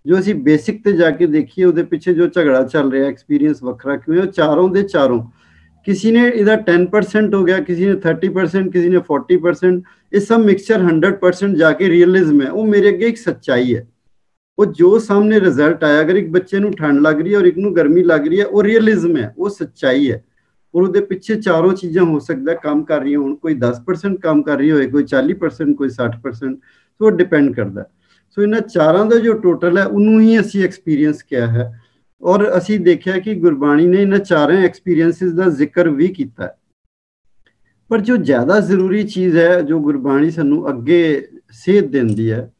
ਜੋ ਅਸੀਂ ਬੇਸਿਕ ਤੇ ਜਾ ਕੇ ਦੇਖੀਏ ਉਹਦੇ ਪਿੱਛੇ ਜੋ ਝਗੜਾ ਚੱਲ ਰਿਹਾ ਐਕਸਪੀਰੀਅੰਸ ਵੱਖਰਾ ਕਿਉਂ ਹੈ? ਉਹ ਚਾਰੋਂ ਦੇ ਚਾਰੋਂ, ਕਿਸੇ ਨੇ ਇਹਦਾ 10% ਹੋ ਗਿਆ, ਕਿਸੇ ਨੇ 30%, ਕਿਸੇ ਨੇ 40%, ਇਹ ਸਭ ਮਿਕਸਚਰ 100% ਜਾ ਕੇ ਰੀਅਲਿਜ਼ਮ ਹੈ। ਉਹ ਮੇਰੇ ਅੱਗੇ ਇੱਕ ਸੱਚਾਈ ਹੈ। ਉਹ ਜੋ ਸਾਹਮਣੇ ਰਿਜ਼ਲਟ ਆਇਆ, ਅਗਰ ਇੱਕ ਬੱਚੇ ਨੂੰ ਠੰਡ ਲੱਗ ਰਹੀ ਹੈ ਔਰ ਇੱਕ ਨੂੰ ਗਰਮੀ ਲੱਗ ਰਹੀ ਹੈ, ਉਹ ਰੀਅਲਿਜ਼ਮ ਹੈ, ਉਹ ਸੱਚਾਈ ਹੈ। ਔਰ ਉਹਦੇ ਪਿੱਛੇ ਚਾਰੋਂ ਚੀਜ਼ਾਂ ਹੋ ਸਕਦਾ ਕੰਮ ਕਰ ਰਹੀਆਂ ਹੋਣ, ਕੋਈ 10% ਕੰਮ ਕਰ ਰਹੀ ਹੋਏ, ਕੋਈ 40%, ਕੋਈ 60%, ਸੋ ਡਿਪੈਂਡ ਕਰਦਾ। ਸੋ ਇਹਨਾਂ ਚਾਰਾਂ ਦਾ ਜੋ ਟੋਟਲ ਹੈ ਉਹਨੂੰ ਹੀ ਅਸੀਂ ਐਕਸਪੀਰੀਅੰਸ ਕਿਹਾ ਹੈ। ਔਰ ਅਸੀਂ ਦੇਖਿਆ ਕਿ ਗੁਰਬਾਣੀ ਨੇ ਇਹਨਾਂ ਚਾਰਾਂ ਐਕਸਪੀਰੀਅੰਸਿਸ ਦਾ ਜ਼ਿਕਰ ਵੀ ਕੀਤਾ ਹੈ। ਪਰ ਜੋ ਜ਼ਿਆਦਾ ਜ਼ਰੂਰੀ ਚੀਜ਼ ਹੈ, ਜੋ ਗੁਰਬਾਣੀ ਸਾਨੂੰ ਅੱਗੇ ਸੇਧ ਦਿੰਦੀ ਹੈ,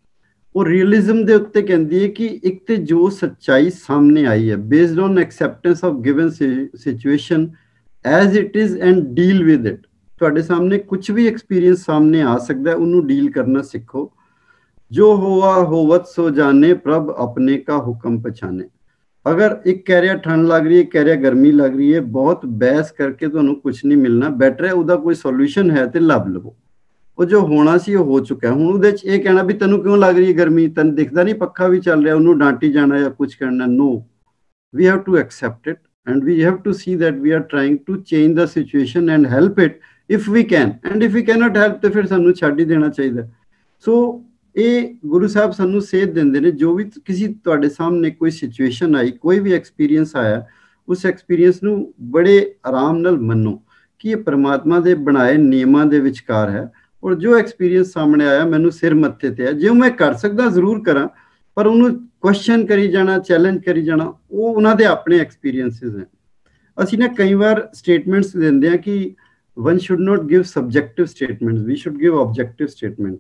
ਉਹ ਰੀਅਲਿਜ਼ਮ ਦੇ ਉੱਤੇ ਕਹਿੰਦੀ ਹੈ ਕਿ ਇੱਕ ਤੇ ਜੋ ਸੱਚਾਈ ਸਾਹਮਣੇ ਆਈ ਹੈ, based on acceptance of given situation as it is and deal with it. ਤੁਹਾਡੇ ਸਾਹਮਣੇ ਕੁਝ ਵੀ ਐਕਸਪੀਰੀਅੰਸ ਸਾਹਮਣੇ ਆ ਸਕਦਾ ਹੈ, ਉਹਨੂੰ ਡੀਲ ਕਰਨਾ ਸਿੱਖੋ। ਜੋ ਹੋਵਾ ਹੋਵਤ ਸੋ ਜਾਣੇ, ਪ੍ਰਭ ਆਪਣੇ ਕਾ ਹੁਕਮ ਪਛਾਣੇ। ਅਗਰ ਇੱਕ ਕਹਿ ਰਿਹਾ ਠੰਡ ਲੱਗ ਰਹੀ ਹੈ, ਕਹਿ ਰਿਹਾ ਗਰਮੀ ਲੱਗ ਰਹੀ ਹੈ, ਬਹੁਤ ਬਹਿਸ ਕਰਕੇ ਤੁਹਾਨੂੰ ਕੁਝ ਨਹੀਂ ਮਿਲਣਾ। ਬੈਟਰ ਹੈ ਉਹਦਾ ਕੋਈ ਸੋਲੂਸ਼ਨ ਹੈ ਤੇ ਲੱਭ ਲਵੋ। ਉਹ ਜੋ ਹੋਣਾ ਸੀ ਉਹ ਹੋ ਚੁੱਕਾ। ਹੁਣ ਉਹਦੇ 'ਚ ਇਹ ਕਹਿਣਾ ਵੀ ਤੈਨੂੰ ਕਿਉਂ ਲੱਗ ਰਹੀ ਹੈ ਗਰਮੀ, ਤੈਨੂੰ ਦਿਖਦਾ ਨਹੀਂ ਪੱਖਾ ਵੀ ਚੱਲ ਰਿਹਾ, ਉਹਨੂੰ ਡਾਂਟੀ ਜਾਣਾ ਜਾਂ ਕੁਝ ਕਰਨਾ। No, we have to accept it and we have to see that we are trying to change the situation and help it if we can, and if we cannot help ਤੇ ਫਿਰ ਸਾਨੂੰ ਛੱਡ ਹੀ ਦੇਣਾ ਚਾਹੀਦਾ। ਸੋ ਇਹ ਗੁਰੂ ਸਾਹਿਬ ਸਾਨੂੰ ਸੇਧ ਦਿੰਦੇ ਨੇ, ਜੋ ਵੀ ਕਿਸੇ ਤੁਹਾਡੇ ਸਾਹਮਣੇ ਕੋਈ ਸਿਚੁਏਸ਼ਨ ਆਈ, ਕੋਈ ਵੀ ਐਕਸਪੀਰੀਅੰਸ ਆਇਆ, ਉਸ ਐਕਸਪੀਰੀਅੰਸ ਨੂੰ ਬੜੇ ਆਰਾਮ ਨਾਲ ਮੰਨੋ ਕਿ ਇਹ ਪਰਮਾਤਮਾ ਦੇ ਬਣਾਏ ਨਿਯਮਾਂ ਦੇ ਵਿਚਕਾਰ ਹੈ। ਔਰ ਜੋ ਐਕਸਪੀਰੀਅੰਸ ਸਾਹਮਣੇ ਆਇਆ ਮੈਨੂੰ ਸਿਰ ਮੱਥੇ ਤੇ ਹੈ, ਜੇ ਮੈਂ ਕਰ ਸਕਦਾ ਜ਼ਰੂਰ ਕਰਾਂ, ਪਰ ਉਹਨੂੰ ਕੁਐਸਚਨ ਕਰੀ ਜਾਣਾ, ਚੈਲੰਜ ਕਰੀ ਜਾਣਾ, ਉਹ ਉਹਨਾਂ ਦੇ ਆਪਣੇ ਐਕਸਪੀਰੀਅੰਸਿਸ ਹੈ। ਅਸੀਂ ਨਾ ਕਈ ਵਾਰ ਸਟੇਟਮੈਂਟਸ ਦਿੰਦੇ ਹਾਂ ਕਿ one should not give subjective statements, we should give objective statement।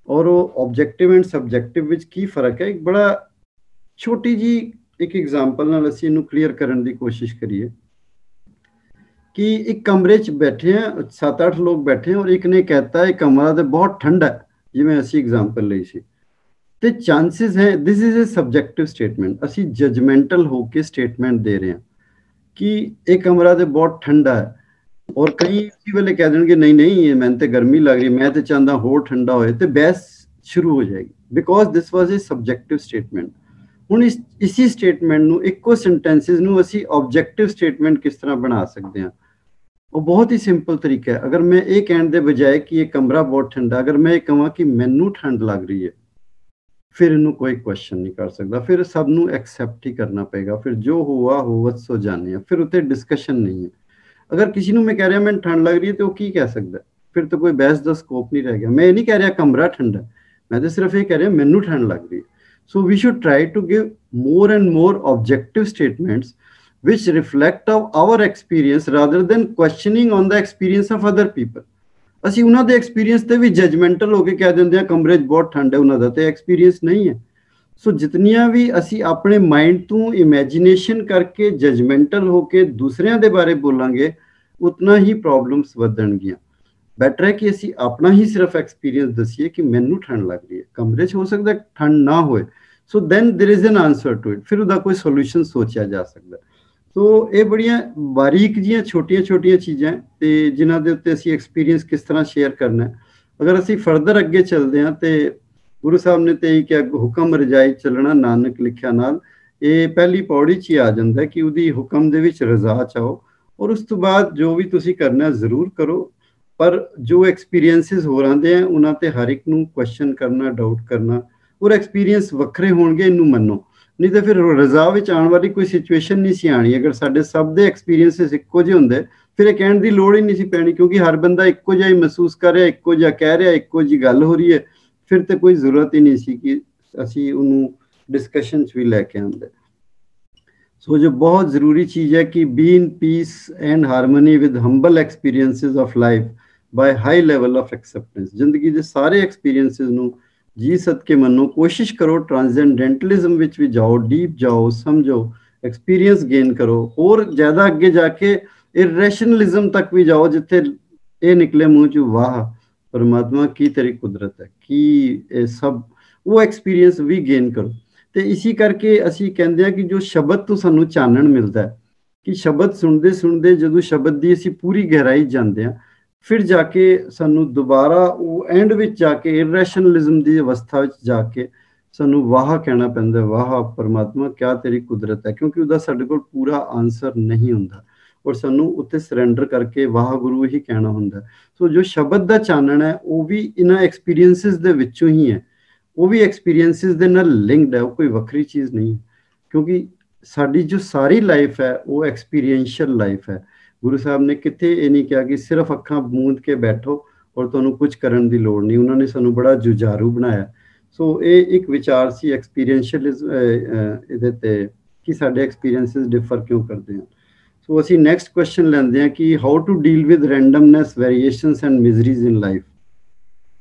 ਔਰ ਉਹ ਆਬਜੈਕਟਿਵ ਐਂਡ ਸਬਜੈਕਟਿਵ ਵਿੱਚ ਕੀ ਫਰਕ ਹੈ, ਇੱਕ ਬੜਾ ਛੋਟੀ ਜੀ ਇੱਕ ਐਗਜ਼ਾਮਪਲ ਨਾਲ ਅਸੀਂ ਇਹਨੂੰ ਕਲੀਅਰ ਕਰਨ ਦੀ ਕੋਸ਼ਿਸ਼ ਕਰੀਏ ਕਿ ਇੱਕ ਕਮਰੇ 'ਚ ਬੈਠੇ ਆ, 7-8 ਲੋਕ ਬੈਠੇ, ਔਰ ਇੱਕ ਨੇ ਕਹਿਤਾ ਇਹ ਕਮਰਾ ਤੇ ਬਹੁਤ ਠੰਡਾ ਹੈ, ਜਿਵੇਂ ਅਸੀਂ ਐਗਜ਼ਾਮਪਲ ਲਈ ਸੀ, ਤੇ ਚਾਂਸਿਸ ਹੈ this is a subjective statement. ਅਸੀਂ ਜਜਮੈਂਟਲ ਹੋ ਕੇ ਸਟੇਟਮੈਂਟ ਦੇ ਰਹੇ ਹਾਂ ਕਿ ਇਹ ਕਮਰਾ ਤੇ ਬਹੁਤ ਠੰਡਾ ਹੈ, ਔਰ ਕਈ ਇसी ਵੇਲੇ ਕਹਿ ਦੇਣਗੇ ਨਹੀਂ ਨਹੀਂ ਮੈਨੂੰ ਤੇ ਗਰਮੀ ਲੱਗ ਰਹੀ, ਮੈਂ ਤੇ ਚਾਹੁੰਦਾ ਹੋਰ ਠੰਡਾ ਹੋਏ, ਤੇ ਬਹਿਸ ਸ਼ੁਰੂ ਹੋ ਜਾਏਗੀ, because this was a subjective statement. ਹੁਣ ਇसी ਸਟੇਟਮੈਂਟ ਨੂੰ, ਇੱਕੋ ਸੈਂਟੈਂਸਿਸ ਨੂੰ ਅਸੀਂ ਆਬਜੈਕਟਿਵ ਸਟੇਟਮੈਂਟ ਕਿਸ ਤਰ੍ਹਾਂ ਬਣਾ ਸਕਦੇ ਹਾਂ? ਉਹ ਬਹੁਤ ਹੀ ਸਿੰਪਲ ਤਰੀਕਾ ਹੈ। ਅਗਰ ਮੈਂ ਇਹ ਕਹਿਣ ਦੇ ਬਜਾਏ ਕਿ ਇਹ ਕਮਰਾ ਬਹੁਤ ਠੰਡਾ, ਅਗਰ ਮੈਂ ਇਹ ਕਹਾਂ ਕਿ ਮੈਨੂੰ ਠੰਡ ਲੱਗ ਰਹੀ ਹੈ, ਫਿਰ ਇਹਨੂੰ ਕੋਈ ਕੁਐਸਚਨ ਨਹੀਂ ਕਰ ਸਕਦਾ, ਫਿਰ ਸਭ ਨੂੰ ਐਕਸੈਪਟ ਹੀ ਕਰਨਾ ਪਏਗਾ। ਫਿਰ ਜੋ ਹੋਵਾ ਹੋਵਤ ਸੋ ਜਾਣੇ, ਫਿਰ ਉੱਤੇ ਡਿਸਕਸ਼ਨ ਨਹੀਂ ਹੈ। ਅਗਰ ਕਿਸੇ ਨੂੰ ਮੈਂ ਕਹਿ ਰਿਹਾ ਮੈਨੂੰ ਠੰਡ ਲੱਗ ਰਹੀ ਹੈ, ਤੇ ਉਹ ਕੀ ਕਹਿ ਸਕਦਾ? ਫਿਰ ਤਾਂ ਕੋਈ ਬਹਿਸ ਦਾ ਸਕੋਪ ਨਹੀਂ ਰਹਿ ਗਿਆ। ਮੈਂ ਇਹ ਨਹੀਂ ਕਹਿ ਰਿਹਾ ਕਮਰਾ ਠੰਡਾ, ਮੈਂ ਤਾਂ ਸਿਰਫ ਇਹ ਕਹਿ ਰਿਹਾ ਮੈਨੂੰ ਠੰਡ ਲੱਗ ਰਹੀ ਹੈ। So we should try to give more and more objective statements which reflect our experience rather than questioning on the experience of other people। ਅਸੀਂ ਉਹਨਾਂ ਦੇ ਐਕਸਪੀਰੀਅੰਸ ਤੇ ਵੀ ਜਜਮੈਂਟਲ ਹੋ ਕੇ ਕਹਿ ਦਿੰਦੇ ਹਾਂ ਕਮਰੇ 'ਚ ਬਹੁਤ ਠੰਡ ਹੈ, ਉਹਨਾਂ ਦਾ ਤੇ ਐਕਸਪੀਰੀਅੰਸ ਨਹੀਂ ਹੈ। ਸੋ ਜਿਤਨੀਆਂ ਵੀ ਅਸੀਂ ਆਪਣੇ ਮਾਈਂਡ ਤੋਂ ਇਮੈਜੀਨੇਸ਼ਨ ਕਰਕੇ ਜਜਮੈਂਟਲ ਹੋ ਕੇ ਦੂਸਰਿਆਂ ਦੇ ਬਾਰੇ ਬੋਲਾਂਗੇ, ਉਤਨਾ ਹੀ ਪ੍ਰੋਬਲਮਸ ਵਧਣਗੀਆਂ। ਬੈਟਰ ਹੈ ਕਿ ਅਸੀਂ ਆਪਣਾ ਹੀ ਸਿਰਫ ਐਕਸਪੀਰੀਅੰਸ ਦੱਸੀਏ ਕਿ ਮੈਨੂੰ ਠੰਡ ਲੱਗ ਰਹੀ ਹੈ, ਕਮਰੇ 'ਚ ਹੋ ਸਕਦਾ ਠੰਡ ਨਾ ਹੋਏ, so then there is an answer to it, ਫਿਰ ਉਹਦਾ ਕੋਈ ਸੋਲੂਸ਼ਨ ਸੋਚਿਆ ਜਾ ਸਕਦਾ। ਸੋ ਇਹ ਬੜੀਆਂ ਬਾਰੀਕ ਜੀਆਂ ਛੋਟੀਆਂ ਚੀਜ਼ਾਂ ਤੇ ਜਿਨ੍ਹਾਂ ਦੇ ਉੱਤੇ ਅਸੀਂ ਐਕਸਪੀਰੀਅੰਸ ਕਿਸ ਤਰ੍ਹਾਂ ਸ਼ੇਅਰ ਕਰਨਾ ਹੈ। ਅਗਰ ਅਸੀਂ ਫਰਦਰ ਅੱਗੇ ਚੱਲਦੇ ਹਾਂ ਤੇ ਗੁਰੂ ਸਾਹਿਬ ਨੇ ਤੇ ਇਹ ਕਿਹਾ ਹੁਕਮ ਰਜਾਈ ਚੱਲਣਾ ਨਾਨਕ ਲਿਖਿਆ ਨਾਲ, ਇਹ ਪਹਿਲੀ ਪੌੜੀ 'ਚ ਹੀ ਆ ਜਾਂਦਾ ਕਿ ਉਹਦੀ ਹੁਕਮ ਦੇ ਵਿੱਚ ਰਜ਼ਾ ਚਾਹੋ, ਔਰ ਉਸ ਤੋਂ ਬਾਅਦ ਜੋ ਵੀ ਤੁਸੀਂ ਕਰਨਾ ਜ਼ਰੂਰ ਕਰੋ। ਪਰ ਜੋ ਐਕਸਪੀਰੀਅੰਸਿਸ ਹੋ ਰਹੇ ਆ ਉਹਨਾਂ ਤੇ ਹਰ ਇੱਕ ਨੂੰ ਕੁਐਸਚਨ ਕਰਨਾ, ਡਾਊਟ ਕਰਨਾ, ਔਰ ਐਕਸਪੀਰੀਅੰਸ ਵੱਖਰੇ ਹੋਣਗੇ, ਇਹਨੂੰ ਮੰਨੋ। ਨਹੀਂ ਤਾਂ ਫਿਰ ਰਜ਼ਾ ਵਿੱਚ ਆਉਣ ਵਾਲੀ ਕੋਈ ਸਿਚੁਏਸ਼ਨ ਨਹੀਂ ਸੀ ਆਣੀ। ਅਗਰ ਸਾਡੇ ਸਭ ਦੇ ਐਕਸਪੀਰੀਅੰਸਿਸ ਇੱਕੋ ਜਿਹੇ ਹੁੰਦੇ, ਫਿਰ ਇਹ ਕਹਿਣ ਦੀ ਲੋੜ ਹੀ ਨਹੀਂ ਸੀ ਪੈਣੀ, ਕਿਉਂਕਿ ਹਰ ਬੰਦਾ ਇੱਕੋ ਜਿਹਾ ਹੀ ਮਹਿਸੂਸ ਕਰ ਰਿਹਾ, ਇੱਕੋ ਜਿਹਾ ਕਹਿ ਰਿਹਾ, ਇੱਕੋ ਜਿਹੀ ਗੱਲ ਹੋ ਰਹੀ ਹੈ, ਫਿਰ ਤੇ ਕੋਈ ਜ਼ਰੂਰਤ ਹੀ ਨਹੀਂ ਸੀ ਕਿ ਅਸੀਂ ਉਹਨੂੰ ਡਿਸਕਸ਼ਨ 'ਚ ਵੀ ਲੈ ਕੇ ਆਉਂਦੇ। ਸੋ ਜੋ ਬਹੁਤ ਜ਼ਰੂਰੀ ਚੀਜ਼ ਹੈ ਕਿ be in peace and harmony with humble experiences of life by high level of acceptance. ਜ਼ਿੰਦਗੀ ਦੇ ਸਾਰੇ ਐਕਸਪੀਰੀਅੰਸਿਸ ਨੂੰ ਜੀ ਸਦਕੇ ਮੰਨੋ, ਕੋਸ਼ਿਸ਼ ਕਰੋ ਟ੍ਰਾਂਸਜੈਂਡੈਂਟਲਿਜ਼ਮ ਵਿੱਚ ਵੀ ਜਾਓ, ਡੀਪ ਜਾਓ, ਸਮਝੋ, ਐਕਸਪੀਰੀਅੰਸ ਗੇਨ ਕਰੋ, ਹੋਰ ਜ਼ਿਆਦਾ ਅੱਗੇ ਜਾ ਕੇ ਇਰੈਸ਼ਨਲਿਜ਼ਮ ਤੱਕ ਵੀ ਜਾਓ, ਜਿੱਥੇ ਇਹ ਨਿਕਲੇ ਮੂੰਹ 'ਚ ਵਾਹ ਪਰਮਾਤਮਾ ਕੀ ਤੇਰੀ ਕੁਦਰਤ ਹੈ, ਕੀ ਇਹ ਸਭ, ਉਹ ਐਕਸਪੀਰੀਅੰਸ ਵੀ ਗੇਨ ਕਰੋ। ਤੇ ਇਸੇ ਕਰਕੇ ਅਸੀਂ ਕਹਿੰਦੇ ਹਾਂ ਕਿ ਜੋ ਸ਼ਬਦ ਤੋਂ ਸਾਨੂੰ ਚਾਨਣ ਮਿਲਦਾ ਹੈ, ਕਿ ਸ਼ਬਦ ਸੁਣਦੇ ਜਦੋਂ ਸ਼ਬਦ ਦੀ ਅਸੀਂ ਪੂਰੀ ਗਹਿਰਾਈ ਜਾਂਦੇ ਹਾਂ, ਫਿਰ ਜਾ ਕੇ ਸਾਨੂੰ ਦੁਬਾਰਾ ਉਹ ਐਂਡ ਵਿੱਚ ਜਾ ਕੇ ਇਰੈਸ਼ਨਲਿਜ਼ਮ ਦੀ ਅਵਸਥਾ ਵਿੱਚ ਜਾ ਕੇ ਸਾਨੂੰ ਵਾਹ ਕਹਿਣਾ ਪੈਂਦਾ, ਵਾਹ ਪਰਮਾਤਮਾ ਕਿਆ ਤੇਰੀ ਕੁਦਰਤ ਹੈ, ਕਿਉਂਕਿ ਉਹਦਾ ਸਾਡੇ ਕੋਲ ਪੂਰਾ ਆਨਸਰ ਨਹੀਂ ਹੁੰਦਾ, ਔਰ ਸਾਨੂੰ ਉੱਤੇ ਸਰੈਂਡਰ ਕਰਕੇ ਵਾਹਿਗੁਰੂ ਹੀ ਕਹਿਣਾ ਹੁੰਦਾ। ਸੋ ਜੋ ਸ਼ਬਦ ਦਾ ਚਾਨਣ ਹੈ ਉਹ ਵੀ ਇਹਨਾਂ ਐਕਸਪੀਰੀਅੰਸਿਸ ਦੇ ਵਿੱਚੋਂ ਹੀ ਹੈ, ਉਹ ਵੀ ਐਕਸਪੀਰੀਐਂਸਿਸ ਦੇ ਨਾਲ ਲਿੰਕਡ ਹੈ, ਉਹ ਕੋਈ ਵੱਖਰੀ ਚੀਜ਼ ਨਹੀਂ ਹੈ। ਕਿਉਂਕਿ ਸਾਡੀ ਜੋ ਸਾਰੀ ਲਾਈਫ ਹੈ ਉਹ ਐਕਸਪੀਰੀਐਂਸ਼ੀਅਲ ਲਾਈਫ ਹੈ। ਗੁਰੂ ਸਾਹਿਬ ਨੇ ਕਿਤੇ ਇਹ ਨਹੀਂ ਕਿਹਾ ਕਿ ਸਿਰਫ ਅੱਖਾਂ ਬੂੰਦ ਕੇ ਬੈਠੋ ਔਰ ਤੁਹਾਨੂੰ ਕੁਝ ਕਰਨ ਦੀ ਲੋੜ ਨਹੀਂ। ਉਹਨਾਂ ਨੇ ਸਾਨੂੰ ਬੜਾ ਜੁਝਾਰੂ ਬਣਾਇਆ। ਸੋ ਇਹ ਇੱਕ ਵਿਚਾਰ ਸੀ ਐਕਸਪੀਰੀਐਂਸ਼ੀਅਲ ਇਹਦੇ ਤੇ, ਕਿ ਸਾਡੇ ਐਕਸਪੀਰੀਐਂਸਿਸ ਡਿਫਰ ਕਿਉਂ ਕਰਦੇ ਹਨ। ਸੋ ਅਸੀਂ ਨੈਕਸਟ ਕੁਐਸਚਨ ਲੈਂਦੇ ਹਾਂ ਕਿ how to deal with randomness, variations and miseries in life.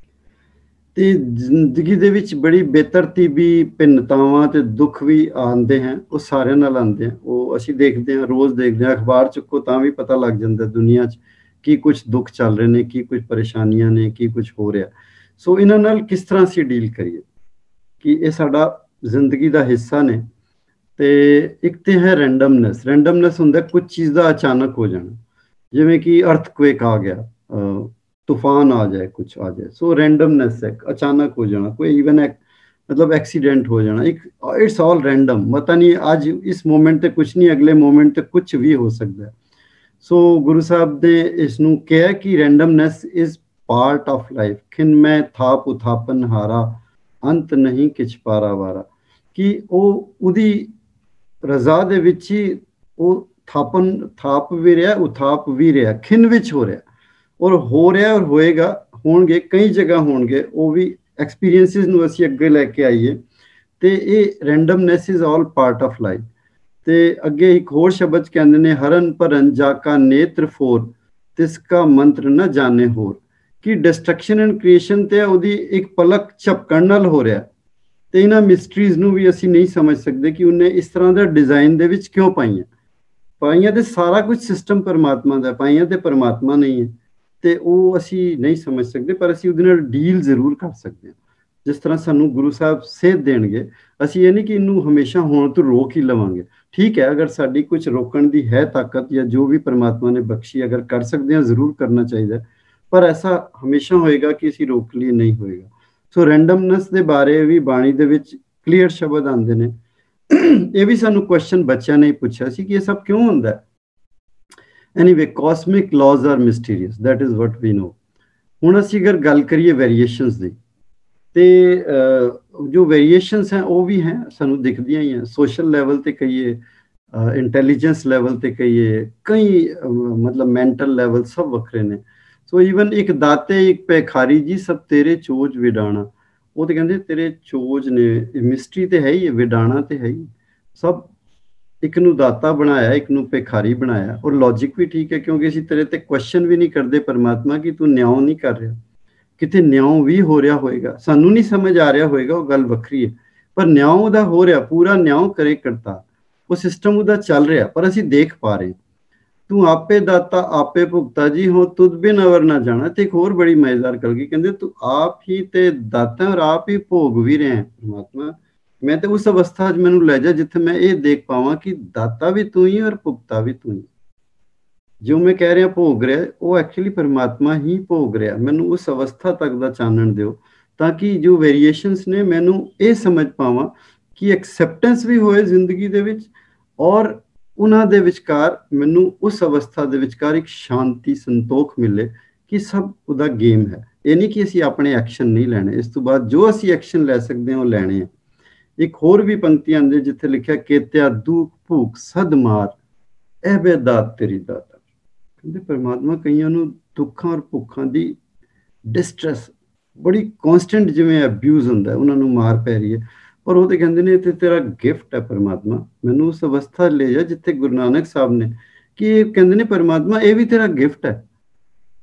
ਤੇ ਜ਼ਿੰਦਗੀ ਦੇ ਵਿੱਚ ਬੜੀ ਬੇਤਰਤੀਬੀ ਭਿੰਨਤਾਵਾਂ ਤੇ ਦੁੱਖ ਵੀ ਆਉਂਦੇ ਹਨ, ਉਹ ਸਾਰਿਆਂ ਨਾਲ ਆਉਂਦੇ ਹਨ। ਉਹ ਅਸੀਂ ਦੇਖਦੇ ਹਾਂ, ਰੋਜ਼ ਦੇਖਦੇ ਹਾਂ, ਅਖਬਾਰ ਚੁੱਕੋ ਤਾਂ ਵੀ ਪਤਾ ਲੱਗ ਜਾਂਦਾ ਦੁਨੀਆ 'ਚ ਕੀ ਕੁਝ ਦੁੱਖ ਚੱਲ ਰਹੇ ਨੇ, ਕੀ ਕੁਝ ਪਰੇਸ਼ਾਨੀਆਂ ਨੇ, ਕੀ ਕੁਝ ਹੋ ਰਿਹਾ। ਸੋ ਇਹਨਾਂ ਨਾਲ ਕਿਸ ਤਰ੍ਹਾਂ ਅਸੀਂ ਡੀਲ ਕਰੀਏ, ਕਿ ਇਹ ਸਾਡਾ ਜ਼ਿੰਦਗੀ ਦਾ ਹਿੱਸਾ ਨੇ। ਤੇ ਇੱਕ ਤੇ ਹੈ ਰੈਂਡਮਨੈਸ। ਰੈਂਡਮਨੈਸ ਹੁੰਦਾ ਕੁਝ ਚੀਜ਼ ਦਾ ਅਚਾਨਕ ਹੋ ਜਾਣਾ, ਜਿਵੇਂ ਕਿ ਅਰਥਕੁਏਕ ਆ ਗਿਆ, ਤੂਫਾਨ ਆ ਜਾਏ, ਕੁਝ ਆ ਜਾਏ। ਸੋ ਰੈਂਡਮਨੈਸ ਹੈ, ਅਚਾਨਕ ਹੋ ਜਾਣਾ। ਕੋਈ ਇਵਨ ਮਤਲਬ ਐਕਸੀਡੈਂਟ ਹੋ ਜਾਣਾ, ਇੱਕ ਇਟਸ ਆਲ ਰੈਂਡਮ। ਪਤਾ ਨਹੀਂ ਅੱਜ ਇਸ ਮੋਮੈਂਟ ਤੇ ਕੁਝ ਨਹੀਂ, ਅਗਲੇ ਮੋਮੈਂਟ ਤੇ ਕੁਝ ਵੀ ਹੋ ਸਕਦਾ ਹੈ। ਸੋ ਗੁਰੂ ਸਾਹਿਬ ਨੇ ਇਸ ਨੂੰ ਕਿਹਾ ਕਿ ਰੈਂਡਮਨੈਸ ਇਜ਼ ਪਾਰਟ ਆਫ ਲਾਈਫ। ਖਿਨ ਮੈਂ ਥਾਪ ਉਥਾਪਨ ਹਾਰਾ, ਅੰਤ ਨਹੀਂ ਕਿਛ ਪਾਰਾ ਵਾਰਾ। ਕਿ ਉਹ ਉਹਦੀ ਰਜ਼ਾ ਦੇ ਵਿੱਚ ਹੀ ਉਹ ਥਾਪ ਵੀ ਰਿਹਾ, ਉਥਾਪ ਵੀ ਰਿਹਾ, ਖਿਨ ਵਿੱਚ ਹੋ ਰਿਹਾ, ਔਰ ਹੋ ਰਿਹਾ ਔਰ ਹੋਏਗਾ, ਹੋਣਗੇ ਕਈ ਜਗ੍ਹਾ ਹੋਣਗੇ। ਉਹ ਵੀ ਐਕਸਪੀਰੀਐਂਸਿਸ ਨੂੰ ਅਸੀਂ ਅੱਗੇ ਲੈ ਕੇ ਆਈਏ। ਤੇ ਇਹ randomness is all part of life. ਤੇ ਅੱਗੇ ਇੱਕ ਹੋਰ ਸ਼ਬਦ ਕਹਿੰਦੇ ਨੇ, ਹਰਨ ਭਰਨ ਜਾ ਕਾ ਨੇਤਰ ਫੋਰ, ਤਿਸ ਕਾ ਮੰਤਰ ਨਾ ਜਾਣੇ ਹੋਰ। ਕਿ ਡਿਸਟਰਕਸ਼ਨ ਐਂਡ ਕ੍ਰੀਏਸ਼ਨ ਤੇ ਉਹਦੀ ਇੱਕ ਪਲਕ ਝਪਕਣ ਨਾਲ ਹੋ ਰਿਹਾ। ਤੇ ਇਹਨਾਂ ਮਿਸਟਰੀਜ਼ ਨੂੰ ਵੀ ਅਸੀਂ ਨਹੀਂ ਸਮਝ ਸਕਦੇ ਕਿ ਉਹਨੇ ਇਸ ਤਰ੍ਹਾਂ ਦਾ ਡਿਜ਼ਾਈਨ ਦੇ ਵਿੱਚ ਕਿਉਂ ਪਾਈਆਂ ਤੇ ਸਾਰਾ ਕੁਝ ਸਿਸਟਮ ਪਰਮਾਤਮਾ ਦਾ, ਪਾਈਆਂ ਤੇ ਪਰਮਾਤਮਾ ਨਹੀਂ ਹੈ। ਤੇ ਉਹ ਅਸੀਂ ਨਹੀਂ ਸਮਝ ਸਕਦੇ, ਪਰ ਅਸੀਂ ਉਹਦੇ ਨਾਲ ਡੀਲ ਜ਼ਰੂਰ ਕਰ ਸਕਦੇ ਹਾਂ। ਜਿਸ ਤਰ੍ਹਾਂ ਸਾਨੂੰ ਗੁਰੂ ਸਾਹਿਬ ਸੇਧ ਦੇਣਗੇ, ਅਸੀਂ ਇਹ ਨਹੀਂ ਕਿ ਇਹਨੂੰ ਹਮੇਸ਼ਾ ਹੋਣ ਤੋਂ ਰੋਕ ਹੀ ਲਵਾਂਗੇ। ਠੀਕ ਹੈ, ਅਗਰ ਸਾਡੀ ਕੁਝ ਰੋਕਣ ਦੀ ਹੈ ਤਾਕਤ, ਜਾਂ ਜੋ ਵੀ ਪਰਮਾਤਮਾ ਨੇ ਬਖਸ਼ੀ ਅਗਰ ਕਰ ਸਕਦੇ ਹਾਂ, ਜ਼ਰੂਰ ਕਰਨਾ ਚਾਹੀਦਾ। ਪਰ ਐਸਾ ਹਮੇਸ਼ਾ ਹੋਏਗਾ ਕਿ ਅਸੀਂ ਰੋਕ ਲਈਏ, ਨਹੀਂ ਹੋਏਗਾ। ਸੋ ਰੈਂਡਮਨੈਸ ਦੇ ਬਾਰੇ ਵੀ ਬਾਣੀ ਦੇ ਵਿੱਚ ਕਲੀਅਰ ਸ਼ਬਦ ਆਉਂਦੇ ਨੇ। ਇਹ ਵੀ ਸਾਨੂੰ ਕੁਐਸਚਨ ਬੱਚਿਆਂ ਨੇ ਪੁੱਛਿਆ ਸੀ ਕਿ ਇਹ ਸਭ ਕਿਉਂ ਹੁੰਦਾ ਹੈ। Anyway, cosmic laws are mysterious, that is what we know. ਹੁਣ ਅਸੀਂ ਅਗਰ ਗੱਲ ਕਰੀਏ ਵੇਰੀਏਸ਼ਨਸ ਦੀ, ਤੇ ਜੋ ਵੇਰੀਏਸ਼ਨਸ ਹੈ ਉਹ ਵੀ ਹੈ, ਸਾਨੂੰ ਦਿਖਦੀਆਂ ਹੀ ਹੈ। ਸੋਸ਼ਲ ਲੈਵਲ ਤੇ ਕਹੀਏ, ਇੰਟੈਲੀਜੈਂਸ ਲੈਵਲ ਤੇ ਕਹੀਏ, ਕਈ ਮਤਲਬ ਮੈਂਟਲ ਲੈਵਲ ਸਭ ਵੱਖਰੇ ਨੇ। ਸੋ ਈਵਨ ਇੱਕ ਦਾਤੇ ਇੱਕ ਭਿਖਾਰੀ ਜੀ, ਸਭ ਤੇਰੇ ਚੋਜ ਵਿਡਾਣਾ। ਉਹ ਤੇ ਕਹਿੰਦੇ ਤੇਰੇ ਚੋਜ ਨੇ, ਮਿਸਟਰੀ ਤੇ ਹੈ ਹੀ, ਵਿਡਾਣਾ ਤੇ ਹੈ ਹੀ। ਸਭ ਇੱਕ ਨੂੰ ਦਾਤਾ ਬਣਾਇਆ, ਇੱਕ ਨੂੰ ਭਿਖਾਰੀ ਬਣਾਇਆ। ਔਰ ਲੌਜਿਕ ਵੀ ਠੀਕ ਹੈ, ਕਿਉਂਕਿ ਅਸੀਂ ਤੇਰੇ ਤੇ ਕੁਐਸਚਨ ਵੀ ਨਹੀਂ ਕਰਦੇ ਪਰਮਾਤਮਾ ਕਿ ਤੂੰ ਨਿਆਂ ਨਹੀਂ ਕਰ ਰਿਹਾ। ਕਿਤੇ ਨਿਆਂ ਵੀ ਹੋ ਰਿਹਾ ਹੋਏਗਾ, ਸਾਨੂੰ ਨਹੀਂ ਸਮਝ ਆ ਰਿਹਾ ਹੋਏਗਾ, ਉਹ ਗੱਲ ਵੱਖਰੀ ਹੈ। ਪਰ ਨਿਆਂ ਉਹਦਾ ਹੋ ਰਿਹਾ, ਪੂਰਾ ਨਿਆਂ ਕਰੇ ਕਰਤਾ, ਉਹ ਸਿਸਟਮ ਉਹਦਾ ਚੱਲ ਰਿਹਾ, ਪਰ ਅਸੀਂ ਦੇਖ ਪਾ ਰਹੇ। ਤੂੰ ਆਪੇ ਦਾਤਾ ਆਪੇ ਭੁਗਤਾ ਜੀ ਹੋ, ਤੁਧ ਬਿਨ ਅਵਰ ਨਾ ਜਾਣਾ। ਤੇ ਇੱਕ ਹੋਰ ਬੜੀ ਮਜ਼ੇਦਾਰ ਗੱਲ ਕੀ ਕਹਿੰਦੇ, ਤੂੰ ਆਪ ਹੀ ਤੇ ਦਾਤਾ ਔਰ ਆਪ ਹੀ ਭੋਗ ਵੀ ਰਿਹਾ ਪਰਮਾਤਮਾ। ਮੈਂ ਤੇ ਉਸ ਅਵਸਥਾ 'ਚ ਮੈਨੂੰ ਲੈ ਜਾ ਜਿੱਥੇ ਮੈਂ ਇਹ ਦੇਖ ਪਾਵਾਂ ਕਿ ਦਾਤਾ ਵੀ ਤੂੰ ਹੀ ਔਰ ਭੁਗਤਾ ਵੀ ਤੂੰ ਹੀ। ਜੋ ਮੈਂ ਕਹਿ ਰਿਹਾ ਭੋਗ ਰਿਹਾ, ਉਹ ਐਕਚੁਅਲੀ ਪਰਮਾਤਮਾ ਹੀ ਭੋਗ ਰਿਹਾ। ਮੈਨੂੰ ਉਸ ਅਵਸਥਾ ਤੱਕ ਦਾ ਚਾਨਣ ਦਿਓ, ਤਾਂ ਕਿ ਜੋ ਵੇਰੀਏਸ਼ਨਸ ਨੇ ਮੈਨੂੰ ਇਹ ਸਮਝ ਪਾਵਾਂ ਕਿ ਐਕਸੈਪਟੈਂਸ ਵੀ ਹੋਏ ਜ਼ਿੰਦਗੀ ਦੇ ਵਿੱਚ, ਔਰ ਉਹਨਾਂ ਦੇ ਵਿਚਕਾਰ ਮੈਨੂੰ ਉਸ ਅਵਸਥਾ ਦੇ ਵਿਚਕਾਰ ਇੱਕ ਸ਼ਾਂਤੀ, ਸੰਤੋਖ ਮਿਲੇ ਕਿ ਸਭ ਉਹਦਾ ਗੇਮ ਹੈ। ਇਹ ਨਹੀਂ ਕਿ ਅਸੀਂ ਆਪਣੇ ਐਕਸ਼ਨ ਨਹੀਂ ਲੈਣੇ, ਇਸ ਤੋਂ ਬਾਅਦ ਜੋ ਅਸੀਂ ਐਕਸ਼ਨ ਲੈ ਸਕਦੇ ਹਾਂ ਉਹ ਲੈਣੇ ਆ। ਇੱਕ ਹੋਰ ਵੀ ਪੰਕਤੀਆਂ ਆਉਂਦੇ ਜਿੱਥੇ ਲਿਖਿਆ, ਕੇਤਿਆ ਦੁੱਖ ਭੂਖ ਸਦ ਮਾਰ, ਇਹ ਬੇਦਾਤ ਤੇਰੀ ਦਾਤਾ। ਕਹਿੰਦੇ ਪਰਮਾਤਮਾ ਕਈਆਂ ਨੂੰ ਦੁੱਖਾਂ ਔਰ ਭੁੱਖਾਂ ਦੀ ਡਿਸਟ੍ਰੈਸ ਬੜੀ ਕੌਂਸਟੈਂਟ, ਜਿਵੇਂ ਅਬਿਊਜ਼ ਹੁੰਦਾ, ਉਹਨਾਂ ਨੂੰ ਮਾਰ ਪੈ ਰਹੀ ਹੈ। ਪਰ ਉਹ ਤੇ ਕਹਿੰਦੇ ਨੇ ਤੇ ਤੇਰਾ ਗਿਫਟ ਹੈ ਪਰਮਾਤਮਾ, ਮੈਨੂੰ ਉਸ ਅਵਸਥਾ ਲੈ ਜਾ ਜਿੱਥੇ ਗੁਰੂ ਨਾਨਕ ਸਾਹਿਬ ਨੇ ਕਿ ਇਹ ਕਹਿੰਦੇ ਨੇ ਪਰਮਾਤਮਾ ਇਹ ਵੀ ਤੇਰਾ ਗਿਫਟ ਹੈ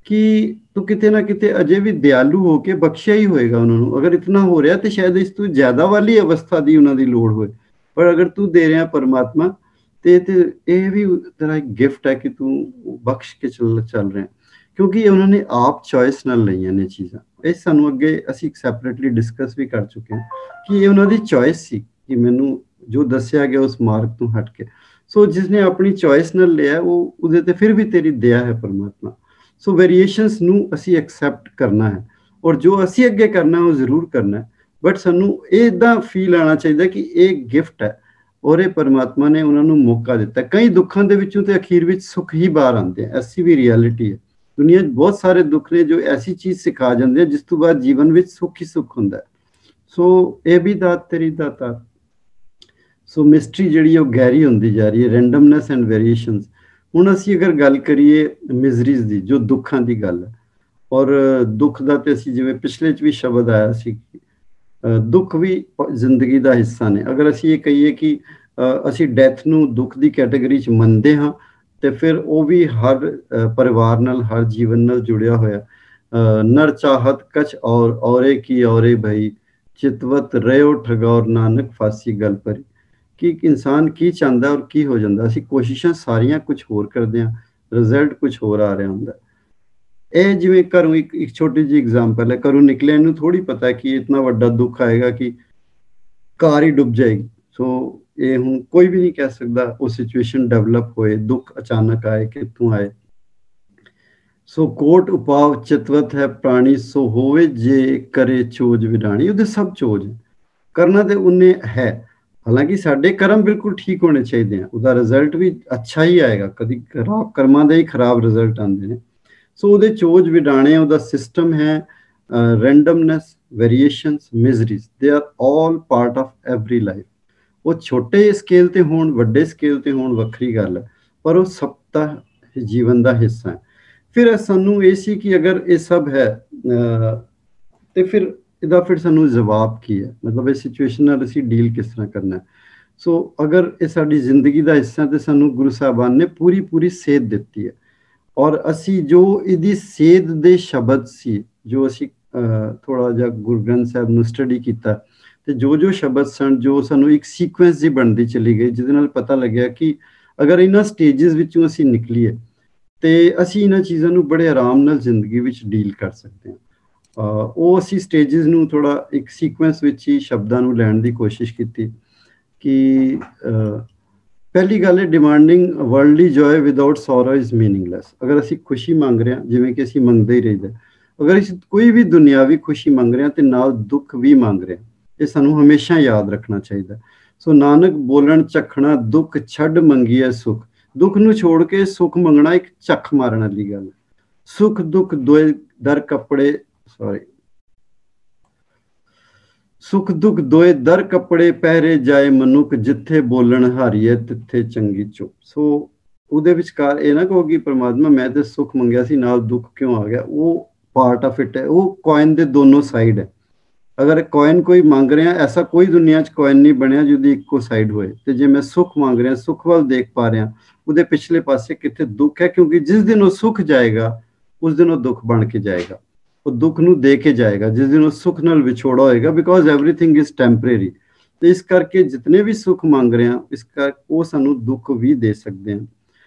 ਕਿ ਤੂੰ ਕਿਤੇ ਨਾ ਕਿਤੇ ਅਜੇ ਵੀ ਦਿਆਲੂ ਹੋ ਕੇ ਬਖਸ਼ਿਆ ਹੀ ਹੋਏਗਾ ਉਹਨਾਂ ਨੂੰ। ਅਗਰ ਇਤਨਾ ਹੋ ਰਿਹਾ ਤੇ ਸ਼ਾਇਦ ਇਸ ਤੋਂ ਜ਼ਿਆਦਾ ਵਾਲੀ ਅਵਸਥਾ ਦੀ ਉਹਨਾਂ ਦੀ ਲੋੜ ਹੋਏ, ਪਰ ਅਗਰ ਤੂੰ ਦੇ ਰਿਹਾ ਪਰਮਾਤਮਾ ਤੇ ਇਹ ਵੀ ਤੇਰਾ ਇੱਕ ਗਿਫਟ ਹੈ ਕਿ ਤੂੰ ਬਖਸ਼ ਕੇ ਚੱਲ ਰਿਹਾ। ਕਿਉਂਕਿ ਉਹਨਾਂ ਨੇ ਆਪ ਚੋਇਸ ਨਾਲ ਲਈਆਂ ਨੇ ਚੀਜ਼ਾਂ। ਇਹ ਸਾਨੂੰ ਅੱਗੇ ਅਸੀਂ ਸੈਪਰੇਟਲੀ ਡਿਸਕਸ ਵੀ ਕਰ ਚੁੱਕੇ ਹਾਂ ਕਿ ਇਹ ਉਹਨਾਂ ਦੀ ਚੋਇਸ ਸੀ ਕਿ ਮੈਨੂੰ ਜੋ ਦੱਸਿਆ ਗਿਆ ਉਸ ਮਾਰਗ ਤੋਂ ਹਟ ਕੇ। ਸੋ ਜਿਸਨੇ ਆਪਣੀ ਚੋਇਸ ਨਾਲ ਲਿਆ, ਉਹ ਉਹਦੇ ਤੇ ਫਿਰ ਵੀ ਤੇਰੀ ਦਇਆ ਹੈ ਪਰਮਾਤਮਾ। ਸੋ ਵੇਰੀਏਸ਼ਨਸ ਨੂੰ ਅਸੀਂ ਐਕਸੈਪਟ ਕਰਨਾ ਹੈ, ਔਰ ਜੋ ਅਸੀਂ ਅੱਗੇ ਕਰਨਾ ਉਹ ਜ਼ਰੂਰ ਕਰਨਾ ਹੈ। ਬਟ ਸਾਨੂੰ ਇੱਦਾਂ ਫੀਲ ਆਉਣਾ ਚਾਹੀਦਾ ਕਿ ਇਹ ਗਿਫਟ ਹੈ, ਔਰ ਇਹ ਪਰਮਾਤਮਾ ਨੇ ਉਹਨਾਂ ਨੂੰ ਮੌਕਾ ਦਿੱਤਾ। ਕਈ ਦੁੱਖਾਂ ਦੇ ਵਿੱਚੋਂ ਤੇ ਅਖੀਰ ਵਿੱਚ ਸੁੱਖ ਹੀ ਬਾਹਰ ਆਉਂਦੇ ਆ, ਐਸੀ ਵੀ ਰਿਐਲਿਟੀ ਹੈ। ਦੁਨੀਆ 'ਚ ਬਹੁਤ ਸਾਰੇ ਦੁੱਖ ਨੇ ਜੋ ਐਸੀ ਚੀਜ਼ ਸਿਖਾ ਜਾਂਦੇ ਆ ਜਿਸ ਤੋਂ ਬਾਅਦ ਜੀਵਨ ਵਿੱਚ ਸੁੱਖ ਹੀ ਸੁੱਖ ਹੁੰਦਾ ਹੈ। ਸੋ ਇਹ ਵੀ ਦਾਤ ਤੇਰੀ ਦਾਤਾ। ਸੋ ਮਿਸਟਰੀ ਜਿਹੜੀ ਉਹ ਗਹਿਰੀ ਹੁੰਦੀ ਜਾ ਰਹੀ ਹੈ, ਰੈਂਡਮਨੈਸ ਐਂਡ ਵੇਰੀਏਸ਼ਨਸ। ਹੁਣ ਅਸੀਂ ਅਗਰ ਗੱਲ ਕਰੀਏ ਮਿਜ਼ਰੀਜ਼ ਦੀ, ਜੋ ਦੁੱਖਾਂ ਦੀ ਗੱਲ ਹੈ, ਔਰ ਦੁੱਖ ਦਾ ਤੇ ਅਸੀਂ ਜਿਵੇਂ ਪਿਛਲੇ 'ਚ ਵੀ ਸ਼ਬਦ ਆਇਆ ਸੀ, ਦੁੱਖ ਵੀ ਜ਼ਿੰਦਗੀ ਦਾ ਹਿੱਸਾ ਨੇ। ਅਗਰ ਅਸੀਂ ਇਹ ਕਹੀਏ ਕਿ ਅਸੀਂ ਡੈਥ ਨੂੰ ਦੁੱਖ ਦੀ ਕੈਟਾਗਰੀ 'ਚ ਮੰਨਦੇ ਹਾਂ, ਤੇ ਫਿਰ ਉਹ ਵੀ ਹਰ ਪਰਿਵਾਰ ਨਾਲ, ਹਰ ਜੀਵਨ ਨਾਲ ਜੁੜਿਆ ਹੋਇਆ। ਨਰ ਚਾਹਤ ਕਛ ਔਰੇ ਕੀ ਔਰੇ ਭਈ, ਚਿਤਵਤ ਰਹਿਓ ਠਗੌਰ ਨਾਨਕ ਫਾਸੀ ਗਲ ਭਰੀ। ਕਿ ਇਨਸਾਨ ਕੀ ਚਾਹੁੰਦਾ ਔਰ ਕੀ ਹੋ ਜਾਂਦਾ। ਅਸੀਂ ਕੋਸ਼ਿਸ਼ਾਂ ਸਾਰੀਆਂ ਕੁਝ ਹੋਰ ਕਰਦੇ ਹਾਂ, ਰਿਜ਼ਲਟ ਕੁਝ ਹੋਰ ਆ ਰਿਹਾ ਹੁੰਦਾ। ਇਹ ਜਿਵੇਂ ਘਰੋਂ ਇੱਕ ਛੋਟੀ ਜਿਹੀ ਐਗਜ਼ਾਮਪਲ ਹੈ, ਘਰੋਂ ਨਿਕਲੇ ਨੂੰ ਥੋੜੀ ਪਤਾ ਕਿ ਇਤਨਾ ਵੱਡਾ ਦੁੱਖ ਆਏਗਾ ਕਿ ਕਾਰ ਹੀ ਡੁੱਬ ਜਾਏਗੀ। ਸੋ ਇਹ ਹੁਣ ਕੋਈ ਵੀ ਨਹੀਂ ਕਹਿ ਸਕਦਾ ਉਹ ਸਿਚੁਏਸ਼ਨ ਡਿਵੈਲਪ ਹੋਏ, ਦੁੱਖ ਅਚਾਨਕ ਆਏ, ਕਿੱਥੋਂ ਆਏ। ਸੋ ਕੋਟ ਉਪਾਵ ਚਿਤਵਤ ਹੈ ਪ੍ਰਾਣੀ, ਸੋ ਹੋਵੇ ਜੇ ਕਰੇ ਚੋਜ ਵਿਡਾਣੀ। ਉਹਦੇ ਸਭ ਚੋਜ ਕਰਨਾ ਤੇ ਉਹਨੇ ਹੈ। ਹਾਲਾਂਕਿ ਸਾਡੇ ਕਰਮ ਬਿਲਕੁਲ ਠੀਕ ਹੋਣੇ ਚਾਹੀਦੇ ਆ, ਉਹਦਾ ਰਿਜ਼ਲਟ ਵੀ ਅੱਛਾ ਹੀ ਆਏਗਾ। ਕਦੀ ਖਰਾਬ ਕਰਮਾਂ ਦੇ ਹੀ ਖਰਾਬ ਰਿਜ਼ਲਟ ਆਉਂਦੇ ਨੇ। ਸੋ ਉਹਦੇ ਚੋਜ ਵਿਡਾਣੇ, ਉਹਦਾ ਸਿਸਟਮ ਹੈ। ਰੈਂਡਮਨੈਸ, variations, miseries, they are all part of every life. ਉਹ ਛੋਟੇ ਸਕੇਲ ਤੇ ਹੋਣ, ਵੱਡੇ ਸਕੇਲ ਤੇ ਹੋਣ, ਵੱਖਰੀ ਗੱਲ ਹੈ, ਪਰ ਉਹ ਸਭ ਦਾ ਜੀਵਨ ਦਾ ਹਿੱਸਾ ਹੈ। ਫਿਰ ਸਾਨੂੰ ਇਹ ਸੀ ਕਿ ਅਗਰ ਇਹ ਸਭ ਹੈ ਤੇ ਫਿਰ ਇਹਦਾ ਫਿਰ ਸਾਨੂੰ ਜਵਾਬ ਕੀ ਹੈ, ਮਤਲਬ ਇਹ ਸਿਚੁਏਸ਼ਨ ਨਾਲ ਅਸੀਂ ਡੀਲ ਕਿਸ ਤਰ੍ਹਾਂ ਕਰਨਾ। ਸੋ ਅਗਰ ਇਹ ਸਾਡੀ ਜ਼ਿੰਦਗੀ ਦਾ ਹਿੱਸਾ ਤੇ ਸਾਨੂੰ ਗੁਰੂ ਸਾਹਿਬਾਨ ਨੇ ਪੂਰੀ ਸੇਧ ਦਿੱਤੀ ਹੈ। ਔਰ ਅਸੀਂ ਜੋ ਇਹਦੀ ਸੇਧ ਦੇ ਸ਼ਬਦ ਸੀ, ਜੋ ਅਸੀਂ ਥੋੜਾ ਜਿਹਾ ਗੁਰੂ ਗ੍ਰੰਥ ਸਾਹਿਬ ਨੂੰ ਸਟੱਡੀ ਕੀਤਾ, ਤੇ ਜੋ ਸ਼ਬਦ ਸਨ, ਜੋ ਸਾਨੂੰ ਇੱਕ ਸੀਕੁਐਂਸ ਜੀ ਬਣਦੀ ਚਲੀ ਗਈ, ਜਿਹਦੇ ਨਾਲ ਪਤਾ ਲੱਗਿਆ ਕਿ ਅਗਰ ਇਹਨਾਂ ਸਟੇਜਸ ਵਿੱਚੋਂ ਅਸੀਂ ਨਿਕਲੀਏ ਤੇ ਅਸੀਂ ਇਹਨਾਂ ਚੀਜ਼ਾਂ ਨੂੰ ਬੜੇ ਆਰਾਮ ਨਾਲ ਜ਼ਿੰਦਗੀ ਵਿੱਚ ਡੀਲ ਕਰ ਸਕਦੇ ਹਾਂ। ਉਹ ਅਸੀਂ ਸਟੇਜਸ ਨੂੰ ਥੋੜਾ ਇੱਕ ਸੀਕੁਐਂਸ ਵਿੱਚ ਹੀ ਸ਼ਬਦਾਂ ਨੂੰ ਲੈਣ ਦੀ ਕੋਸ਼ਿਸ਼ ਕੀਤੀ ਕਿ ਪਹਿਲੀ ਗੱਲ ਹੈ, demanding worldly joy without sorrow is meaningless. ਅਗਰ ਅਸੀਂ ਖੁਸ਼ੀ ਮੰਗ ਰਹੇ ਹਾਂ, ਜਿਵੇਂ ਕਿ ਅਸੀਂ ਮੰਗਦੇ ਹੀ ਰਹੀਦਾ, ਅਗਰ ਅਸੀਂ ਕੋਈ ਵੀ ਦੁਨਿਆਵੀ ਖੁਸ਼ੀ ਮੰਗ ਰਹੇ ਹਾਂ ਤੇ ਨਾਲ ਦੁੱਖ ਵੀ ਮੰਗ ਰਹੇ ਹਾਂ, ਇਹ ਸਾਨੂੰ ਹਮੇਸ਼ਾ ਯਾਦ ਰੱਖਣਾ ਚਾਹੀਦਾ। ਸੋ ਨਾਨਕ ਬੋਲਣ ਝਖਣਾ, ਦੁੱਖ ਛੱਡ ਮੰਗੀਏ ਸੁੱਖ। ਦੁੱਖ ਨੂੰ ਛੋੜ ਕੇ ਸੁੱਖ ਮੰਗਣਾ ਇੱਕ ਝੱਖ ਮਾਰਨ ਵਾਲੀ ਗੱਲ ਹੈ। ਸੁੱਖ ਦੁੱਖ ਦੋਏ ਦਰ ਕੱਪੜੇ, ਸੁੱਖ ਦੁੱਖ ਦੋਏ ਦਰ ਕੱਪੜੇ, ਪਹਿਰੇ ਜਾਏ ਮਨੁੱਖ, ਜਿੱਥੇ ਬੋਲਣ ਹਾਰੀਏ ਤਿੱਥੇ ਚੰਗੀ ਚੁੱਪ। ਸੋ ਉਹਦੇ ਵਿਚਕਾਰ ਇਹ ਨਾ ਕਹੋ ਕਿ ਪਰਮਾਤਮਾ ਮੈਂ ਤੇ ਸੁੱਖ ਮੰਗਿਆ ਸੀ, ਨਾਲ ਦੁੱਖ ਕਿਉਂ ਆ ਗਿਆ। ਉਹ ਪਾਰਟ ਆਫ ਇਟ ਹੈ, ਉਹ ਕੋਇਨ ਦੇ ਦੋਨੋਂ ਸਾਈਡ ਹੈ। ਅਗਰ ਕੋਇਨ ਕੋਈ ਮੰਗ ਰਿਹਾ, ਐਸਾ ਕੋਈ ਦੁਨੀਆ 'ਚ ਕੋਇਨ ਨਹੀਂ ਬਣਿਆ ਜਿਹਦੀ ਇੱਕੋ ਸਾਈਡ ਹੋਏ। ਤੇ ਜੇ ਮੈਂ ਸੁੱਖ ਮੰਗ ਰਿਹਾ, ਸੁੱਖ ਵੱਲ ਦੇਖ ਪਾ ਰਿਹਾ, ਉਹਦੇ ਪਿਛਲੇ ਪਾਸੇ ਕਿੱਥੇ ਦੁੱਖ ਹੈ, ਕਿਉਂਕਿ ਜਿਸ ਦਿਨ ਉਹ ਸੁੱਖ ਜਾਏਗਾ ਉਸ ਦਿਨ ਉਹ ਦੁੱਖ ਬਣ ਕੇ ਜਾਏਗਾ। ਉਹ ਦੁੱਖ ਨੂੰ ਦੇ ਕੇ ਜਾਏਗਾ ਜਿਸ ਦਿਨ ਉਹ ਸੁੱਖ ਨਾਲ ਵਿਛੋੜਾ ਹੋਏਗਾ, ਬਿਕੋਜ਼ ਐਵਰੀਥਿੰਗ ਇਜ਼ ਟੈਂਪਰੇਰੀ। ਤੇ ਇਸ ਕਰਕੇ ਜਿਤਨੇ ਵੀ ਸੁੱਖ ਮੰਗ ਰਹੇ ਹਾਂ, ਇਸ ਕਰ ਉਹ ਸਾਨੂੰ ਦੁੱਖ ਵੀ ਦੇ ਸਕਦੇ ਹਨ।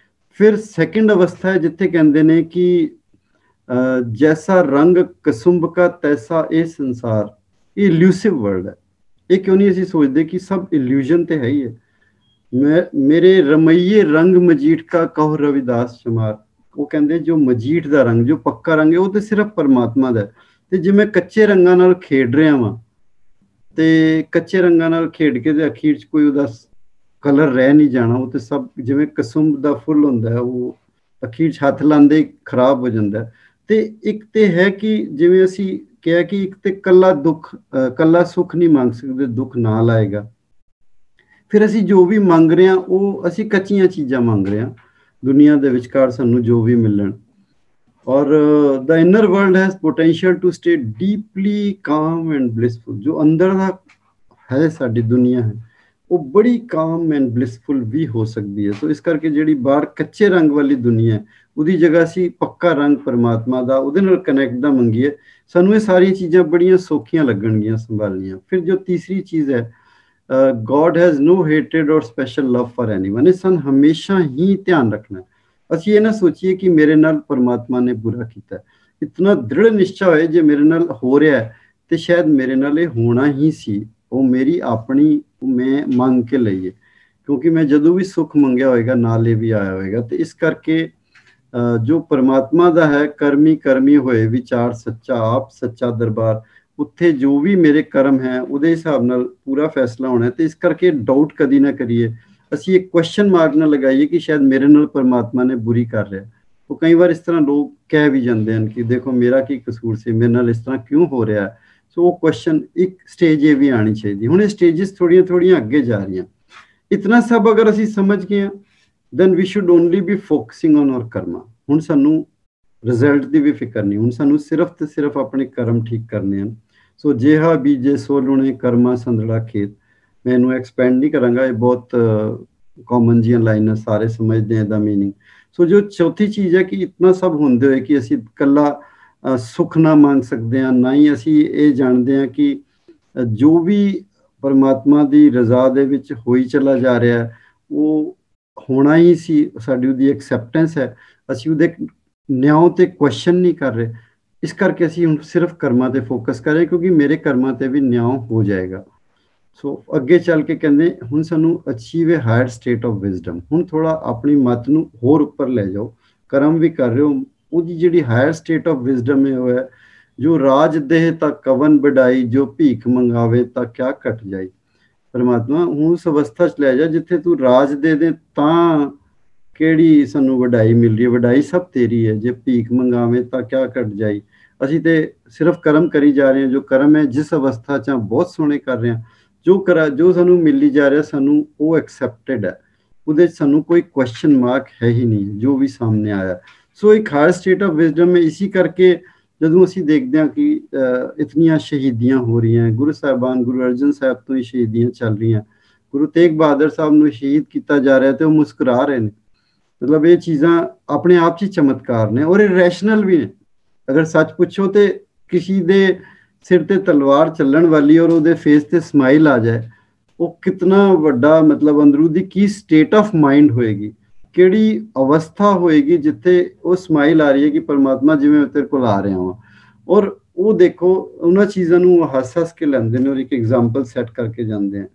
ਫਿਰ ਸੈਕਿੰਡ ਅਵਸਥਾ ਹੈ ਜਿੱਥੇ ਕਹਿੰਦੇ ਨੇ ਕਿ ਜੈਸਾ ਰੰਗ ਕਸੁੰਭ ਕਾ ਤੈਸਾ ਇਹ ਸੰਸਾਰ। ਇਹ ਇਲੂਸਿਵ ਵਰਲਡ ਹੈ। ਇਹ ਕਿਉਂ ਨਹੀਂ ਅਸੀਂ ਸੋਚਦੇ ਕਿ ਸਭ ਇਲੂਜਨ ਤੇ ਹੈ ਹੀ ਹੈ। ਮੇਰੇ ਰਮਈਏ ਰੰਗ ਮਜੀਠ ਕਾ ਕਹੋ ਰਵਿਦਾਸ ਚਮਾਰ। ਉਹ ਕਹਿੰਦੇ ਜੋ ਮਜੀਠ ਦਾ ਰੰਗ, ਜੋ ਪੱਕਾ ਰੰਗ ਹੈ, ਉਹ ਤੇ ਸਿਰਫ ਪਰਮਾਤਮਾ ਦਾ। ਤੇ ਜੇ ਮੈਂ ਕੱਚੇ ਰੰਗਾਂ ਨਾਲ ਖੇਡ ਰਿਹਾ ਵਾਂ ਤੇ ਕੱਚੇ ਰੰਗਾਂ ਨਾਲ ਖੇਡ ਕੇ ਤੇ ਅਖੀਰ 'ਚ ਕੋਈ ਉਹਦਾ ਕਲਰ ਰਹਿ ਨਹੀਂ ਜਾਣਾ। ਉਹ ਤੇ ਸਭ ਜਿਵੇਂ ਕਸੁੰਭ ਦਾ ਫੁੱਲ ਹੁੰਦਾ, ਉਹ ਅਖੀਰ 'ਚ ਹੱਥ ਲਾਉਂਦੇ ਖਰਾਬ ਹੋ ਜਾਂਦਾ। ਤੇ ਇੱਕ ਤੇ ਹੈ ਕਿ ਜਿਵੇਂ ਅਸੀਂ ਕਿਹਾ ਕਿ ਇੱਕ ਤੇ ਕੱਲਾ ਸੁੱਖ ਨਹੀਂ ਮੰਗ ਸਕਦੇ, ਦੁੱਖ ਨਾਲ ਆਏਗਾ। ਫਿਰ ਅਸੀਂ ਜੋ ਵੀ ਮੰਗ ਰਹੇ ਹਾਂ ਉਹ ਅਸੀਂ ਕੱਚੀਆਂ ਚੀਜ਼ਾਂ ਮੰਗ ਰਹੇ ਹਾਂ, ਦੁਨੀਆ ਦੇ ਵਿਚਕਾਰ ਸਾਨੂੰ ਜੋ ਵੀ ਮਿਲਣ। ਔਰ the inner world has potential to stay deeply calm and blissful। ਜੋ ਅੰਦਰ ਦਾ ਹੈ ਸਾਡੀ ਦੁਨੀਆ ਹੈ, ਉਹ ਬੜੀ ਕਾਮ ਐਂਡ ਬਲਿਸਫੁਲ ਵੀ ਹੋ ਸਕਦੀ ਹੈ। ਸੋ ਇਸ ਕਰਕੇ ਜਿਹੜੀ ਬਾਹਰ ਕੱਚੇ ਰੰਗ ਵਾਲੀ ਦੁਨੀਆ ਹੈ, ਉਹਦੀ ਜਗ੍ਹਾ ਅਸੀਂ ਪੱਕਾ ਰੰਗ ਪਰਮਾਤਮਾ ਦਾ, ਉਹਦੇ ਨਾਲ ਕਨੈਕਟ ਦਾ ਮੰਗੀਏ, ਸਾਨੂੰ ਇਹ ਸਾਰੀਆਂ ਚੀਜ਼ਾਂ ਬੜੀਆਂ ਸੌਖੀਆਂ ਲੱਗਣਗੀਆਂ ਸੰਭਾਲਣੀਆਂ। ਫਿਰ ਜੋ ਤੀਸਰੀ ਚੀਜ਼ ਹੈ, God has no hatred or special love for anyone। ਇਹ ਸਾਨੂੰ ਹਮੇਸ਼ਾ ਹੀ ਧਿਆਨ ਰੱਖਣਾ। ਅਸੀਂ ਇਹ ਨਾ ਸੋਚੀਏ ਕਿ ਮੇਰੇ ਨਾਲ ਪਰਮਾਤਮਾ ਨੇ ਬੁਰਾ ਕੀਤਾ। ਇਤਨਾ ਦ੍ਰਿੜ ਨਿਸ਼ਚਾ ਹੋਏ ਜੇ ਮੇਰੇ ਨਾਲ ਹੋ ਰਿਹਾ ਹੈ ਤੇ ਸ਼ਾਇਦ ਮੇਰੇ ਨਾਲ ਇਹ ਹੋਣਾ ਹੀ ਸੀ, ਉਹ ਮੇਰੀ ਆਪਣੀ ਮੈਂ ਮੰਗ ਕੇ ਲਈਏ, ਕਿਉਂਕਿ ਮੈਂ ਜਦੋਂ ਵੀ ਸੁੱਖ ਮੰਗਿਆ ਹੋਏਗਾ ਨਾਲ ਇਹ ਵੀ ਆਇਆ ਹੋਏਗਾ। ਤੇ ਇਸ ਕਰਕੇ ਜੋ ਪਰਮਾਤਮਾ ਦਾ ਹੈ, ਕਰਮੀ ਹੋਏ ਵਿਚਾਰ ਸੱਚਾ, ਆਪ ਸੱਚਾ ਦਰਬਾਰ, ਉੱਥੇ ਜੋ ਵੀ ਮੇਰੇ ਕਰਮ ਹੈ ਉਹਦੇ ਹਿਸਾਬ ਨਾਲ ਪੂਰਾ ਫੈਸਲਾ ਹੋਣਾ। ਤੇ ਇਸ ਕਰਕੇ ਡਾਊਟ ਕਦੀ ਨਾ ਕਰੀਏ, ਅਸੀਂ ਇੱਕ ਕੁਐਸਚਨ ਮਾਰਕ ਨਾ ਲਗਾਈਏ ਕਿ ਸ਼ਾਇਦ ਮੇਰੇ ਨਾਲ ਪਰਮਾਤਮਾ ਨੇ ਬੁਰੀ ਕਰ ਰਿਹਾ। ਉਹ ਕਈ ਵਾਰ ਇਸ ਤਰ੍ਹਾਂ ਲੋਕ ਕਹਿ ਵੀ ਜਾਂਦੇ ਹਨ ਕਿ ਦੇਖੋ ਮੇਰਾ ਕੀ ਕਸੂਰ ਸੀ, ਮੇਰੇ ਨਾਲ ਇਸ ਤਰ੍ਹਾਂ ਕਿਉਂ ਹੋ ਰਿਹਾ। ਸੋ ਉਹ ਕੁਐਸਚਨ ਇੱਕ ਸਟੇਜ ਇਹ ਵੀ ਆਣੀ ਚਾਹੀਦੀ। ਹੁਣ ਇਹ ਸਟੇजेस ਥੋੜੀਆਂ ਥੋੜੀਆਂ ਅੱਗੇ ਜਾ ਰਹੀਆਂ। ਇਤਨਾ ਸਭ ਅਗਰ ਅਸੀਂ ਸਮਝ ਗਏ ਹਾਂ, then we should only be focusing on our karma। ਹੁਣ ਸਾਨੂੰ ਰਿਜ਼ਲਟ ਦੀ ਵੀ ਫਿਕਰ ਨਹੀਂ, ਹੁਣ ਸਾਨੂੰ ਸਿਰਫ ਤੇ ਸਿਰਫ ਆਪਣੇ ਕਰਮ ਠੀਕ ਕਰਨੇ ਹਨ। ਸੋ ਜਿਹਾ ਬੀਜੇ ਸੋ ਲੁਣੇ ਕਰਮਾ ਸੰਦੜਾ ਖੇਤ। ਮੈਂ ਇਹਨੂੰ ਐਕਸਪੈਂਡ ਨਹੀਂ ਕਰਾਂਗਾ, ਇਹ ਬਹੁਤ ਕਾਮਨ ਜੀਆਂ ਲਾਈਨਾਂ, ਸਾਰੇ ਸਮਝਦੇ ਆ ਇਹਦਾ ਮੀਨਿੰਗ। ਸੋ ਜੋ ਚੌਥੀ ਚੀਜ਼ ਹੈ ਕਿ ਇਤਨਾ ਸਭ ਹੁੰਦੇ ਹੋਏ ਕਿ ਅਸੀਂ ਇਕੱਲਾ ਸੁੱਖ ਨਾ ਮੰਗ ਸਕਦੇ ਹਾਂ, ਨਾ ਹੀ ਅਸੀਂ ਇਹ ਜਾਣਦੇ ਹਾਂ ਕਿ ਜੋ ਵੀ ਪਰਮਾਤਮਾ ਦੀ ਰਜ਼ਾ ਦੇ ਵਿੱਚ ਹੋਈ ਚਲਾ ਜਾ ਰਿਹਾ ਉਹ ਹੋਣਾ ਹੀ ਸੀ, ਸਾਡੀ ਉਹਦੀ ਐਕਸੈਪਟੈਂਸ ਹੈ। ਅਸੀਂ ਉਹਦੇ ਨਿਆਂ ਤੇ ਕੁਐਸਚਨ ਨਹੀਂ ਕਰ ਰਹੇ, ਇਸ ਕਰਕੇ ਅਸੀਂ ਹੁਣ ਸਿਰਫ ਕਰਮਾਂ ਤੇ ਫੋਕਸ ਕਰ ਰਹੇ, ਕਿਉਂਕਿ ਮੇਰੇ ਕਰਮਾਂ ਤੇ ਵੀ ਨਿਆਂ ਹੋ ਜਾਏਗਾ। ਸੋ ਅੱਗੇ ਚੱਲ ਕੇ ਕਹਿੰਦੇ ਹੁਣ ਸਾਨੂੰ achieve a higher state of wisdom. ਹੁਣ ਥੋੜਾ ਆਪਣੀ ਮਤ ਨੂੰ ਹੋਰ ਉੱਪਰ ਲੈ ਜਾਓ, ਕਰਮ ਵੀ ਕਰ ਰਹੇ ਹੋ, ਉਹਦੀ ਜਿਹੜੀ ਹਾਇਰ ਸਟੇਟ ਆਫ ਵਿਜ਼ਡਮ ਹੈ ਉਹ ਹੈ ਜੋ ਰਾਜ ਦੇਹ ਤਾਂ ਕਵਨ ਵਡਾਈ, ਜੋ ਭੀਖ ਮੰਗਾਵੇ ਤਾਂ ਕਿਆ ਘਟ ਜਾਈ। ਪਰਮਾਤਮਾ ਹੁਣ ਉਸ ਅਵਸਥਾ 'ਚ ਲੈ ਜਾ ਜਿੱਥੇ ਤੂੰ ਰਾਜ ਦੇ ਦੇ ਤਾਂ ਕਿਹੜੀ ਸਾਨੂੰ ਵਡਾਈ ਮਿਲ ਰਹੀ ਹੈ, ਵਡਾਈ ਸਭ ਤੇਰੀ ਹੈ, ਜੇ ਭੀਖ ਮੰਗਾਵੇ ਤਾਂ ਕਿਆ ਘਟ ਜਾਈ। ਅਸੀਂ ਤੇ ਸਿਰਫ ਕਰਮ ਕਰੀ ਜਾ ਰਹੇ ਹਾਂ, ਜੋ ਕਰਮ ਹੈ ਜਿਸ ਅਵਸਥਾ 'ਚ ਬਹੁਤ ਸੋਹਣੇ ਕਰ ਰਹੇ ਹਾਂ, ਜੋ ਸਾਨੂੰ ਮਿਲੀ ਜਾ ਰਿਹਾ ਸਾਨੂੰ ਉਹ ਐਕਸੈਪਟਡ ਹੈ, ਉਹਦੇ 'ਚ ਸਾਨੂੰ ਕੋਈ ਕੁਐਸਚਨ ਮਾਰਕ ਹੈ ਹੀ ਨਹੀਂ ਜੋ ਵੀ ਸਾਹਮਣੇ ਆਇਆ। ਸੋ ਇੱਕ ਹਾਇਰ ਸਟੇਟ ਆਫ ਵਿਜ਼ਡਮ ਹੈ। ਇਸੀ ਕਰਕੇ ਜਦੋਂ ਅਸੀਂ ਦੇਖਦੇ ਹਾਂ ਕਿ ਇਤਨੀਆਂ ਸ਼ਹੀਦੀਆਂ ਹੋ ਰਹੀਆਂ, ਗੁਰੂ ਸਾਹਿਬਾਨ ਗੁਰੂ ਅਰਜਨ ਸਾਹਿਬ ਤੋਂ ਹੀ ਸ਼ਹੀਦੀਆਂ ਚੱਲ ਰਹੀਆਂ, ਗੁਰੂ ਤੇਗ ਬਹਾਦਰ ਸਾਹਿਬ ਨੂੰ ਸ਼ਹੀਦ ਕੀਤਾ ਜਾ ਰਿਹਾ ਤੇ ਉਹ ਮੁਸਕਰਾ ਰਹੇ ਨੇ। ਮਤਲਬ ਇਹ ਚੀਜ਼ਾਂ ਆਪਣੇ ਆਪ 'ਚ ਚਮਤਕਾਰ ਨੇ ਔਰ ਇਹ ਰੈਸ਼ਨਲ ਵੀ ਨੇ। ਅਗਰ ਸੱਚ ਪੁੱਛੋ ਤੇ ਕਿਸੇ ਦੇ ਸਿਰ ਤੇ ਤਲਵਾਰ ਚੱਲਣ ਵਾਲੀ ਔਰ ਉਹਦੇ ਫੇਸ ਤੇ ਸਮਾਈਲ ਆ ਜਾਏ, ਉਹ ਕਿਤਨਾ ਵੱਡਾ ਮਤਲਬ ਅੰਦਰੂਦੀ ਕੀ ਸਟੇਟ ਆਫ ਮਾਈਂਡ ਹੋਏਗੀ, ਕਿਹੜੀ ਅਵਸਥਾ ਹੋਏਗੀ ਜਿੱਥੇ ਉਹ ਸਮਾਈਲ ਆ ਰਹੀ ਹੈ ਕਿ ਪਰਮਾਤਮਾ ਜਿਵੇਂ ਤੇਰੇ ਕੋਲ ਆ ਰਿਹਾ ਹਾਂ। ਔਰ ਉਹ ਦੇਖੋ ਉਹਨਾਂ ਚੀਜ਼ਾਂ ਨੂੰ ਹੱਸ ਕੇ ਲੈਂਦੇ ਨੇ ਔਰ ਇੱਕ ਐਗਜ਼ਾਮਪਲ ਸੈੱਟ ਕਰਕੇ ਜਾਂਦੇ ਆ।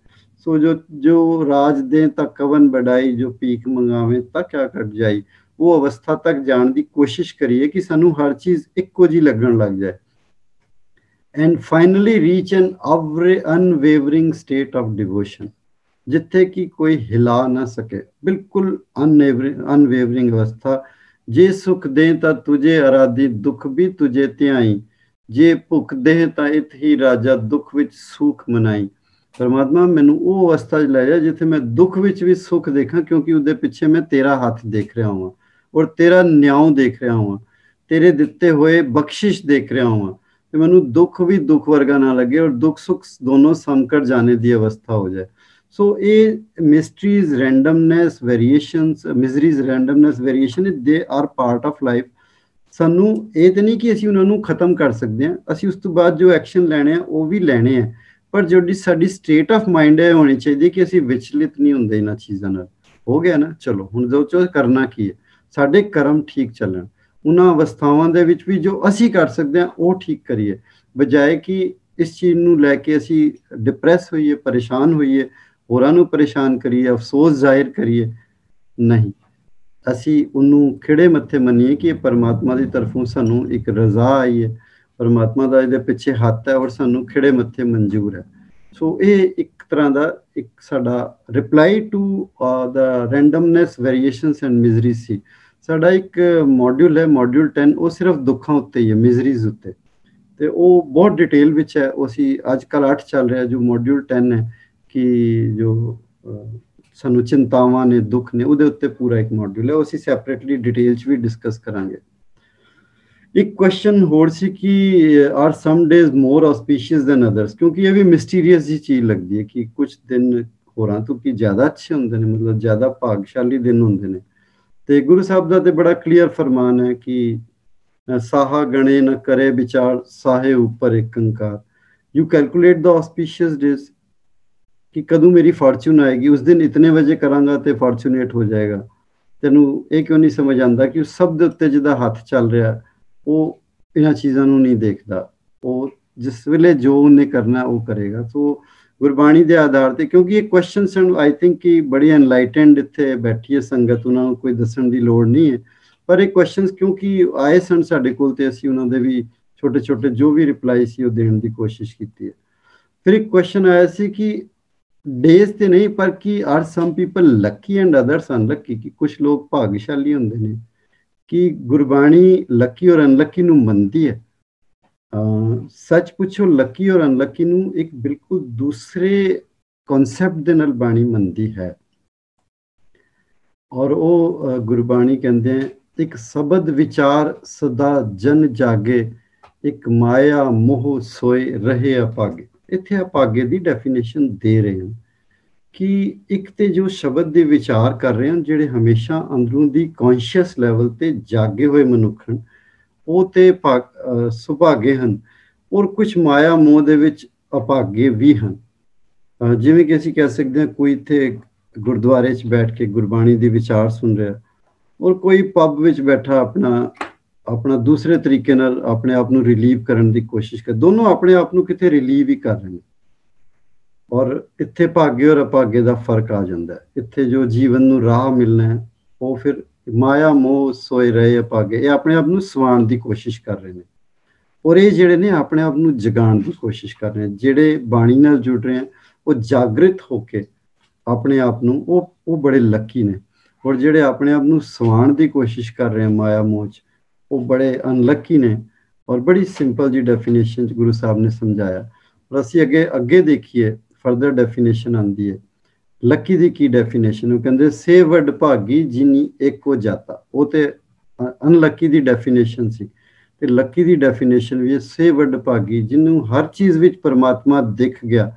ਸੋ ਜੋ ਰਾਜ ਦੇ ਤਾਂ ਕਵਨ ਵਡਾਈ, ਜੋ ਭੀਖ ਮੰਗਾਵੇ ਤਾਂ ਕਿਆ ਘਟ ਜਾਈ, ਉਹ ਅਵਸਥਾ ਤੱਕ ਜਾਣ ਦੀ ਕੋਸ਼ਿਸ਼ ਕਰੀਏ ਕਿ ਸਾਨੂੰ ਹਰ ਚੀਜ਼ ਇੱਕੋ ਜਿਹੀ ਲੱਗਣ ਲੱਗ ਜਾਏ। And finally reach an unwavering state of devotion, ਜਿੱਥੇ ਕਿ ਕੋਈ ਹਿਲਾ ਨਾ ਸਕੇ, ਬਿਲਕੁਲ ਅਨਵੇਵਰਿੰਗ ਅਵਸਥਾ। ਜੇ ਸੁਖ ਦੇ ਤਾਂ ਤੁਝੇ ਅਰਾਧੀ, ਦੁੱਖ ਵੀ ਤੁਝੇ ਧਿਆਈ, ਜੇ ਭੁੱਖ ਦੇ ਤਾਂ ਇਤ ਹੀ ਰਾਜਾ, ਦੁੱਖ ਵਿੱਚ ਸੁਖ ਮਨਾਈ। ਪਰਮਾਤਮਾ ਮੈਨੂੰ ਉਹ ਅਵਸਥਾ 'ਚ ਲੈ ਜਾ ਜਿੱਥੇ ਮੈਂ ਦੁੱਖ ਵਿੱਚ ਵੀ ਸੁੱਖ ਦੇਖਾਂ, ਕਿਉਂਕਿ ਉਹਦੇ ਪਿੱਛੇ ਮੈਂ ਤੇਰਾ ਹੱਥ ਦੇਖ ਰਿਹਾ ਹਾਂ ਔਰ ਤੇਰਾ ਨਿਆਂ ਦੇਖ ਰਿਹਾ ਹਾਂ, ਤੇਰੇ ਦਿੱਤੇ ਹੋਏ ਬਖਸ਼ਿਸ਼ ਦੇਖ ਰਿਹਾ ਹਾਂ, ਤੇ ਮੈਨੂੰ ਦੁੱਖ ਵੀ ਦੁੱਖ ਵਰਗਾ ਨਾ ਲੱਗੇ ਔਰ ਦੁੱਖ ਸੁੱਖ ਦੋਨੋਂ ਸੰਕਟ ਜਾਣੇ ਦੀ ਅਵਸਥਾ ਹੋ ਜਾਏ। ਸੋ ਇਹ mysteries, randomness, variations, miseries, randomness, variation, they are part of life. ਸਾਨੂੰ ਇਹ ਤਾਂ ਨਹੀਂ ਕਿ ਅਸੀਂ ਉਹਨਾਂ ਨੂੰ ਖਤਮ ਕਰ ਸਕਦੇ ਹਾਂ, ਅਸੀਂ ਉਸ ਤੋਂ ਬਾਅਦ ਜੋ ਐਕਸ਼ਨ ਲੈਣੇ ਆ ਉਹ ਵੀ ਲੈਣੇ ਆ, ਪਰ ਜਿਹੜੀ ਸਾਡੀ ਸਟੇਟ ਆਫ ਮਾਈਂਡ ਹੈ ਹੋਣੀ ਚਾਹੀਦੀ ਕਿ ਅਸੀਂ ਵਿਚਲਿਤ ਨਹੀਂ ਹੁੰਦੇ ਇਹਨਾਂ ਚੀਜ਼ਾਂ ਨਾਲ। ਹੋ ਗਿਆ ਨਾ, ਚਲੋ ਹੁਣ ਜੋ ਕਰਨਾ ਕੀ ਹੈ, ਸਾਡੇ ਕਰਮ ਠੀਕ ਚੱਲਣ, ਉਹਨਾਂ ਅਵਸਥਾਵਾਂ ਦੇ ਵਿੱਚ ਵੀ ਜੋ ਅਸੀਂ ਕਰ ਸਕਦੇ ਹਾਂ ਉਹ ਠੀਕ ਕਰੀਏ, ਬਜਾਏ ਕਿ ਇਸ ਚੀਜ਼ ਨੂੰ ਲੈ ਕੇ ਅਸੀਂ ਡਿਪਰੈਸ ਹੋਈਏ, ਪਰੇਸ਼ਾਨ ਹੋਈਏ, ਹੋਰਾਂ ਨੂੰ ਪਰੇਸ਼ਾਨ ਕਰੀਏ, ਅਫਸੋਸ ਜ਼ਾਹਿਰ ਕਰੀਏ। ਨਹੀਂ, ਅਸੀਂ ਉਹਨੂੰ ਖਿੜੇ ਮੱਥੇ ਮੰਨੀਏ ਕਿ ਇਹ ਪਰਮਾਤਮਾ ਦੀ ਤਰਫੋਂ ਸਾਨੂੰ ਇੱਕ ਰਜ਼ਾ ਆਈ ਹੈ, ਪਰਮਾਤਮਾ ਦਾ ਇਹਦੇ ਪਿੱਛੇ ਹੱਥ ਹੈ ਔਰ ਸਾਨੂੰ ਖਿੜੇ ਮੱਥੇ ਮਨਜ਼ੂਰ ਹੈ। ਸੋ ਇਹ ਇੱਕ ਤਰ੍ਹਾਂ ਦਾ ਇੱਕ ਸਾਡਾ reply to the randomness, variations and misery ਸੀ। ਸਾਡਾ ਇੱਕ ਮੋਡਿਊਲ ਹੈ, ਮੋਡਿਊਲ 10, ਉਹ ਸਿਰਫ ਦੁੱਖਾਂ ਉੱਤੇ ਹੀ ਹੈ, ਮਿਜ਼ਰੀਜ਼ ਉੱਤੇ, ਤੇ ਉਹ ਬਹੁਤ ਡਿਟੇਲ ਵਿੱਚ ਹੈ। ਉਹ ਅਸੀਂ ਅੱਜ ਕੱਲ੍ਹ 8 ਚੱਲ ਰਿਹਾ, ਜੋ ਮੋਡਿਊਲ 10 ਹੈ ਕਿ ਜੋ ਸਾਨੂੰ ਚਿੰਤਾਵਾਂ ਨੇ, ਦੁੱਖ ਨੇ, ਉਹਦੇ ਉੱਤੇ ਪੂਰਾ ਇੱਕ ਮੋਡਿਊਲ ਹੈ, ਉਹ ਅਸੀਂ ਸੈਪਰੇਟਲੀ ਡਿਟੇਲ 'ਚ ਵੀ ਡਿਸਕਸ ਕਰਾਂਗੇ। ਇੱਕ ਕੁਐਸਚਨ ਹੋਰ ਸੀ ਕਿ are sum days more auspicious then others, ਕਿਉਂਕਿ ਇਹ ਵੀ ਮਿਸਟੀਰੀਅਸ ਜੀ ਚੀਜ਼ ਲੱਗਦੀ ਹੈ ਕਿ ਕੁਝ ਦਿਨ ਹੋਰਾਂ ਤੋਂ ਕੀ ਜ਼ਿਆਦਾ ਅੱਛੇ ਹੁੰਦੇ ਨੇ, ਮਤਲਬ ਜ਼ਿਆਦਾ ਭਾਗਸ਼ਾਲੀ ਦਿਨ ਹੁੰਦੇ ਨੇ। ਤੇ ਗੁਰੂ ਸਾਹਿਬ ਦਾ ਤੇ ਬੜਾ ਕਲੀਅਰ ਫਰਮਾਨ ਹੈ ਕਿ ਸਾਹਾ ਗਣੇ ਨਾ ਕਰੇ ਵਿਚਾਰ, ਸਾਹੇ ਉੱਪਰ ਇੱਕ ਅੰਕਾਰ। You calculate the auspicious days ਕਿ ਕਦੋਂ ਮੇਰੀ ਫਾਰਚੂਨ ਆਏਗੀ, ਉਸ ਦਿਨ ਇਤਨੇ ਵਜੇ ਕਰਾਂਗਾ ਤੇ ਫਾਰਚੂਨੇਟ ਹੋ ਜਾਏਗਾ। ਤੈਨੂੰ ਇਹ ਕਿਉਂ ਨਹੀਂ ਸਮਝ ਆਉਂਦਾ ਕਿ ਉਸ ਸਭ ਦੇ ਉੱਤੇ ਜਿਹਦਾ ਹੱਥ ਚੱਲ ਰਿਹਾ ਉਹ ਇਹਨਾਂ ਚੀਜ਼ਾਂ ਨੂੰ ਨਹੀਂ ਦੇਖਦਾ, ਉਹ ਜਿਸ ਵੇਲੇ ਜੋ ਉਹਨੇ ਕਰਨਾ ਉਹ ਕਰੇਗਾ। ਸੋ ਗੁਰਬਾਣੀ ਦੇ ਆਧਾਰ ਤੇ, ਕਿਉਂਕਿ ਇਹ ਕੁਐਸਚਨਸ ਆਈ ਥਿੰਕ ਕਿ ਬੜੀ ਐਨਲਾਈਟਨਡ ਇੱਥੇ ਬੈਠੀ ਹੈ ਸੰਗਤ, ਉਹਨਾਂ ਨੂੰ ਕੋਈ ਦੱਸਣ ਦੀ ਲੋੜ ਨਹੀਂ ਹੈ, ਪਰ ਇਹ ਕੁਐਸਚਨਸ ਕਿਉਂਕਿ ਆਏ ਸਨ ਸਾਡੇ ਕੋਲ ਤੇ ਅਸੀਂ ਉਹਨਾਂ ਦੇ ਵੀ ਛੋਟੇ ਛੋਟੇ ਜੋ ਵੀ ਰਿਪਲਾਈ ਸੀ ਉਹ ਦੇਣ ਦੀ ਕੋਸ਼ਿਸ਼ ਕੀਤੀ ਹੈ। ਫਿਰ ਇੱਕ ਕੁਐਸਚਨ ਆਇਆ ਸੀ ਕਿ ਡੇਜ਼ ਤੇ ਨਹੀਂ, ਪਰ ਕਿ are some people lucky and others unlucky, ਕਿ ਕੁਝ ਲੋਕ ਭਾਗਸ਼ਾਲੀ ਹੁੰਦੇ ਨੇ, ਕਿ ਗੁਰਬਾਣੀ ਲੱਕੀ ਔਰ ਅਨਲੱਕੀ ਨੂੰ ਮੰਨਦੀ ਹੈ। ਸੱਚ ਪੁੱਛੋ ਲੱਕੀ ਔਰ ਅਨਲੱਕੀ ਨੂੰ ਇੱਕ ਬਿਲਕੁਲ ਦੂਸਰੇ ਕਨਸੈਪਟ ਦੇ ਨਾਲ ਬਾਣੀ ਮੰਨਦੀ ਹੈ। ਔਰ ਉਹ ਗੁਰਬਾਣੀ ਕਹਿੰਦੇ ਆ, ਇੱਕ ਸ਼ਬਦ ਵਿਚਾਰ ਸਦਾ ਜਨ ਜਾਗੇ, ਇੱਕ ਮਾਇਆ ਮੋਹ ਸੋਏ ਰਹੇ ਅਪਾਗੇ। ਇੱਥੇ ਅਪਾਗੇ ਦੀ ਡੈਫੀਨੇਸ਼ਨ ਦੇ ਰਹੇ ਹਨ ਕਿ ਇੱਕ ਤੇ ਜੋ ਸ਼ਬਦ ਦੇ ਵਿਚਾਰ ਕਰ ਰਹੇ ਹਨ, ਜਿਹੜੇ ਹਮੇਸ਼ਾ ਅੰਦਰੋਂ ਦੀ ਕੌਨਸ਼ੀਅਸ ਲੈਵਲ ਤੇ ਜਾਗੇ ਹੋਏ ਮਨੁੱਖ ਹਨ, ਉਹ ਤੇ ਸੁਭਾਗੇ ਹਨ। ਔਰ ਕੁਝ ਮਾਇਆ ਮੋਹ ਦੇ ਵਿੱਚ ਅਪਾਗੇ ਵੀ ਹਨ। ਜਿਵੇਂ ਕਿ ਅਸੀਂ ਕਹਿ ਸਕਦੇ ਹਾਂ, ਕੋਈ ਇੱਥੇ ਗੁਰਦੁਆਰੇ 'ਚ ਬੈਠ ਕੇ ਗੁਰਬਾਣੀ ਦੀ ਵਿਚਾਰ ਸੁਣ ਰਿਹਾ, ਔਰ ਕੋਈ ਪੱਬ ਵਿੱਚ ਬੈਠਾ ਆਪਣਾ ਦੂਸਰੇ ਤਰੀਕੇ ਨਾਲ ਆਪਣੇ ਆਪ ਨੂੰ ਰਿਲੀਵ ਕਰਨ ਦੀ ਕੋਸ਼ਿਸ਼ ਕਰ। ਦੋਨੋਂ ਆਪਣੇ ਆਪ ਨੂੰ ਕਿਤੇ ਰਿਲੀਵ ਹੀ ਕਰ ਰਹੇ ਨੇ। ਔਰ ਇੱਥੇ ਭਾਗੇ ਔਰ ਅਭਾਗੇ ਦਾ ਫਰਕ ਆ ਜਾਂਦਾ ਹੈ। ਇੱਥੇ ਜੋ ਜੀਵਨ ਨੂੰ ਰਾਹ ਮਿਲਣਾ ਹੈ, ਉਹ ਫਿਰ ਮਾਇਆ ਮੋਹ ਸੋਏ ਰਹੇ ਅਭਾਗੇ, ਇਹ ਆਪਣੇ ਆਪ ਨੂੰ ਸਵਾਉਣ ਦੀ ਕੋਸ਼ਿਸ਼ ਕਰ ਰਹੇ ਨੇ। ਔਰ ਇਹ ਜਿਹੜੇ ਨੇ ਆਪਣੇ ਆਪ ਨੂੰ ਜਗਾਉਣ ਦੀ ਕੋਸ਼ਿਸ਼ ਕਰ ਰਹੇ ਨੇ। ਜਿਹੜੇ ਬਾਣੀ ਨਾਲ ਜੁੜ ਰਹੇ ਹਨ, ਉਹ ਜਾਗਰਿਤ ਹੋ ਕੇ ਆਪਣੇ ਆਪ ਨੂੰ, ਉਹ ਬੜੇ ਲੱਕੀ ਨੇ। ਔਰ ਜਿਹੜੇ ਆਪਣੇ ਆਪ ਨੂੰ ਸਵਾਉਣ ਦੀ ਕੋਸ਼ਿਸ਼ ਕਰ ਰਹੇ ਹਨ ਮਾਇਆ ਮੋਹ 'ਚ, ਉਹ ਬੜੇ ਅਨਲੱਕੀ ਨੇ। ਔਰ ਬੜੀ ਸਿੰਪਲ ਜੀ ਡੈਫੀਨੇਸ਼ਨ 'ਚ ਗੁਰੂ ਸਾਹਿਬ ਨੇ ਸਮਝਾਇਆ। ਔਰ ਅਸੀਂ ਅੱਗੇ ਦੇਖੀਏ, ਫਰਦਰ ਡੈਫੀਨੇਸ਼ਨ ਆਉਂਦੀ ਹੈ ਲੱਕੀ ਦੀ। ਕੀ ਡੈਫੀਨੇਸ਼ਨ? ਉਹ ਕਹਿੰਦੇ ਸੇ ਵਡ ਭਾਗੀ ਜਿਨੀ ਏਕੋ ਜਾਤਾ। ਉਹ ਤੇ ਅਨਲੱਕੀ ਦੀ ਡੈਫੀਨੇਸ਼ਨ ਸੀ, ਤੇ ਲੱਕੀ ਦੀ ਡੈਫੀਨੇਸ਼ਨ ਵੀ ਹੈ ਸੇ ਵਡ ਭਾਗੀ, ਜਿਹਨੂੰ ਹਰ ਚੀਜ਼ ਵਿੱਚ ਪਰਮਾਤਮਾ ਦਿਖ ਗਿਆ,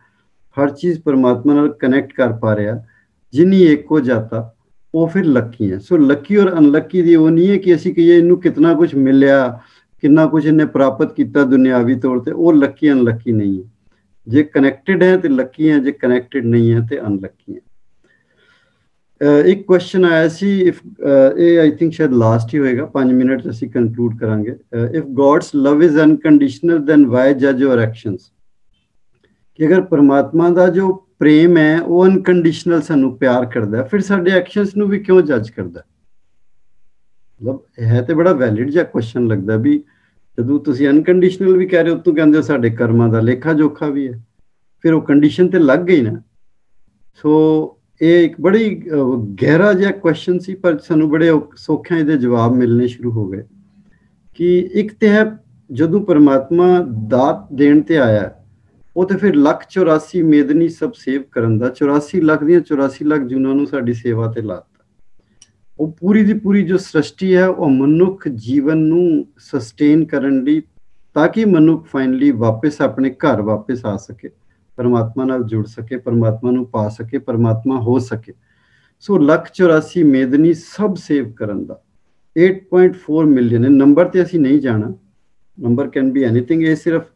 ਹਰ ਚੀਜ਼ ਪਰਮਾਤਮਾ ਨਾਲ ਕਨੈਕਟ ਕਰ ਪਾ ਰਿਹਾ, ਜਿਨੀ ਏਕੋ ਜਾਤਾ, ਉਹ ਫਿਰ ਲੱਕੀ ਹੈ। ਸੋ ਲੱਕੀ ਔਰ ਅਨਲੱਕੀ ਦੀ ਉਹ ਨਹੀਂ ਹੈ ਕਿ ਅਸੀਂ ਕਹੀਏ ਇਹਨੂੰ ਕਿਤਨਾ ਕੁਝ ਮਿਲਿਆ, ਕਿੰਨਾ ਕੁਝ ਇਹਨੇ ਪ੍ਰਾਪਤ ਕੀਤਾ ਦੁਨਿਆਵੀ ਤੌਰ ਤੇ, ਉਹ ਲੱਕੀ ਅਨਲੱਕੀ ਨਹੀਂ ਹੈ। ਜੇ ਕਨੈਕਟਡ ਹੈ ਤੇ ਲੱਕੀ ਹੈ, ਜੇ ਕਨੈਕਟਡ ਨਹੀਂ ਹੈ ਤੇ ਅਨਲੱਕੀ ਹੈ। ਇੱਕ ਕੁਐਸਚਨ ਆਇਆ ਸੀ, ਇਹ ਆਈ ਥਿੰਕ ਸ਼ਾਇਦ ਲਾਸਟ ਹੀ ਹੋਏਗਾ, 5 ਮਿੰਟ ਅਸੀਂ ਕੰਕਲੂਡ ਕਰਾਂਗੇ। If God's love is unconditional then why ਜੱਜ ਯੋਰ ਐਕਸ਼ਨਸ। ਕਿ ਅਗਰ ਪਰਮਾਤਮਾ ਦਾ ਜੋ ਪ੍ਰੇਮ ਹੈ ਉਹ ਅਨਕੰਡੀਸ਼ਨਲ ਸਾਨੂੰ ਪਿਆਰ ਕਰਦਾ, ਫਿਰ ਸਾਡੇ ਐਕਸ਼ਨਸ ਨੂੰ ਵੀ ਕਿਉਂ ਜੱਜ ਕਰਦਾ? ਮਤਲਬ ਹੈ ਤੇ ਬੜਾ ਵੈਲਿਡ ਜਿਹਾ ਕੁਐਸਚਨ ਲੱਗਦਾ ਵੀ ਜਦੋਂ ਤੁਸੀਂ ਅਨਕੰਡੀਸ਼ਨਲ ਵੀ ਕਹਿ ਰਹੇ ਹੋ, ਤੂੰ ਕਹਿੰਦੇ ਹੋ ਸਾਡੇ ਕਰਮਾਂ ਦਾ ਲੇਖਾ ਜੋਖਾ ਵੀ ਹੈ, ਫਿਰ ਉਹ ਕੰਡੀਸ਼ਨ ਤੇ ਲੱਗ ਗਈ ਨਾ। ਸੋ ਇਹ ਇੱਕ ਬੜੀ ਗਹਿਰਾ ਜਿਹਾ ਕੁਐਸਚਨ ਸੀ, ਪਰ ਸਾਨੂੰ ਬੜੇ ਸੌਖਿਆਂ ਇਹਦੇ ਜਵਾਬ ਮਿਲਣੇ ਸ਼ੁਰੂ ਹੋ ਗਏ। ਕਿ ਇੱਕ ਤੇ ਹੈ, ਜਦੋਂ ਪਰਮਾਤਮਾ ਦਾਤ ਦੇਣ ਤੇ ਆਇਆ, ਉਹ ਤੇ ਫਿਰ 1,84 ਮੇਦਨੀ ਸਭ ਸੇਵ ਕਰਨ ਦਾ, 84 ਲੱਖ ਦੀਆਂ 84 ਲੱਖ ਜੂਨਾਂ ਨੂੰ ਸਾਡੀ ਸੇਵਾ ਤੇ ਲਾਤਾ। ਉਹ ਪੂਰੀ ਦੀ ਪੂਰੀ ਜੋ ਸ੍ਰਿਸ਼ਟੀ ਹੈ, ਉਹ ਮਨੁੱਖ ਜੀਵਨ ਨੂੰ ਸਸਟੇਨ ਕਰਨ ਲਈ, ਤਾਂ ਕਿ ਮਨੁੱਖ ਫਾਈਨਲੀ ਵਾਪਸ ਆਪਣੇ ਘਰ ਵਾਪਸ ਆ ਸਕੇ, ਪਰਮਾਤਮਾ ਨਾਲ ਜੁੜ ਸਕੇ, ਪਰਮਾਤਮਾ ਨੂੰ ਪਾ ਸਕੇ, ਪਰਮਾਤਮਾ ਹੋ ਸਕੇ। ਸੋ 1,84 ਮੇਦਨੀ ਸਭ ਸੇਵ ਕਰਨ ਦਾ 8.4 ਮਿਲੀਅਨ ਹੈ। ਨੰਬਰ ਤੇ ਅਸੀਂ ਨਹੀਂ ਜਾਣਾ, ਨੰਬਰ ਕੈਨ ਬੀ ਐਨੀਥਿੰਗ, ਇਹ ਸਿਰਫ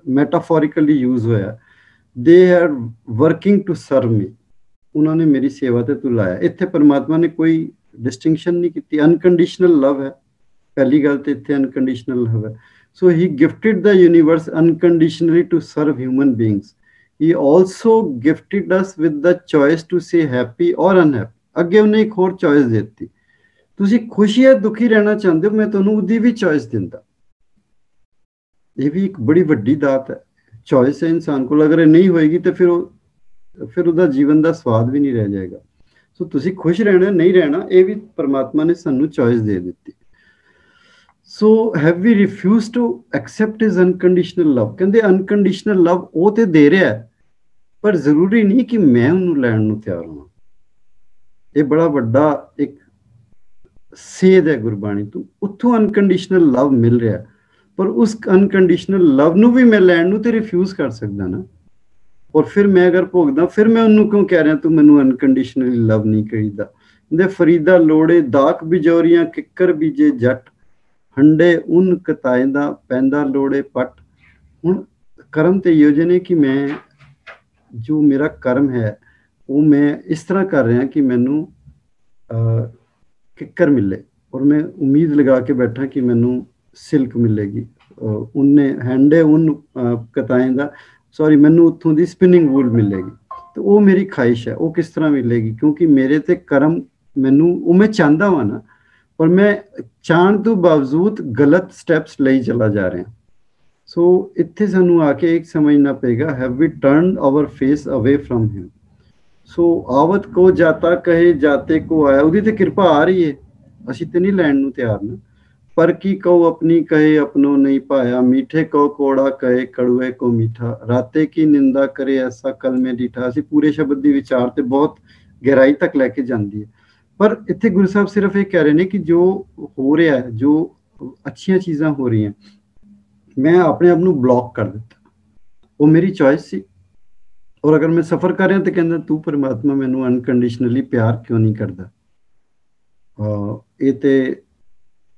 ਮੈਟਾਫੋਰਿਕਲੀ ਯੂਜ਼ ਹੋਇਆ। They are working to serve me, ਉਹਨਾਂ ਨੇ ਮੇਰੀ ਸੇਵਾ ਤੇ ਤੂੰ ਲਾਇਆ। ਇੱਥੇ ਪਰਮਾਤਮਾ ਨੇ ਕੋਈ ਡਿਸਟਿੰਕਸ਼ਨ ਨਹੀਂ ਕੀਤੀ, ਅਨਕੰਡੀਸ਼ਨਲ ਲਵ ਹੈ ਪਹਿਲੀ ਗੱਲ ਤੇ, ਇੱਥੇ ਅਨਕੰਡੀਸ਼ਨਲ ਲਵ ਹੈ। So he gifted the universe unconditionally to serve human beings. He also gifted us with the choice to say happy or unhappy. ਅੱਗੇ ਉਹਨੇ ਇੱਕ ਹੋਰ ਚੋਇਸ ਦਿੱਤੀ, ਤੁਸੀਂ ਖੁਸ਼ੀ ਹੈ ਦੁਖੀ ਰਹਿਣਾ ਚਾਹੁੰਦੇ ਹੋ, ਮੈਂ ਤੁਹਾਨੂੰ ਉਹਦੀ ਵੀ ਚੋਇਸ ਦਿੰਦਾ। ਇਹ ਵੀ ਇੱਕ ਬੜੀ ਵੱਡੀ ਦਾਤ ਹੈ, ਚੋਇਸ ਹੈ ਇਨਸਾਨ ਕੋਲ। ਅਗਰ ਇਹ ਨਹੀਂ ਹੋਏਗੀ ਤੇ ਫਿਰ ਉਹਦਾ ਜੀਵਨ ਦਾ ਸਵਾਦ ਵੀ ਨਹੀਂ ਰਹਿ ਜਾਏਗਾ। ਸੋ ਤੁਸੀਂ ਖੁਸ਼ ਰਹਿਣਾ ਨਹੀਂ ਰਹਿਣਾ, ਇਹ ਵੀ ਪਰਮਾਤਮਾ ਨੇ ਸਾਨੂੰ ਚੋਇਸ ਦੇ ਦਿੱਤੀ। So have we refuse to accept his unconditional love. ਕਹਿੰਦੇ ਅਨਕੰਡੀਸ਼ਨਲ ਲਵ ਉਹ ਤੇ ਦੇ ਰਿਹਾ, ਪਰ ਜ਼ਰੂਰੀ ਨਹੀਂ ਕਿ ਮੈਂ ਉਹਨੂੰ ਲੈਣ ਨੂੰ ਤਿਆਰ ਹਾਂ। ਇਹ ਬੜਾ ਵੱਡਾ ਇੱਕ ਸੇਧ ਹੈ ਗੁਰਬਾਣੀ ਤੋਂ। ਉੱਥੋਂ ਅਨਕੰਡੀਸ਼ਨਲ ਲਵ ਮਿਲ ਰਿਹਾ, ਪਰ ਉਸ ਅਨਕੰਡੀਸ਼ਨਲ ਲਵ ਨੂੰ ਵੀ ਮੈਂ ਲੈਣ ਨੂੰ ਤੇ ਰਿਫਿਊਜ਼ ਕਰ ਸਕਦਾ ਨਾ। ਔਰ ਫਿਰ ਮੈਂ ਅਗਰ ਭੋਗਦਾ, ਫਿਰ ਮੈਂ ਉਹਨੂੰ ਕਿਉਂ ਕਹਿ ਰਿਹਾ ਤੂੰ ਮੈਨੂੰ ਅਨਕੰਡੀਸ਼ਨਲੀ ਲਵ ਨਹੀਂ ਕਰੀਦਾ। ਕਹਿੰਦੇ ਫਰੀਦਾ ਲੋੜੇ ਦਾਕ ਬਿਜੋਰੀਆਂ, ਕਿੱਕਰ ਬੀਜੇ ਜੱਟ, ਹੰਡੇ ਉਨ ਕਤਾਇਂਦਾ ਪੈਂਦਾ ਲੋੜੇ ਪੱਟ। ਹੁਣ ਕਰਮ ਤੇ ਯੋਜਨੇ ਕਿ ਮੈਂ ਜੋ ਮੇਰਾ ਕਰਮ ਹੈ ਉਹ ਮੈਂ ਇਸ ਤਰ੍ਹਾਂ ਕਰ ਰਿਹਾ ਕਿ ਮੈਨੂੰ ਕਿੱਕਰ ਮਿਲੇ, ਔਰ ਮੈਂ ਉਮੀਦ ਲਗਾ ਕੇ ਬੈਠਾ ਕਿ ਮੈਨੂੰ ਸਿਲਕ ਮਿਲੇਗੀ। ਉਹਨੇ ਹੈਂਡੇ ਉਨ ਕਤਾਇਂਦਾ, ਸੌਰੀ ਮੈਨੂੰ ਉੱਥੋਂ ਦੀ ਸਪਿਨਿੰਗ ਵੂਲ ਮਿਲੇਗੀ। ਤੇ ਉਹ ਮੇਰੀ ਖਾਹਿਸ਼ ਹੈ, ਉਹ ਕਿਸ ਤਰ੍ਹਾਂ ਮਿਲੇਗੀ? ਕਿਉਂਕਿ ਮੇਰੇ ਤੇ ਕਰਮ, ਮੈਨੂੰ ਉਹ ਮੈਂ ਚਾਹੁੰਦਾ ਵਾਂ ਨਾ, ਪਰ ਮੈਂ ਚਾਹਣ ਤੋਂ ਬਾਵਜੂਦ ਗਲਤ ਸਟੈਪਸ ਲਈ ਚਲਾ ਜਾ ਰਿਹਾ। ਸੋ ਇੱਥੇ ਸਾਨੂੰ ਆ ਕੇ ਇੱਕ ਸਮਝਣਾ ਪਏਗਾ, have we turned our face away from him. So ਆਵਤ ਕੋ ਜਾਤਾ ਕਹੇ ਜਾਤੇ ਕੋ ਆਇਆ, ਉਹਦੀ ਤੇ ਕਿਰਪਾ ਆ ਰਹੀ ਹੈ, ਅਸੀਂ ਤੇ ਨਹੀਂ ਲੈਣ ਨੂੰ ਤਿਆਰ ਨਾ। पर की कहो अपनी कहे अपनों नहीं पाया, मीठे को कोड़ा कहे कड़वे को मीठा, राते की निंदा करे ऐसा कल में डीठा। ਅਸੀਂ ਪੂਰੇ ਸ਼ਬਦ ਦੀ ਵਿਚਾਰ ਤੇ ਬਹੁਤ ਗਹਿਰਾਈ ਤੱਕ ਲੈ ਕੇ ਜਾਂਦੀ ਹੈ, ਪਰ ਇੱਥੇ ਗੁਰੂ ਸਾਹਿਬ ਸਿਰਫ ਇਹ ਕਹਿ ਰਹੇ ਨੇ ਕਿ ਜੋ ਹੋ ਰਿਹਾ ਹੈ, ਜੋ ਅੱਛੀਆਂ ਚੀਜ਼ਾਂ ਹੋ ਰਹੀਆਂ, ਮੈਂ ਆਪਣੇ ਆਪ ਨੂੰ ਬਲੌਕ ਕਰ ਦਿੱਤਾ, ਉਹ ਮੇਰੀ ਚੋਇਸ ਸੀ। ਔਰ ਅਗਰ ਮੈਂ ਸਫਰ ਕਰ ਰਿਹਾ ਤੇ ਕਹਿੰਦਾ ਤੂੰ ਪਰਮਾਤਮਾ ਮੈਨੂੰ ਅਨਕੰਡੀਸ਼ਨਲੀ ਪਿਆਰ ਕਿਉਂ ਨਹੀਂ ਕਰਦਾ। ਇਹ ਤੇ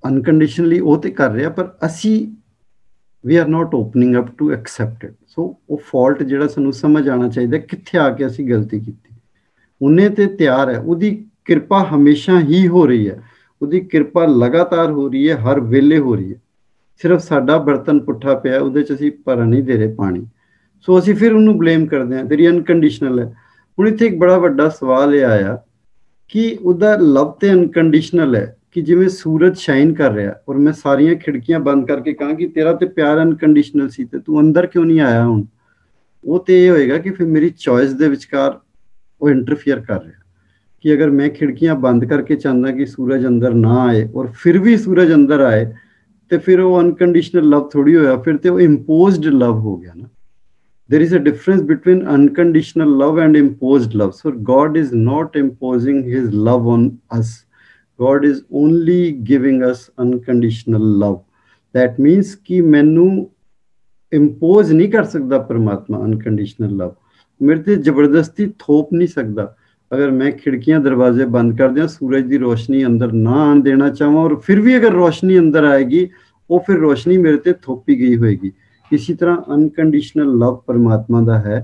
ਅਨਕੰਡੀਸ਼ਨਲੀ ਉਹ ਤੇ ਕਰ ਰਿਹਾ, ਪਰ ਅਸੀਂ we are not opening up to accept it. So ਉਹ ਫਾਲਟ ਜਿਹੜਾ ਸਾਨੂੰ ਸਮਝ ਆਉਣਾ ਚਾਹੀਦਾ ਕਿੱਥੇ ਆ ਕੇ ਅਸੀਂ ਗਲਤੀ ਕੀਤੀ। ਉਹਨੇ ਤੇ ਤਿਆਰ ਹੈ, ਉਹਦੀ ਕਿਰਪਾ ਹਮੇਸ਼ਾ ਹੀ ਹੋ ਰਹੀ ਹੈ, ਉਹਦੀ ਕਿਰਪਾ ਲਗਾਤਾਰ ਹੋ ਰਹੀ ਹੈ, ਹਰ ਵੇਲੇ ਹੋ ਰਹੀ ਹੈ। ਸਿਰਫ ਸਾਡਾ ਬਰਤਨ ਪੁੱਠਾ ਪਿਆ, ਉਹਦੇ 'ਚ ਅਸੀਂ ਭਰ ਨਹੀਂ ਦੇ ਰਹੇ ਪਾਣੀ। ਸੋ ਅਸੀਂ ਫਿਰ ਉਹਨੂੰ ਬਲੇਮ ਕਰਦੇ ਹਾਂ, ਤੇਰੀ ਅਨਕੰਡੀਸ਼ਨਲ ਹੈ। ਹੁਣ ਇੱਥੇ ਇੱਕ ਬੜਾ ਵੱਡਾ ਸਵਾਲ ਇਹ ਆਇਆ ਕਿ ਉਹਦਾ ਲਵ ਤੇ ਅਨਕੰਡੀਸ਼ਨਲ ਹੈ ਕਿ ਜਿਵੇਂ ਸੂਰਜ ਸ਼ਾਈਨ ਕਰ ਰਿਹਾ ਔਰ ਮੈਂ ਸਾਰੀਆਂ ਖਿੜਕੀਆਂ ਬੰਦ ਕਰਕੇ ਕਹਾਂ ਕਿ ਤੇਰਾ ਤੇ ਪਿਆਰ ਅਨਕੰਡੀਸ਼ਨਲ ਸੀ ਤੇ ਤੂੰ ਅੰਦਰ ਕਿਉਂ ਨਹੀਂ ਆਇਆ ਹੁਣ, ਉਹ ਤੇ ਇਹ ਹੋਏਗਾ ਕਿ ਫਿਰ ਮੇਰੀ ਚੋਇਸ ਦੇ ਵਿਚਕਾਰ ਉਹ ਇੰਟਰਫੀਅਰ ਕਰ ਰਿਹਾ। ਕਿ ਅਗਰ ਮੈਂ ਖਿੜਕੀਆਂ ਬੰਦ ਕਰਕੇ ਚਾਹੁੰਦਾ ਕਿ ਸੂਰਜ ਅੰਦਰ ਨਾ ਆਏ ਔਰ ਫਿਰ ਵੀ ਸੂਰਜ ਅੰਦਰ ਆਏ ਤੇ ਫਿਰ ਉਹ ਅਨਕੰਡੀਸ਼ਨਲ ਲਵ ਥੋੜੀ ਹੋਇਆ, ਫਿਰ ਤੇ ਉਹ ਇੰਪੋਜ਼ਡ ਲਵ ਹੋ ਗਿਆ ਨਾ। There is a difference between unconditional love and imposed love. So God is not imposing his love on us. God is only giving us unconditional love. That means कि मैनू impose नहीं कर सकता परमात्मा unconditional love. मेरे ते जबरदस्ती थोप नहीं सकता। अगर मैं खिड़कियां दरवाजे बंद कर दिया, सूरज की रोशनी अंदर ना आने देना चाहूँ और फिर भी अगर रोशनी अंदर आएगी, वो फिर रोशनी मेरे ते थोपी गई होएगी। इसी तरह अनकंडीशनल लव परमात्मा का है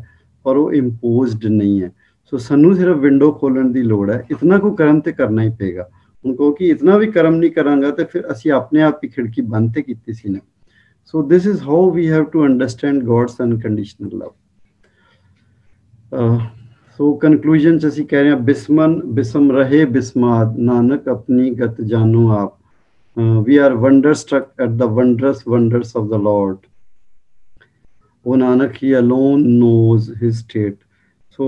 और वो इंपोज्ड नहीं है। सो सानू सिर्फ विंडो खोलने की लोड़ है, इतना को कर्म तो करना ही पेगा। उनको कि इतना भी कर्म नहीं करांगा तो फिर असी अपने आप ही खिड़की बंद तो की सी ना। So this is how we have to understand God's unconditional love. So conclusion च असी कह रहे हैं, बिस्मन बिस्म रहे बिस्माद, नानक अपनी गत जानो आप। We are wonder struck at the wondrous wonders of the Lord. ਉਹ ਨਾਨਕ ਹੀ alone knows his state. So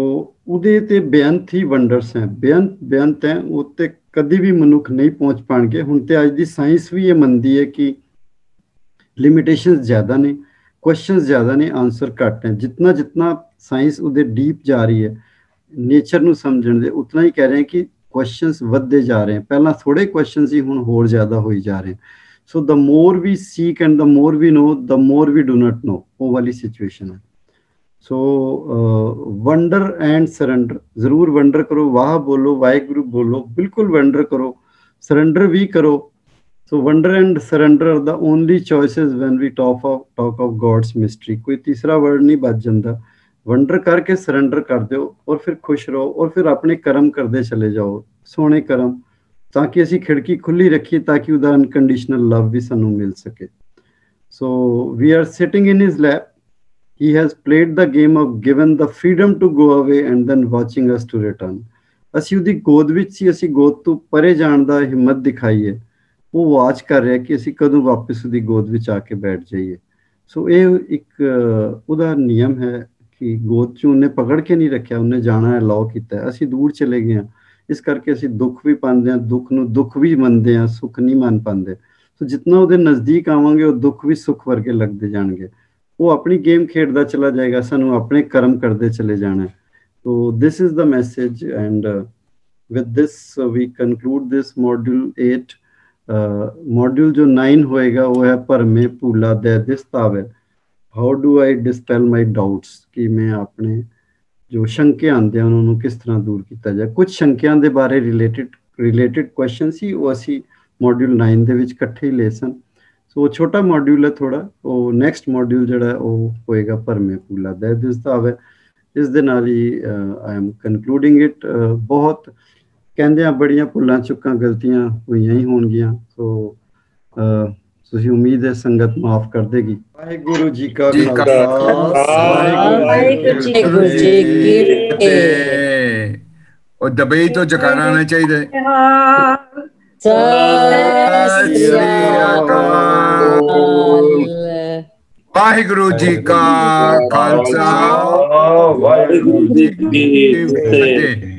ਉਹਦੇ ਤੇ ਬੇਅੰਤ ਹੀ ਵੰਡਰਸ ਹੈ, ਬੇਅੰਤ ਹੈ, ਉਹ ਤੇ ਕਦੀ ਵੀ ਮਨੁੱਖ ਨਹੀਂ ਪਹੁੰਚ ਪਾਣਗੇ। ਹੁਣ ਤੇ ਅੱਜ ਦੀ ਸਾਇੰਸ ਵੀ ਇਹ ਮੰਨਦੀ ਹੈ ਕਿ ਲਿਮਿਟੇਸ਼ਨਸ ਜ਼ਿਆਦਾ ਨੇ, ਕੁਐਸਚਨਸ ਜ਼ਿਆਦਾ ਨੇ, ਆਨਸਰ ਘੱਟ ਹੈ। ਜਿਤਨਾ ਜਿਤਨਾ ਸਾਇੰਸ ਉਹਦੇ ਡੀਪ ਜਾ ਰਹੀ ਹੈ ਨੇਚਰ ਨੂੰ ਸਮਝਣ ਦੇ, ਉਤਨਾ ਹੀ ਕਹਿ ਰਹੇ ਕਿ ਕੁਐਸਚਨਸ ਵੱਧਦੇ ਜਾ ਰਹੇ। ਪਹਿਲਾਂ ਥੋੜੇ ਕੁਐਸਚਨ ਸੀ, ਹੁਣ ਹੋਰ ਜ਼ਿਆਦਾ ਹੋਈ ਜਾ ਰਹੇ। So the more we seek and the more we know, the more we do not know. वो वाली situation है। So wonder and surrender, जरूर wonder करो, वाह बोलो, वाहेगुरु बोलो, बिल्कुल wonder करो, surrender भी करो। So wonder and surrender are the only choices when we talk of God's mystery। कोई तीसरा word नहीं बच जाता। wonder करके surrender कर दो और फिर खुश रहो और फिर अपने कर्म करते चले जाओ, सोने कर्म, ताकि असी खिड़की खुली रखिए ताकि उदा अनकंडीशनल लव भी सानू मिल सके। So we are sitting in his lap, he has played the game of given the freedom to go away and then watching us to return. असी उदी गोद विच सी, असी गोद तो परे जाण दा हिम्मत दिखाई है, वो वाच कर रहा कि असी कदों वापस उदी गोद विच आके बैठ जाइए। सो ये एक उदा नियम है कि गोद चों उन्हें पकड़ के नहीं रखा, उन्हें जाना है, अलाउ किया है। असी दूर चले गए हैं, इस करके असी दुख भी पाते हैं, दुख नूं दुख भी मनते हैं, सुख नहीं मन पाते। तो जितना उहदे नज़दीक आवांगे वो दुख भी सुख वर्गे लगते जाएंगे। वो अपनी गेम खेडदा चला जाएगा, सानू अपने कर्म करते चले जाना। तो this is the message and with this we conclude this module 8। Module जो 9 होएगा वो है भरमे भूला दे दिसतावे, how do I dispel my doubts, कि मैं अपने जो शंके आते हैं उन्होंने किस तरह दूर किया जाए। कुछ शंकियां दे बारे रिलेटेड क्वेश्चन सी वो असी मॉड्यूल 9 दे विच इकट्ठे ही ले सन। सो वो छोटा मॉड्यूल है थोड़ा, वो नैक्सट मॉड्यूल जो है वो होएगा भरमे भूला दे दिसतावे। इस दे नाल ही आई एम कंक्लूडिंग इट। बहुत कहंदे बड़ियां भुल्लां चुक्कां गलतियां होईयां ही होणगियां। सो ਤੁਸੀਂ ਉਮੀਦ ਹੈ ਸੰਗਤ ਮਾਫ ਕਰ ਦੇਗੀ। ਵਾਹਿਗੁਰੂ ਜੀ ਕਾ ਖਾਲਸਾ, ਵਾਹਿਗੁਰੂ ਜੀ ਕੀ ਫਤਿਹ। ਉਹ ਦਬਈ ਤੋਂ ਜਕਾਰਾ ਆਣਾ ਚਾਹੀਦਾ ਹੈ। ਸਤਿ ਸ੍ਰੀ ਅਕਾਲ। ਵਾਹਿਗੁਰੂ ਜੀ ਕਾ ਖਾਲਸਾ, ਵਾਹਿਗੁਰੂ ਜੀ ਕੀ ਫਤਿਹ।